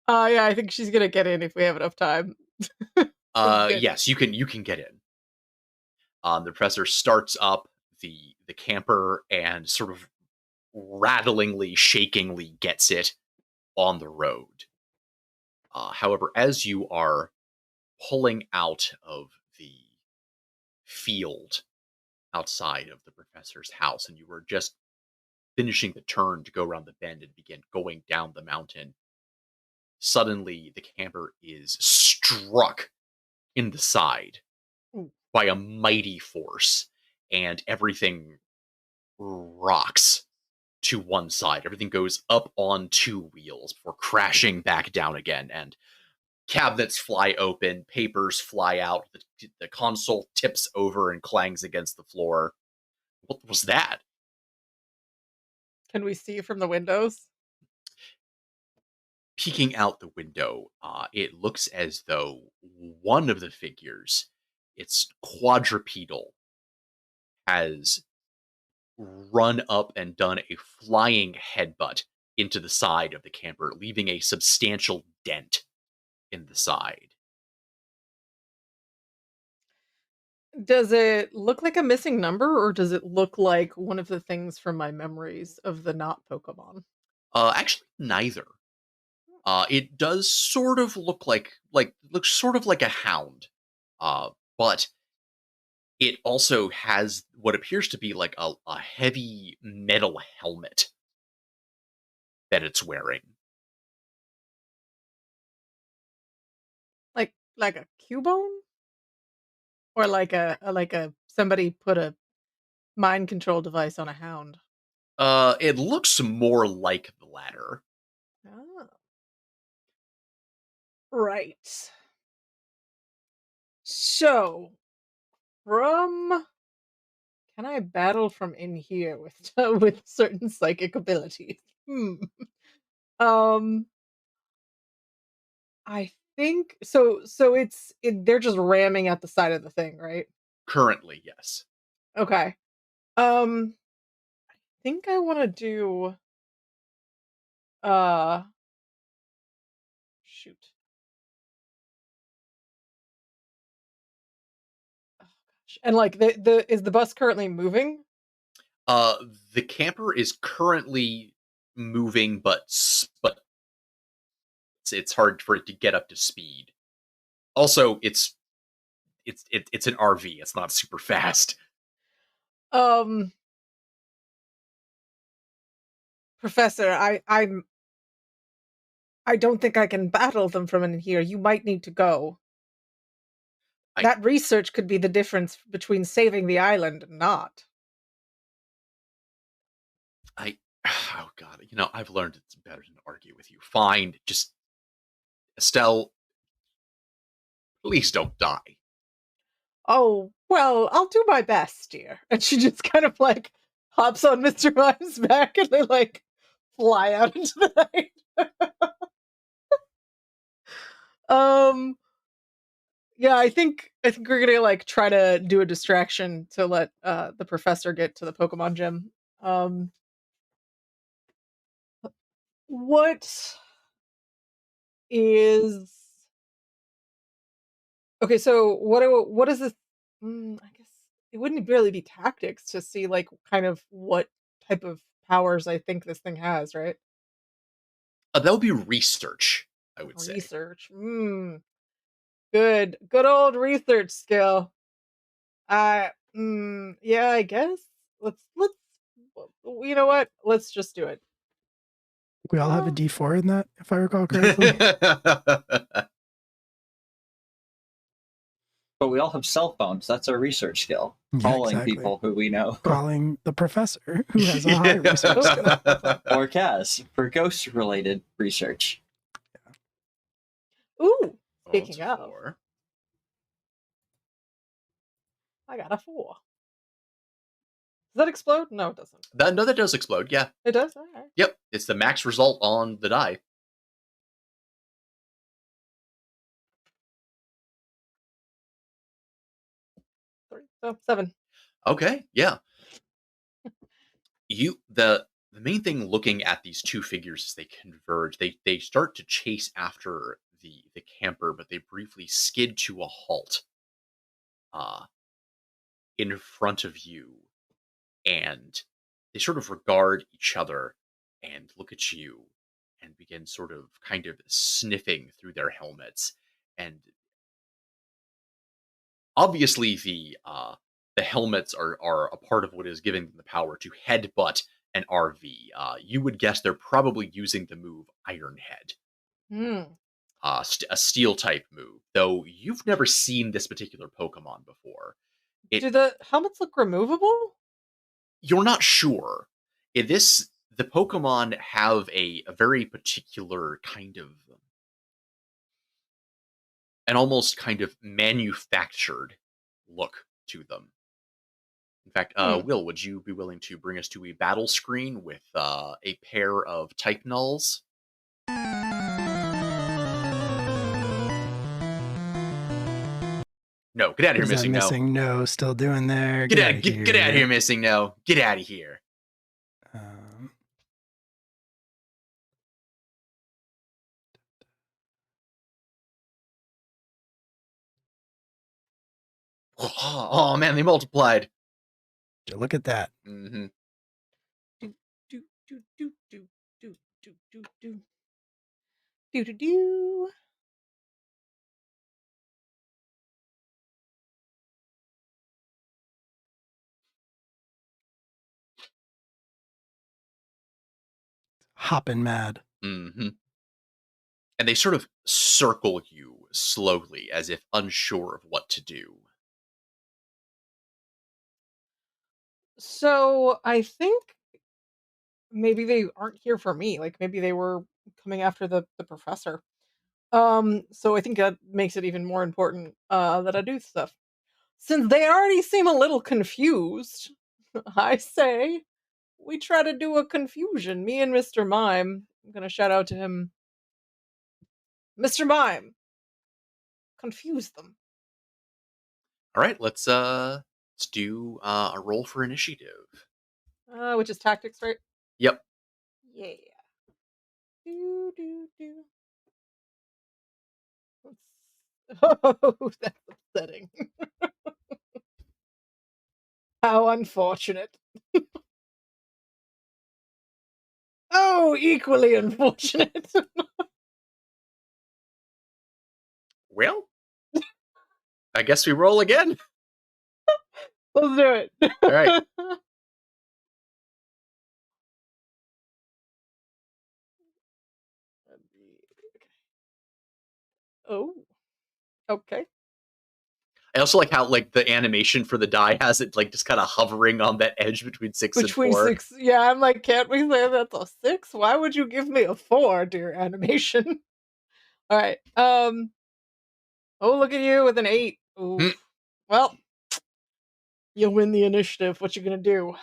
Yeah, I think she's gonna get in if we have enough time. Yes, you can get in. The professor starts up the camper and sort of rattlingly, shakingly gets it on the road. However, as you are pulling out of the field outside of the professor's house, and you were just finishing the turn to go around the bend and begin going down the mountain, suddenly the camper is struck in the side Ooh. by a mighty force, and everything rocks to one side. Everything goes up on two wheels before crashing back down again, and cabinets fly open, papers fly out, the console tips over and clangs against the floor. What was that? Can we see from the windows? Peeking out the window, it looks as though one of the figures, it's quadrupedal, has run up and done a flying headbutt into the side of the camper, leaving a substantial dent in the side. Does it look like a missing number, or does it look like one of the things from my memories of the not Pokemon? Actually, neither. It does sort of look looks sort of like a hound, but it also has what appears to be like a heavy metal helmet that it's wearing. Like a Cubone? Or like a somebody put a mind control device on a hound? It looks more like the latter. Oh. Right. So, from can I battle from in here with with certain psychic abilities? Um, I think so. They're just ramming at the side of the thing, right? Currently, yes. Okay. I think I want to do uh shoot. Oh gosh. And like the is the bus currently moving? Uh, the camper is currently moving, but it's hard for it to get up to speed. Also, it's an RV. It's not super fast. Um Professor, I don't think I can battle them from in here. You might need to go. That research could be the difference between saving the island and not. Oh god, I've learned it's better than to argue with you. Fine, just Estelle, please don't die. Oh, well, I'll do my best, dear. And she just kind of like hops on Mr. Mime's back and they like fly out into the night. Yeah, I think we're gonna like try to do a distraction to let the professor get to the Pokemon gym. What is okay? So what is this? I guess it wouldn't really be tactics to see like kind of what type of powers I think this thing has, right? That would be research, I would say. Research. Good old research skill. Yeah, I guess. Let's you know what? Let's just do it. We all have a D4 in that, if I recall correctly. But we all have cell phones. That's our research skill. Yeah, Calling exactly. people who we know. Calling the professor, who has a high research skill. Or Kaz for ghost-related research. Ooh, speaking of, 4. I got a 4. Does that explode? No, it doesn't. No, that does explode, yeah. It does? All right. Yep, it's the max result on the die. 3. So 7. Okay, yeah. The main thing looking at these two figures as they converge, they start to chase after the camper, but they briefly skid to a halt in front of you, and they sort of regard each other and look at you and begin sort of kind of sniffing through their helmets. And obviously the helmets are a part of what is giving them the power to headbutt an RV. You would guess they're probably using the move Iron Head. A steel type move, though you've never seen this particular Pokemon before. Do the helmets look removable? You're not sure. The Pokemon have a very particular kind of an almost kind of manufactured look to them. In fact, Will, would you be willing to bring us to a battle screen with a pair of type nulls? No, get out of here, Missing No. Still doing there. Get out of here, Missing No. Get out of here. Oh man, they multiplied. Look at that. Mm-hmm. Do. Hopping mad. Mm-hmm. And they sort of circle you slowly, as if unsure of what to do. So I think maybe they aren't here for me. Like maybe they were coming after the professor. So I think that makes it even more important that I do stuff. Since they already seem a little confused, I say we try to do a confusion. Me and Mr. Mime. I'm gonna shout out to him. Mr. Mime, confuse them. All right, let's do a roll for initiative. Which is tactics, right? Yep. Yeah. Do. Oh, that's upsetting. How unfortunate. Oh, equally unfortunate. Well, I guess we roll again. Let's do it. All right. Oh. Okay. I also like how like the animation for the die has it like just kind of hovering on that edge between 6 and Between 4. 6. Yeah, I'm like, can't we say that's a 6? Why would you give me a 4, dear animation? All right. Oh, look at you with an 8. Oof. Well, you win the initiative. What you gonna do?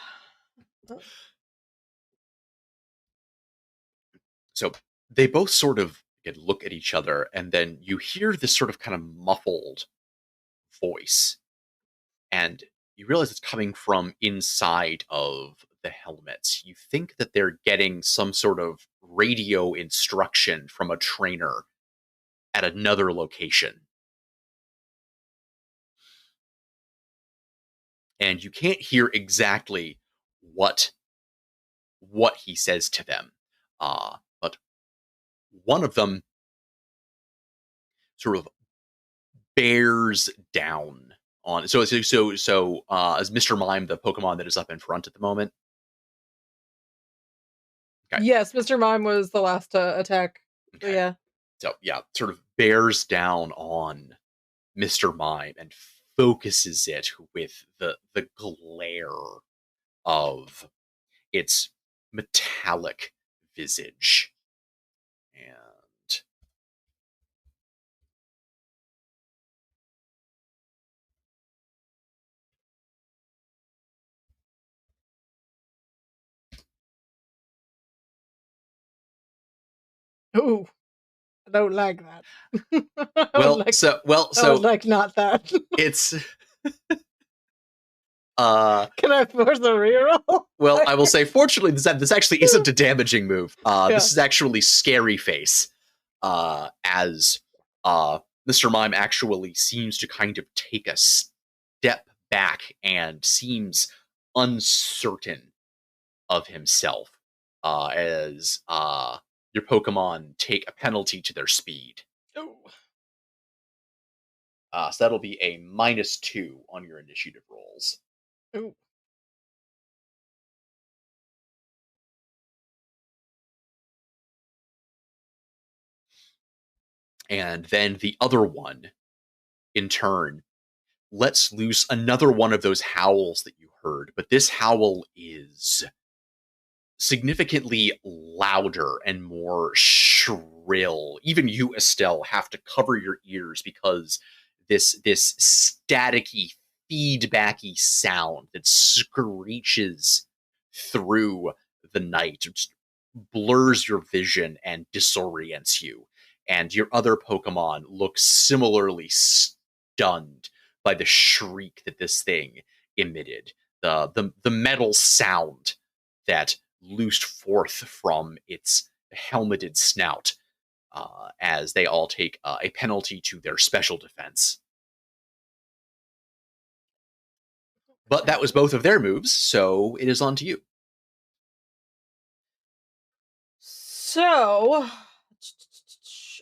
So they both sort of look at each other, and then you hear this sort of kind of muffled voice, and you realize it's coming from inside of the helmets. You think that they're getting some sort of radio instruction from a trainer at another location. And you can't hear exactly what he says to them. But one of them sort of bears down on as Mr. Mime, the Pokemon that is up in front at the moment. Okay. Yes, Mr. Mime was the last to attack. So Okay. yeah. So yeah, sort of bears down on Mr. Mime and focuses it with the glare of its metallic visage. And Ooh, I don't like that. I well, would like, so I would like not that. it's Can I force a reroll? well, I will say, fortunately, this actually isn't a damaging move. Yeah. This is actually Scary Face, as Mr. Mime actually seems to kind of take a step back and seems uncertain of himself, as your Pokemon take a penalty to their speed. Ooh. So that'll be a -2 on your initiative rolls. Ooh. And then the other one, in turn, lets loose another one of those howls that you heard, but this howl is significantantly louder and more shrill. Even you, Estelle, have to cover your ears because this staticky, feedbacky sound that screeches through the night just blurs your vision and disorients you. And your other Pokemon look similarly stunned by the shriek that this thing emitted. The metal sound that loosed forth from its helmeted snout, as they all take a penalty to their special defense. But that was both of their moves, so it is on to you. So,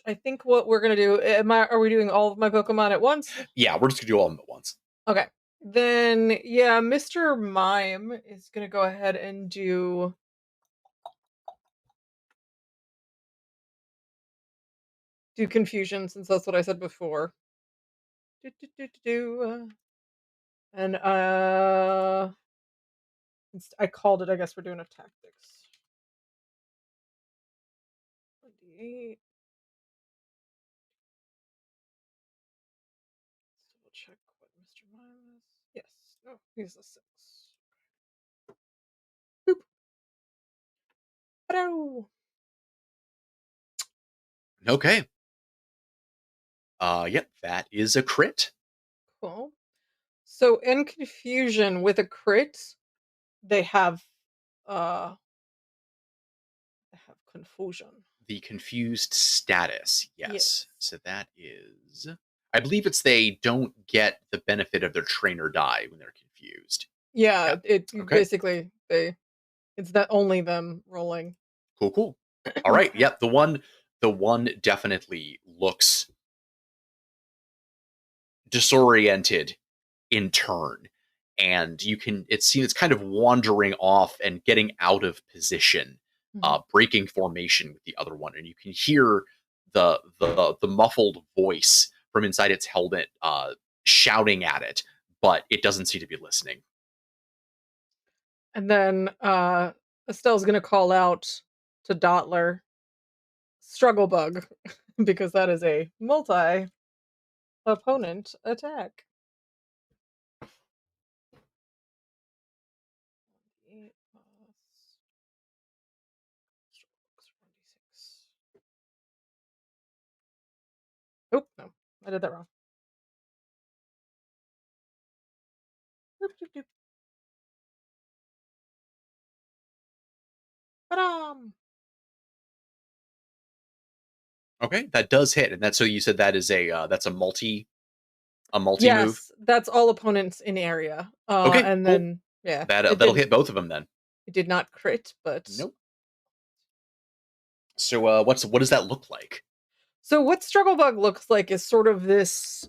I think what we're gonna do. Are we doing all of my Pokemon at once? Yeah, we're just gonna do all of them at once. Okay. Then yeah, Mr. Mime is gonna go ahead and do confusion, since that's what I said before. And I called it. I guess we're doing a tactics. 28. Double check what Mr. Mime is. Yes. No, he's a 6. Boop. Hello. Okay. Yep, that is a crit. Cool. So in confusion with a crit, they have confusion. The confused status, yes. Yes. So that is, I believe it's they don't get the benefit of their trainer die when they're confused. Yeah, it Okay. basically it's that only them rolling. Cool. All right. Yep. The one definitely looks disoriented in turn, and it's kind of wandering off and getting out of position, breaking formation with the other one, and you can hear the muffled voice from inside its helmet shouting at it, but it doesn't seem to be listening. And then Estelle's gonna call out to Dotler, struggle bug, because that is a multi-opponent attack. 8 plus struggle bug's 1d6. Oh no, I did that wrong. Doop, doop, doop. Ba-dum! Okay, that does hit, and that's so you said that is that's a multi move. Yes, that's all opponents in area. Okay, And cool. then yeah, That'll hit both of them then. it did not crit, but Nope. So what does that look like? so what struggle bug looks like is sort of this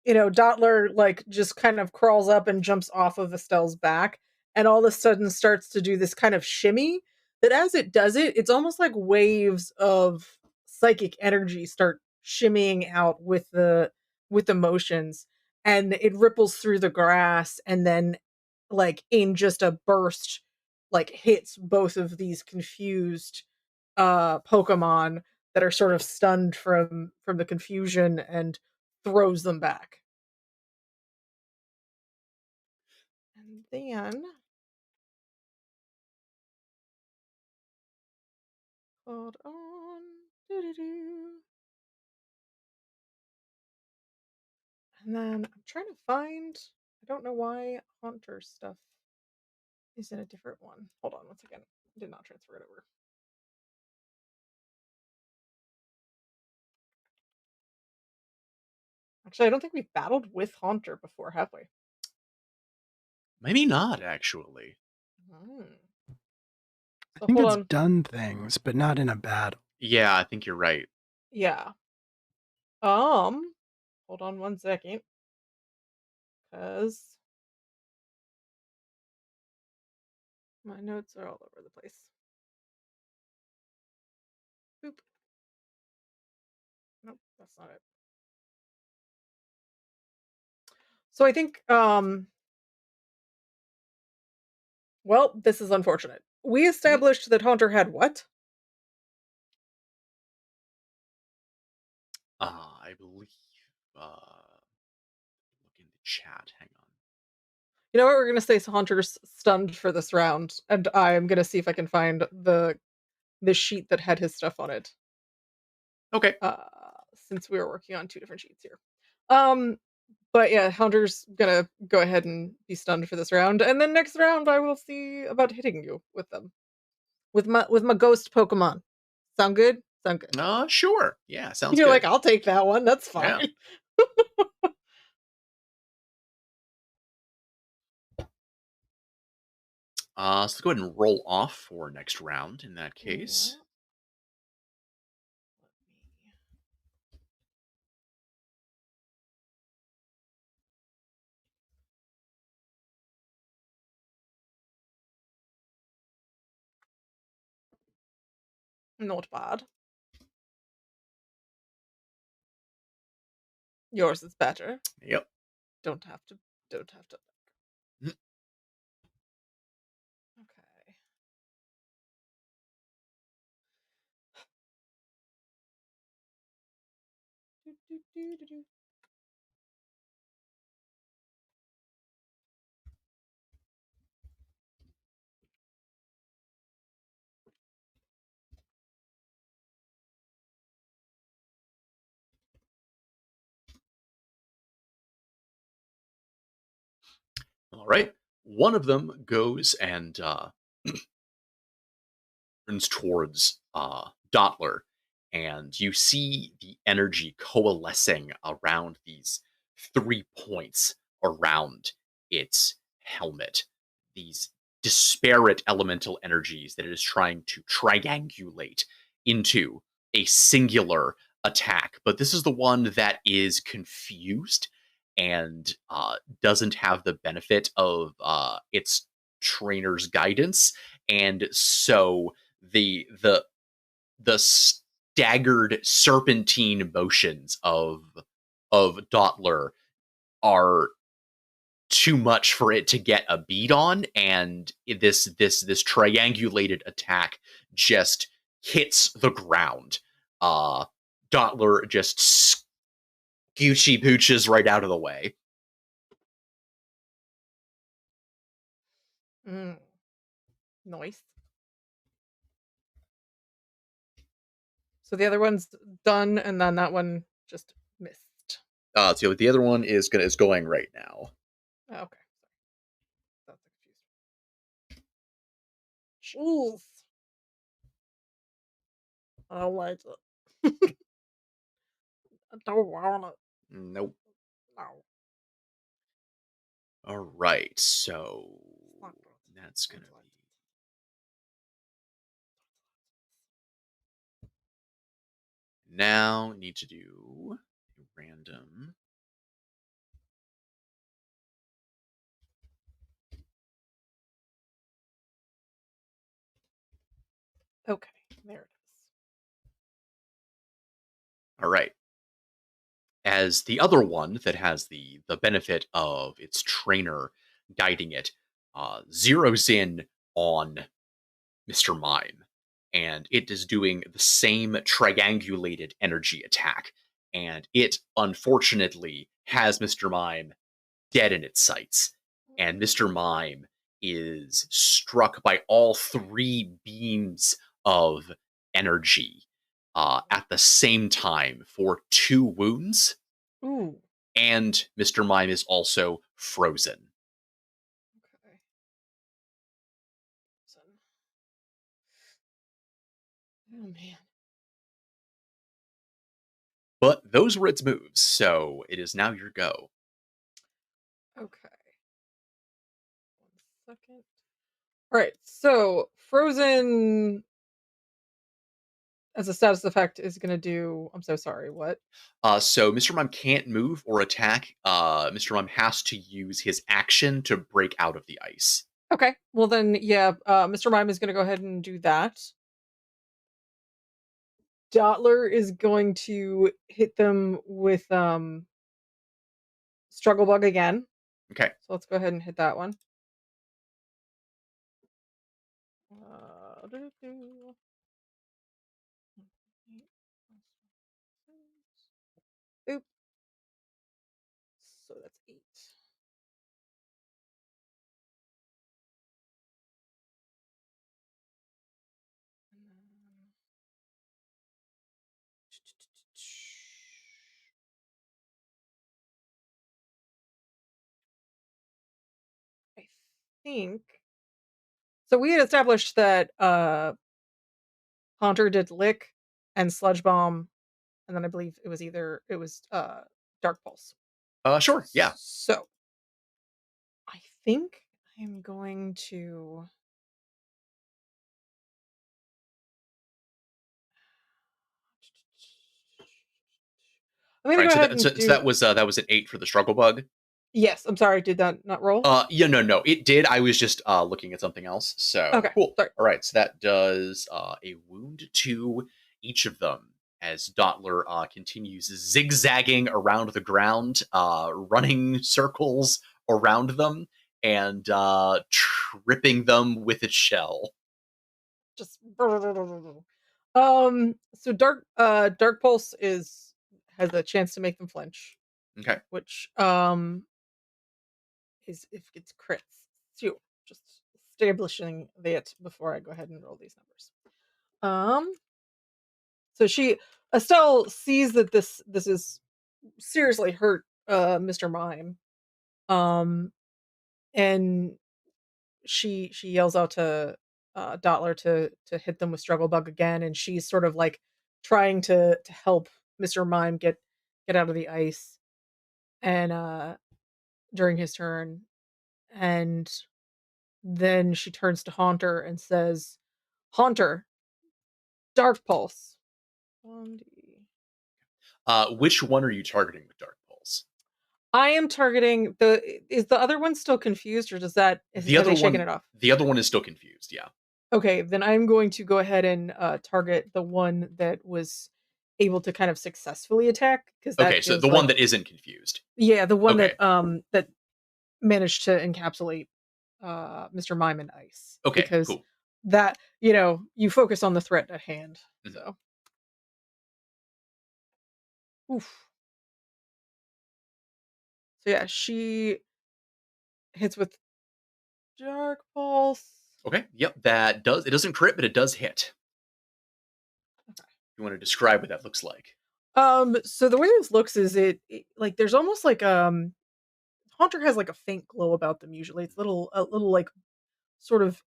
Dotler like just kind of crawls up and jumps off of Estelle's back and all of a sudden starts to do this kind of shimmy that as it does it, it's almost like waves of psychic energy start shimmying out with the motions, and it ripples through the grass and then like in just a burst like hits both of these confused Pokemon that are sort of stunned from the confusion and throws them back. And then hold on. Doo-doo-doo. And then I'm trying to find, I don't know why Haunter stuff is in a different one. Hold on once again. I did not transfer it over. Actually, I don't think we've battled with Haunter before, have we? Maybe not, actually. Hmm. I think hold it's on. done things, but not in a battle. Yeah, I think you're right. Yeah. Hold on one second. Because my notes are all over the place. Boop. Nope, that's not it. So I think well, this is unfortunate. We established that Haunter had what? I believe. Look in the chat. Hang on. You know what? We're gonna say Haunter's stunned for this round, and I'm gonna see if I can find the sheet that had his stuff on it. Okay. Since we were working on two different sheets here. But yeah, Haunter's gonna go ahead and be stunned for this round, and then next round I will see about hitting you with them, with my ghost Pokemon. Sound good? Sound good. Sure. Yeah, sounds You're good. like, I'll take that one. That's Yeah. fine. So let's go ahead and roll off for next round in that case. Not bad. Yours is better. Yep. Don't have to. Mhm. Okay. Do. All right. One of them goes and turns towards Dotler, and you see the energy coalescing around these 3 points around its helmet. These disparate elemental energies that it is trying to triangulate into a singular attack. But this is the one that is confused and doesn't have the benefit of its trainer's guidance. And so the staggered serpentine motions of Dottler are too much for it to get a beat on, and this triangulated attack just hits the ground. Dottler just scoochie pooches right out of the way. Nice. So the other one's done, and then that one just missed. So the other one is going right now. Oh, okay. That's confused. Jeez. I don't like it. I don't want it. Nope. No. All right, so that's gonna be. Now need to do a random. Okay, there it is. All right. As the other one that has the benefit of its trainer guiding it zeroes in on Mr. Mime, and it is doing the same triangulated energy attack, and it unfortunately has Mr. Mime dead in its sights, and Mr. Mime is struck by all three beams of energy at the same time for 2 wounds. Ooh. And Mr. Mime is also frozen. Okay. Oh man. But those were its moves, so it is now your go. Okay. 1 second. All right. So frozen as a status effect is going to do. I'm so sorry. What? So Mr. Mime can't move or attack. Mr. Mime has to use his action to break out of the ice. Okay. Well then, yeah. Mr. Mime is going to go ahead and do that. Dottler is going to hit them with Struggle Bug again. Okay. So let's go ahead and hit that one. Oop. So that's 8. I think so. We had established that Haunter did Lick and Sludge Bomb, and then I believe it was Dark Pulse. Sure, yeah. So I think I'm going to. I'm gonna Right, go so, ahead that, and so that was an 8 for the struggle bug. Yes, I'm sorry. Did that not roll? Yeah, no, it did. I was just looking at something else. So Okay, cool. sorry. All right, so that does a wound to each of them as Dottler continues zigzagging around the ground, running circles around them, and tripping them with its shell. Just so Dark Pulse has a chance to make them flinch, Okay. which is if it's crits. So just establishing that before I go ahead and roll these numbers. So Estelle sees that this is seriously hurt Mr. Mime. And she yells out to Dottler to hit them with Struggle Bug again, and she's sort of like trying to help Mr. Mime get out of the ice and during his turn. And then she turns to Haunter and says, Haunter, Dark Pulse. 1D. Which one are you targeting with Dark Pulse? I am targeting is the other one still confused, or have they shaken it off? The other one is still confused, yeah. Okay, then I'm going to go ahead and target the one that was able to kind of successfully attack, because Okay, that so feels the one like that isn't confused. yeah, the one Okay. that managed to encapsulate Mr. Mime in ice. Okay, Because cool. that, you focus on the threat at hand. Mhm. So oof. So yeah, she hits with Dark Pulse. Okay, yep, it doesn't crit, but it does hit. Okay. You want to describe what that looks like? So the way this looks is like there's almost like Haunter has like a faint glow about them usually. It's a little like sort of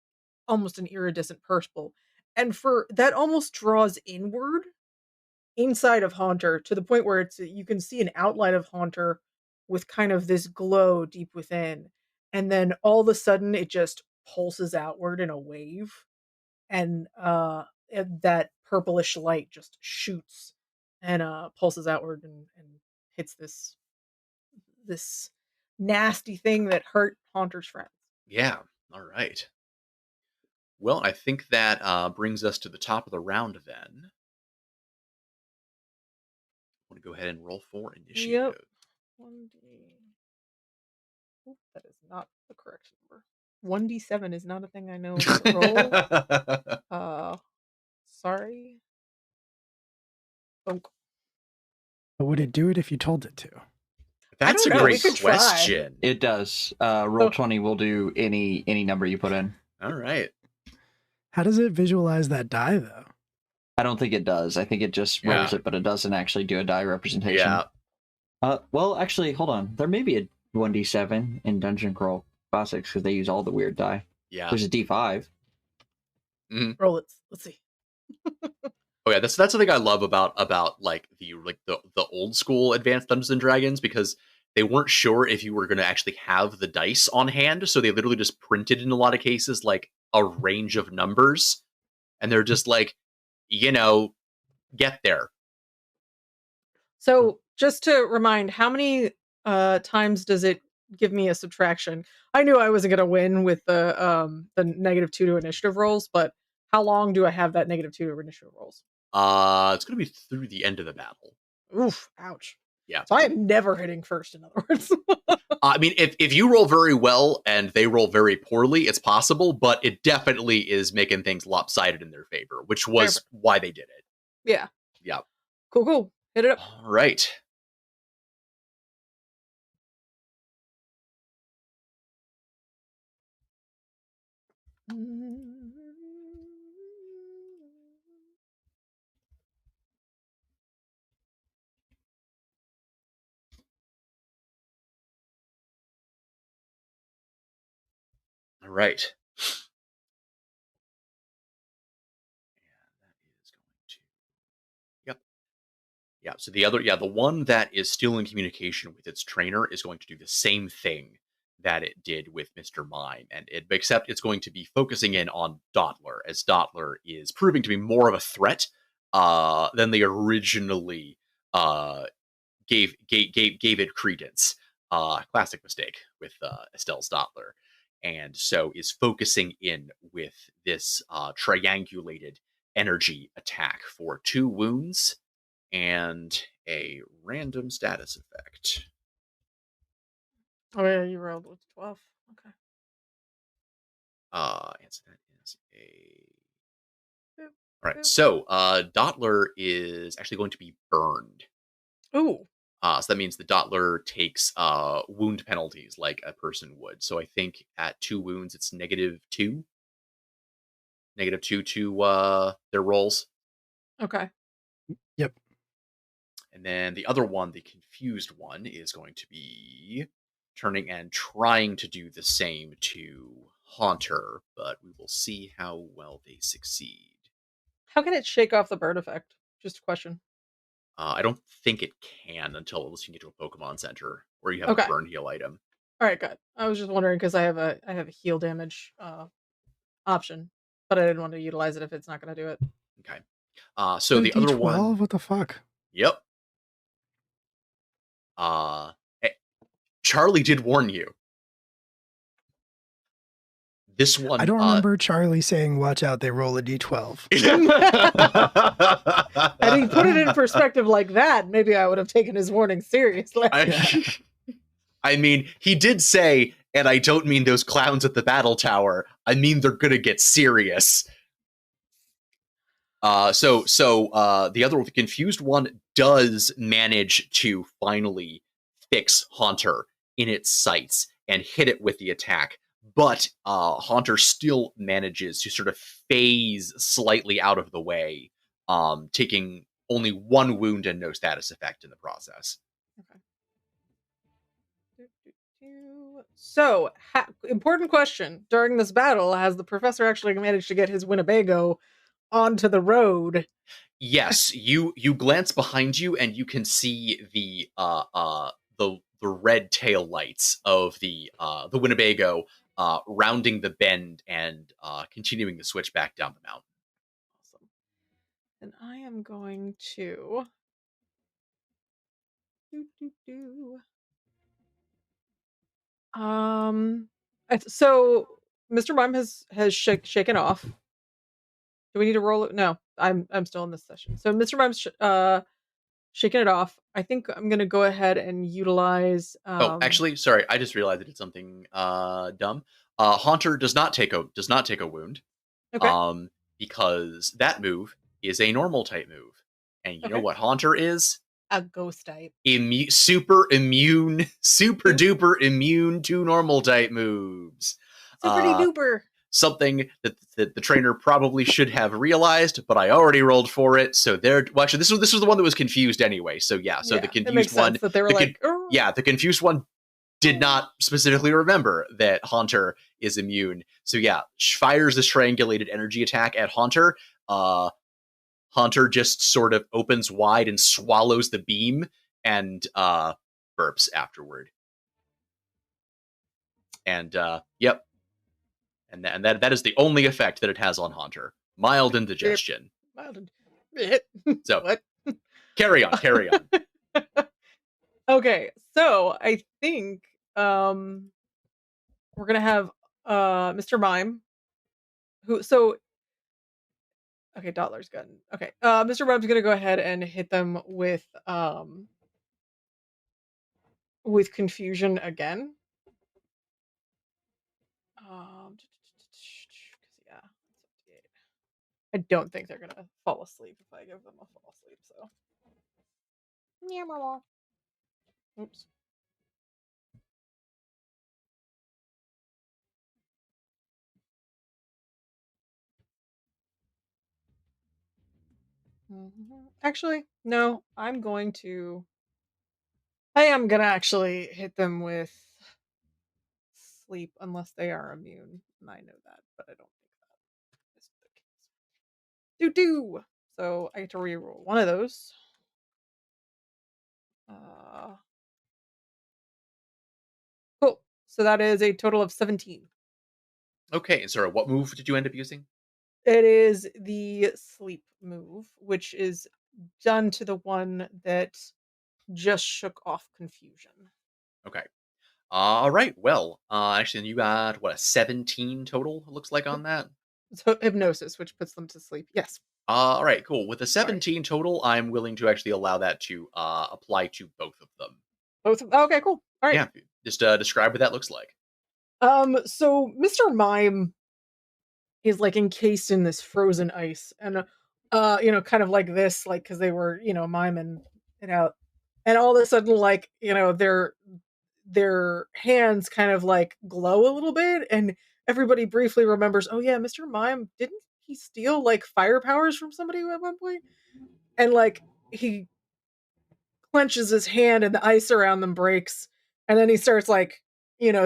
almost an iridescent purple. And for that almost draws inward inside of Haunter to the point where you can see an outline of Haunter with kind of this glow deep within. And then all of a sudden it just pulses outward in a wave, and that purplish light just shoots and pulses outward and hits this nasty thing that hurt Haunter's friends. Yeah, all right. Well, I think that brings us to the top of the round then. I want to go ahead and roll for initiative. Yep. 1d. Oop, that is not the correct number. 1d7 is not a thing I know to roll. Sorry. Oh, But would it do it if you told it to? That's a don't know, we great could try. question. It does. Roll Oh. 20 will do any number you put in. All right. How does it visualize that die, though? I don't think it does. I think it just rolls Yeah. it, but it doesn't actually do a die representation. Yeah. Well, actually, hold on. There may be a 1d7 in Dungeon Crawl Classics because they use all the weird die. Yeah. There's a d5. Roll it. Let's see. Oh yeah, that's the thing I love about like the old school Advanced Dungeons and Dragons, because they weren't sure if you were going to actually have the dice on hand, so they literally just printed in a lot of cases like a range of numbers, and they're just like, get there. So just to remind, how many times does it give me a subtraction? I knew I wasn't gonna win with the -2 to initiative rolls, but how long do I have that -2 to initiative rolls? It's going to be through the end of the battle. Oof, ouch. Yeah. So I am never hitting first, in other words. I mean, if you roll very well and they roll very poorly, it's possible, but it definitely is making things lopsided in their favor, which was why they did it. Yeah. Yeah. Cool. Hit it up. All right. All right. And that is going to. Yep. Yeah. So the one that is still in communication with its trainer is going to do the same thing that it did with Mr. Mime, except it's going to be focusing in on Dottler, as Dottler is proving to be more of a threat than they originally gave it credence. Classic mistake with Estelle's Dottler. And so is focusing in with this triangulated energy attack for 2 wounds and a random status effect. Oh yeah, you rolled with 12. Okay. And so that is a. All right, so Dottler is actually going to be burned. Ooh. So that means the Dottler takes wound penalties like a person would. So I think at 2 wounds, it's -2. -2 to their rolls. Okay. Yep. And then the other one, the confused one, is going to be turning and trying to do the same to Haunter, but we will see how well they succeed. How can it shake off the bird effect? Just a question. I don't think it can until you get to a Pokemon Center where you have a burn heal item. All right, good. I was just wondering because I have a heal damage option, but I didn't want to utilize it if it's not going to do it. Okay. So the other one. What the fuck? Yep. Charlie did warn you. This one, I don't remember Charlie saying, "Watch out, they roll a d12." Had he put it in perspective like that, maybe I would have taken his warning seriously. I mean, he did say, and I don't mean those clowns at the battle tower. I mean they're gonna get serious. So the other one, the confused one, does manage to finally fix Haunter in its sights and hit it with the attack. But Haunter still manages to sort of phase slightly out of the way, taking only one wound and no status effect in the process. Okay. So, important question. During this battle, has the professor actually managed to get his Winnebago onto the road? Yes, you glance behind you and you can see the red tail lights of the Winnebago rounding the bend and continuing the switch back down the mountain. Awesome. And I am going to so Mr. Mime has shaken off. Do we need to roll it? No, I'm still in this session. So Mr. Mime's shaking it off. I think I'm gonna go ahead and utilize. Oh, actually, sorry, I just realized I did something dumb. Haunter does not take a wound. Okay. Because that move is a normal type move, and you know Okay. what Haunter is? A ghost type. Super duper immune to normal type moves. Super duper. Something that the trainer probably should have realized, but I already rolled for it. So there. Well, actually, this was the one that was confused anyway. So yeah. So the confused one. That they were like, the confused one did not specifically remember that Haunter is immune. So yeah, fires this triangulated energy attack at Haunter. Haunter just sort of opens wide and swallows the beam and burps afterward. And yep. And that is the only effect that it has on Haunter. Mild indigestion. So what? Carry on. Okay, so I think we're gonna have Mr. Mime, okay, Dollar's gun. Okay, Mr. Mime's gonna go ahead and hit them with confusion again. Yeah, I don't think they're gonna fall asleep if I give them a fall asleep. So, oops. Actually, no. I am gonna actually hit them with sleep unless they are immune, and I know that, but I don't think that is the case. Do. So I get to reroll one of those. Cool. So that is a total of 17. Okay, and sorry, what move did you end up using? It is the sleep move, which is done to the one that just shook off confusion. Okay. All right. Well, actually, you got what, a 17 total? It looks like on that. So hypnosis, which puts them to sleep. Yes. All right. Cool. With a 17 total, I'm willing to actually allow that to apply to both of them. Both. Okay. Cool. All right. Yeah. Just describe what that looks like. So Mr. Mime is like encased in this frozen ice, and kind of like this, like because they were miming it out, and all of a sudden, like their hands kind of like glow a little bit, and everybody briefly remembers, oh yeah, Mr. Mime, didn't he steal like fire powers from somebody at one point? And like he clenches his hand and the ice around them breaks, and then he starts like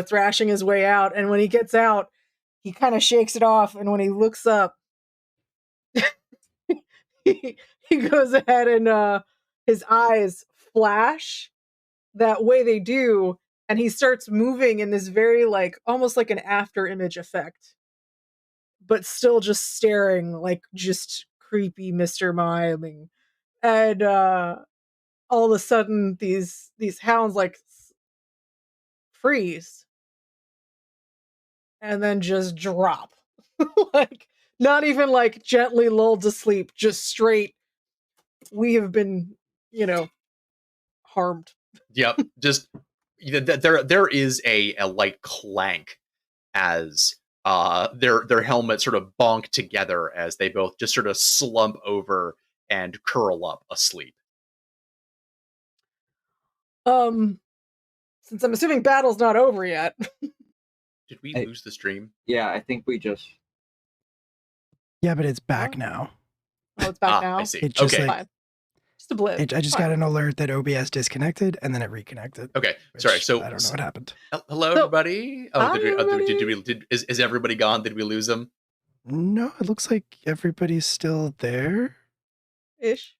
thrashing his way out, and when he gets out, he kind of shakes it off, and when he looks up, he goes ahead and his eyes flash that way they do, and he starts moving in this very like almost like an after image effect, but still just staring like just creepy Mr. Miming. And all of a sudden these hounds like freeze, and then just drop. Like, not even like gently lulled to sleep, just straight. We have been, harmed. Yep. Just there is a light clank as their helmets sort of bonk together as they both just sort of slump over and curl up asleep. Since I'm assuming battle's not over yet. Did we Hey. lose the stream? Yeah, I think we just. Yeah, but it's back Huh? now. Oh, it's back now. I see. It just, Okay. like- Fine. Just a blip. I just Fine. got an alert that OBS disconnected and then it reconnected. Okay. which Sorry. So I don't know what happened. hello, So- everybody. Hi, Is everybody gone? Did we lose them? No, it looks like everybody's still there. Ish.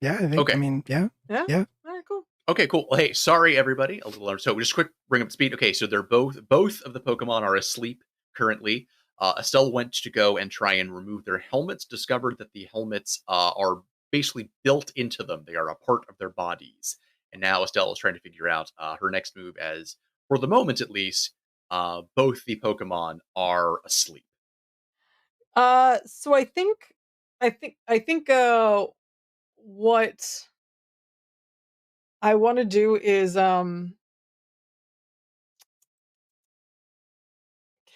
Yeah, I think. Okay. I mean, yeah. All right, cool. Okay, cool. Well, hey, sorry everybody. A little so just quick bring up speed. Okay, so they're both of the Pokemon are asleep currently. Estelle went to go and try and remove their helmets. Discovered that the helmets are basically built into them. They are a part of their bodies. And now Estelle is trying to figure out her next move. As for the moment, at least, both the Pokemon are asleep. So I think what I want to do is can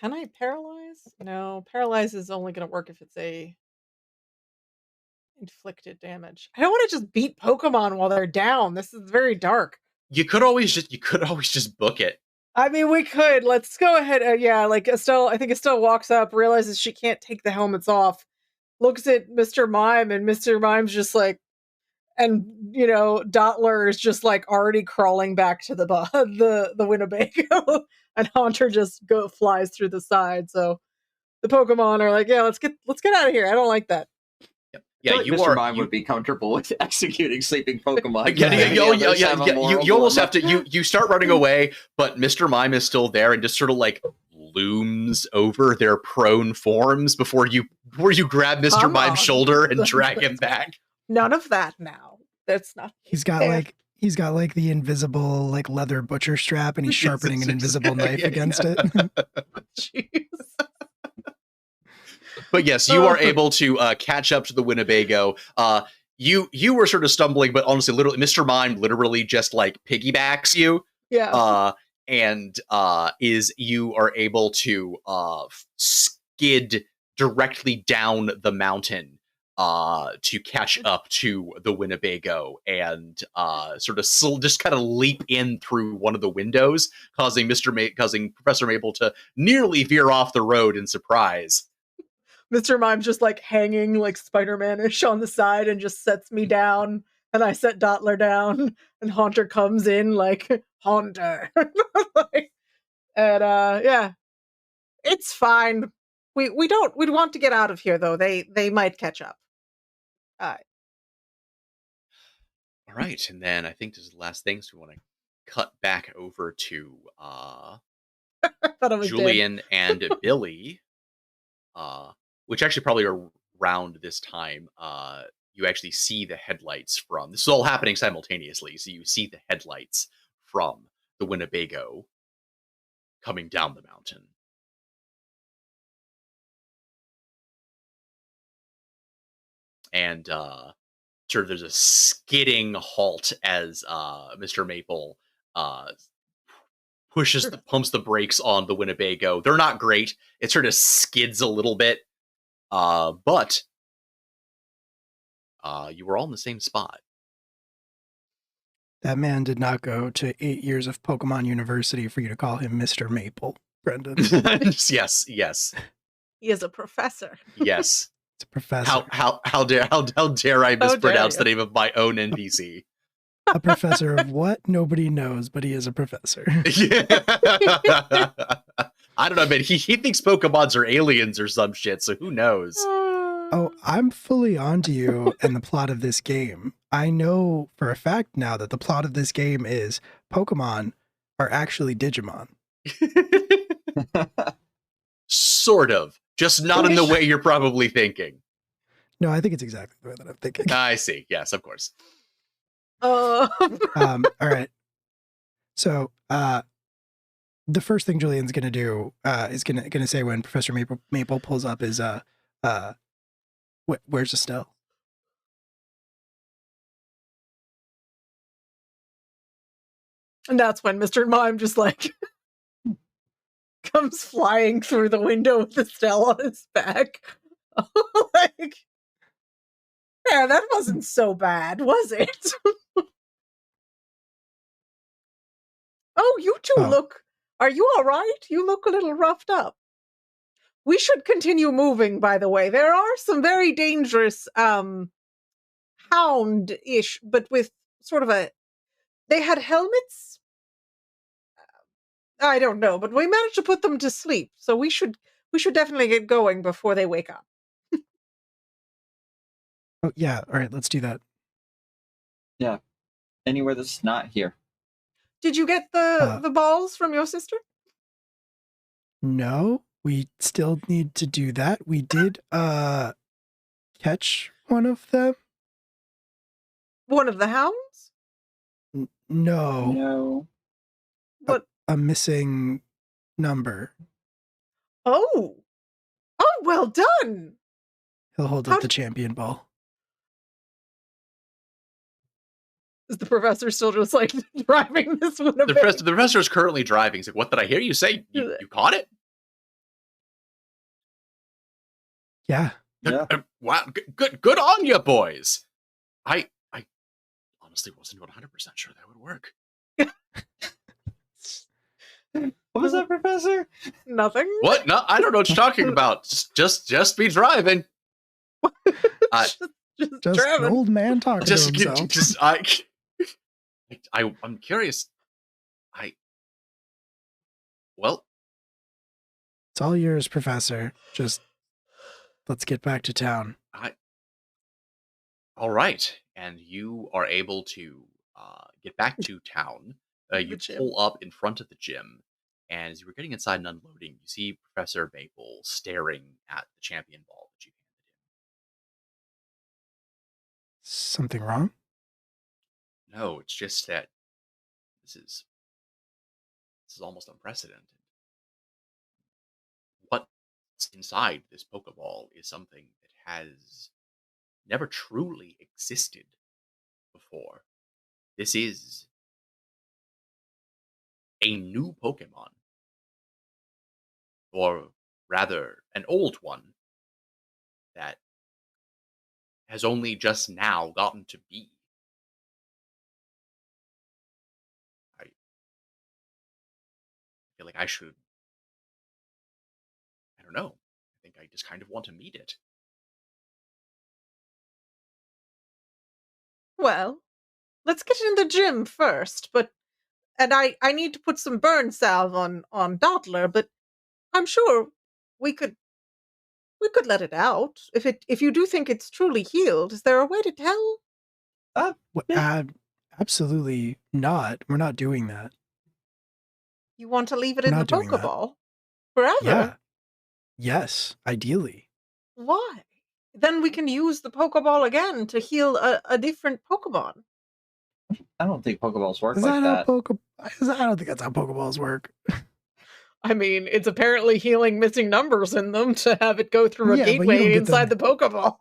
I paralyze? No, paralyze is only going to work if it's a inflicted damage. I don't want to just beat Pokemon while they're down. This is very dark. You could always just book it. I mean, we could. Let's go ahead. Yeah, like Estelle, I think Estelle walks up, realizes she can't take the helmets off, looks at Mr. Mime, and Mr. Mime's just like, and Dottler is just like already crawling back to the Winnebago, and Haunter just flies through the side. So the Pokemon are like, yeah, let's get out of here. I don't like that. Yeah, Mr. you are. Mime would be comfortable with executing sleeping Pokemon. You almost have to. You start running away, but Mr. Mime is still there and just sort of like looms over their prone forms before you grab Mr. Come Mime's on. shoulder and drag him back. None of that now. That's not. He's got like the invisible like leather butcher strap and he's sharpening an invisible knife against it. Jeez. But yes, you are able to catch up to the Winnebago. You were sort of stumbling, but honestly, literally, Mr. Mime literally just like piggybacks you. Yeah. And you are able to skid directly down the mountain to catch up to the Winnebago and sort of just kind of leap in through one of the windows, causing Professor Maple to nearly veer off the road in surprise. Mr. Mime's just like hanging like Spider-Man-ish on the side and just sets me down, and I set Dottler down, and Haunter comes in like Haunter. Yeah. It's fine. We'd want to get out of here though. They might catch up. All right, and then I think this is the last thing, so we want to cut back over to I thought it was Julian and Billy, which actually probably around this time, you actually see the headlights from, this is all happening simultaneously, so you see the headlights from the Winnebago coming down the mountain. And sort of there's a skidding halt as Mr. Maple pumps the brakes on the Winnebago. They're not great. It sort of skids a little bit. But you were all in the same spot. That man did not go to 8 years of Pokemon University for you to call him Mr. Maple, Brendan. Yes. He is a professor. Yes. It's a professor. How dare I mispronounce the name of my own NPC? A professor of what? Nobody knows, but he is a professor. Yeah. I don't know, man. He thinks Pokemons are aliens or some shit, so who knows? Oh, I'm fully onto you and the plot of this game. I know for a fact now that the plot of this game is Pokemon are actually Digimon. Sort of. Just not in the way you're probably thinking. No, I think it's exactly the way that I'm thinking. I see. Yes, of course. All right. So, the first thing Julian's gonna do is gonna say when Professor Maple pulls up is where's Estelle? And that's when Mr. Mime just like comes flying through the window with Estelle on his back. Like, yeah, that wasn't so bad, was it? Oh, you two look. Are you all right? You look a little roughed up. We should continue moving, by the way. There are some very dangerous hound-ish, but with sort of a... They had helmets? I don't know, but we managed to put them to sleep, so we should definitely get going before they wake up. Oh yeah, all right, let's do that. Yeah. Anywhere that's not here. Did you get the balls from your sister? No, we still need to do that. We did catch one of them. One of the hounds? No, No. What? a missing number. Oh, well done. He'll hold How up the d- champion ball. Is the professor still just like driving this one? The professor is currently driving. He's like, "What did I hear you say? You caught it? Yeah. Yeah. Wow, good on you, boys. I honestly wasn't 100% sure that would work. What was that, Professor? Nothing. What? No, I don't know what you're talking about. Just be driving. Just Just driving. an old man talking to himself. I'm curious. Well, It's all yours, Professor. Just let's get back to town. all right, and you are able to get back to town. You gym. pull up in front of the gym, and as you were getting inside and unloading, you see Professor Maple staring at the champion ball that you handed Something wrong? him. No, it's just that this is almost unprecedented. What's inside this Pokeball is something that has never truly existed before. This is a new Pokemon. Or rather, an old one that has only just now gotten to be. I feel like I don't know. I think I just kind of want to meet it. Well, let's get in the gym first, and I need to put some burn salve on Dottler, but I'm sure we could let it out. If you do think it's truly healed, is there a way to tell? Absolutely not. We're not doing that. You want to leave it We're in the not doing that. Pokeball forever? Yeah. Yes, ideally. Why? Then we can use the Pokeball again to heal a different Pokemon. I don't think Pokeballs work Is like that that. I don't think that's how Pokeballs work. I mean, it's apparently healing missing numbers in them to have it go through a Yeah, but you don't gateway get inside them- the Pokeball.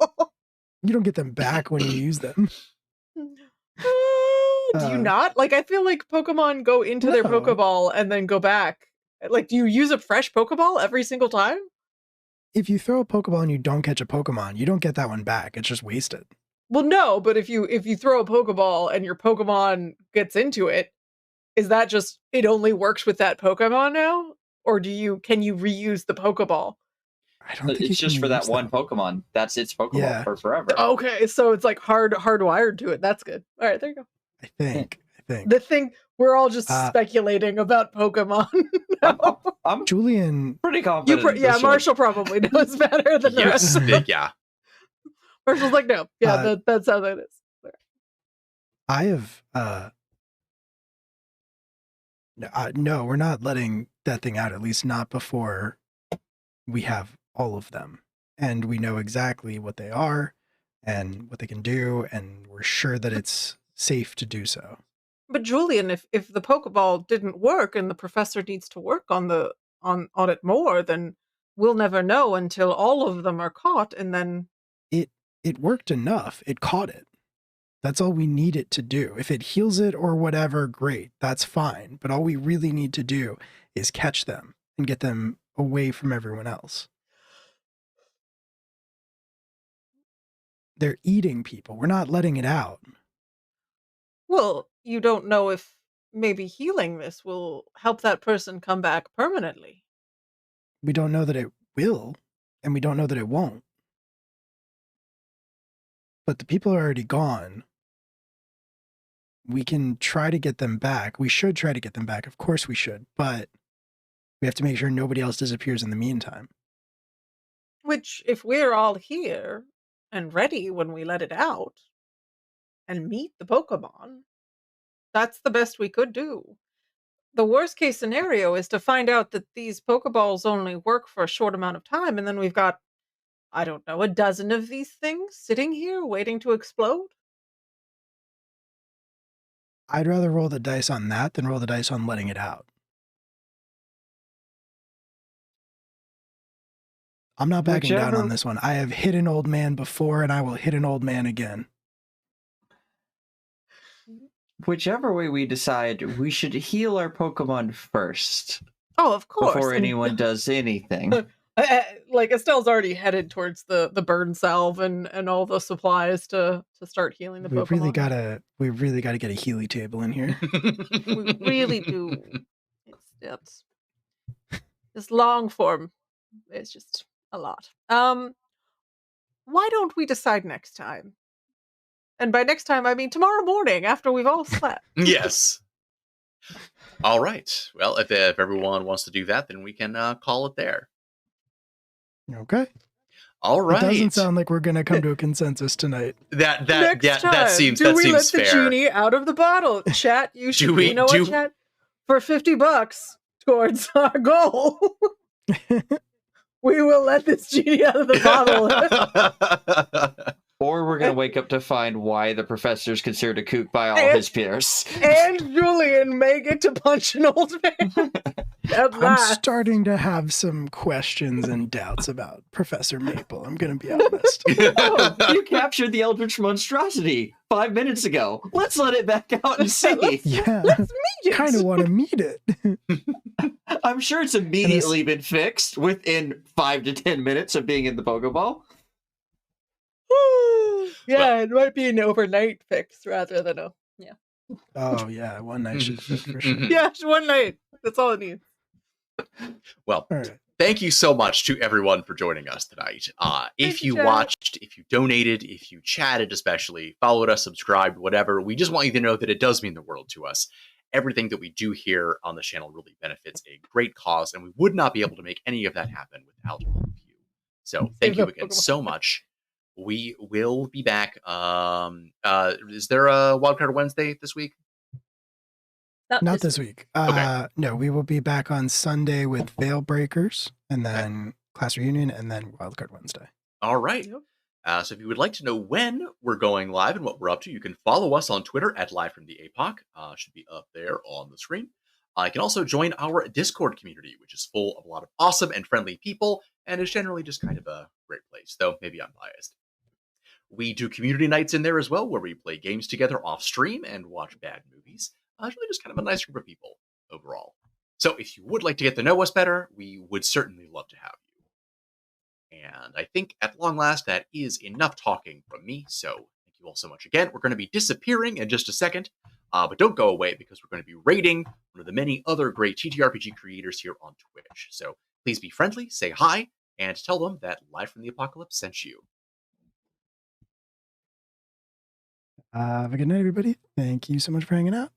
You don't get them back when you use them. Do you not? Like, I feel like Pokemon go into their No. Pokeball and then go back. Like, do you use a fresh Pokeball every single time? If you throw a Pokeball and you don't catch a Pokemon, you don't get that one back. It's just wasted. Well, no, but if you throw a Pokeball and your Pokemon gets into it, is that just it only works with that Pokemon now? Or can you reuse the Pokeball? I don't think you It's just can for that use one them. Pokemon. That's its Pokeball Yeah. for forever. Okay, so it's like hardwired to it. That's good. All right, there you go. I think. The thing we're all just speculating about Pokemon. I'm Julian, pretty confident. in this one. Marshall probably knows better than the rest. Yes, yeah. Marshall's like, no, yeah, that's how that is. I have no, we're not letting that thing out, at least not before we have all of them. And we know exactly what they are and what they can do, and we're sure that it's safe to do so. But Julian, if the Pokeball didn't work and the professor needs to work on it more, then we'll never know until all of them are caught, and then It worked enough. It caught it. That's all we need it to do. If it heals it or whatever, great. That's fine. But all we really need to do is catch them and get them away from everyone else. They're eating people. We're not letting it out. well, you don't know if maybe healing this will help that person come back permanently. We don't know that it will, and we don't know that it won't. But the people are already gone. We can try to get them back. We should try to get them back. Of course we should. But we have to make sure nobody else disappears in the meantime. Which, if we're all here and ready when we let it out and meet the Pokemon, that's the best we could do. The worst case scenario is to find out that these Pokeballs only work for a short amount of time, and then we've got, I don't know, a dozen of these things sitting here waiting to explode. I'd rather roll the dice on that than roll the dice on letting it out. I'm not backing down on this one. I have hit an old man before, and I will hit an old man again. Whichever way we decide, we should heal our Pokemon first. Oh, of course. Before anyone does anything. Like, Estelle's already headed towards the burn salve and all the supplies to start healing the Pokemon. We really gotta get a Healy table in here. We really do. It's this long form is just a lot. Why don't we decide next time? And by next time, I mean tomorrow morning after we've all slept. Yes. All right. Well, if everyone wants to do that, then we can call it there. Okay. All right. It doesn't sound like we're gonna come to a consensus tonight. That seems do we fair. let the genie out of the bottle? Chat, you should. You know what, chat? For $50 towards our goal, we will let this genie out of the bottle. Or we're going to wake up to find why the professor's considered a kook by all his peers. And Julian may get to punch an old man. I'm starting to have some questions and doubts about Professor Maple. I'm going to be honest. Oh, you captured the Eldritch Monstrosity 5 minutes ago. Let's let it back out and see. Let's meet it. Kind of want to meet it. I'm sure it's immediately been fixed within 5 to 10 minutes of being in the Pokeball. Yeah, it might be an overnight fix rather than a Oh yeah, one night should fit for sure. Yeah, one night. That's all it needs. Well, thank you so much to everyone for joining us tonight. If you watched, if you donated, if you chatted, especially followed us, subscribed, whatever, we just want you to know that it does mean the world to us. Everything that we do here on the channel really benefits a great cause, and we would not be able to make any of that happen without all of you. So thank you again so much. We will be back. Is there a Wildcard Wednesday this week? Not this week. Okay. No, we will be back on Sunday with Veil Breakers, and then Class Reunion, and then Wildcard Wednesday. All right. So if you would like to know when we're going live and what we're up to, you can follow us on Twitter at Live from the APOC. Should be up there on the screen. You can also join our Discord community, which is full of a lot of awesome and friendly people, and is generally just kind of a great place, though maybe I'm biased. We do community nights in there as well, where we play games together off stream and watch bad movies. It's really just kind of a nice group of people overall. So if you would like to get to know us better, we would certainly love to have you. And I think at long last, that is enough talking from me. So thank you all so much again. We're going to be disappearing in just a second, but don't go away because we're going to be raiding one of the many other great TTRPG creators here on Twitch. So please be friendly, say hi, and tell them that Live from the Apocalypse sent you. Have a good night, everybody. Thank you so much for hanging out.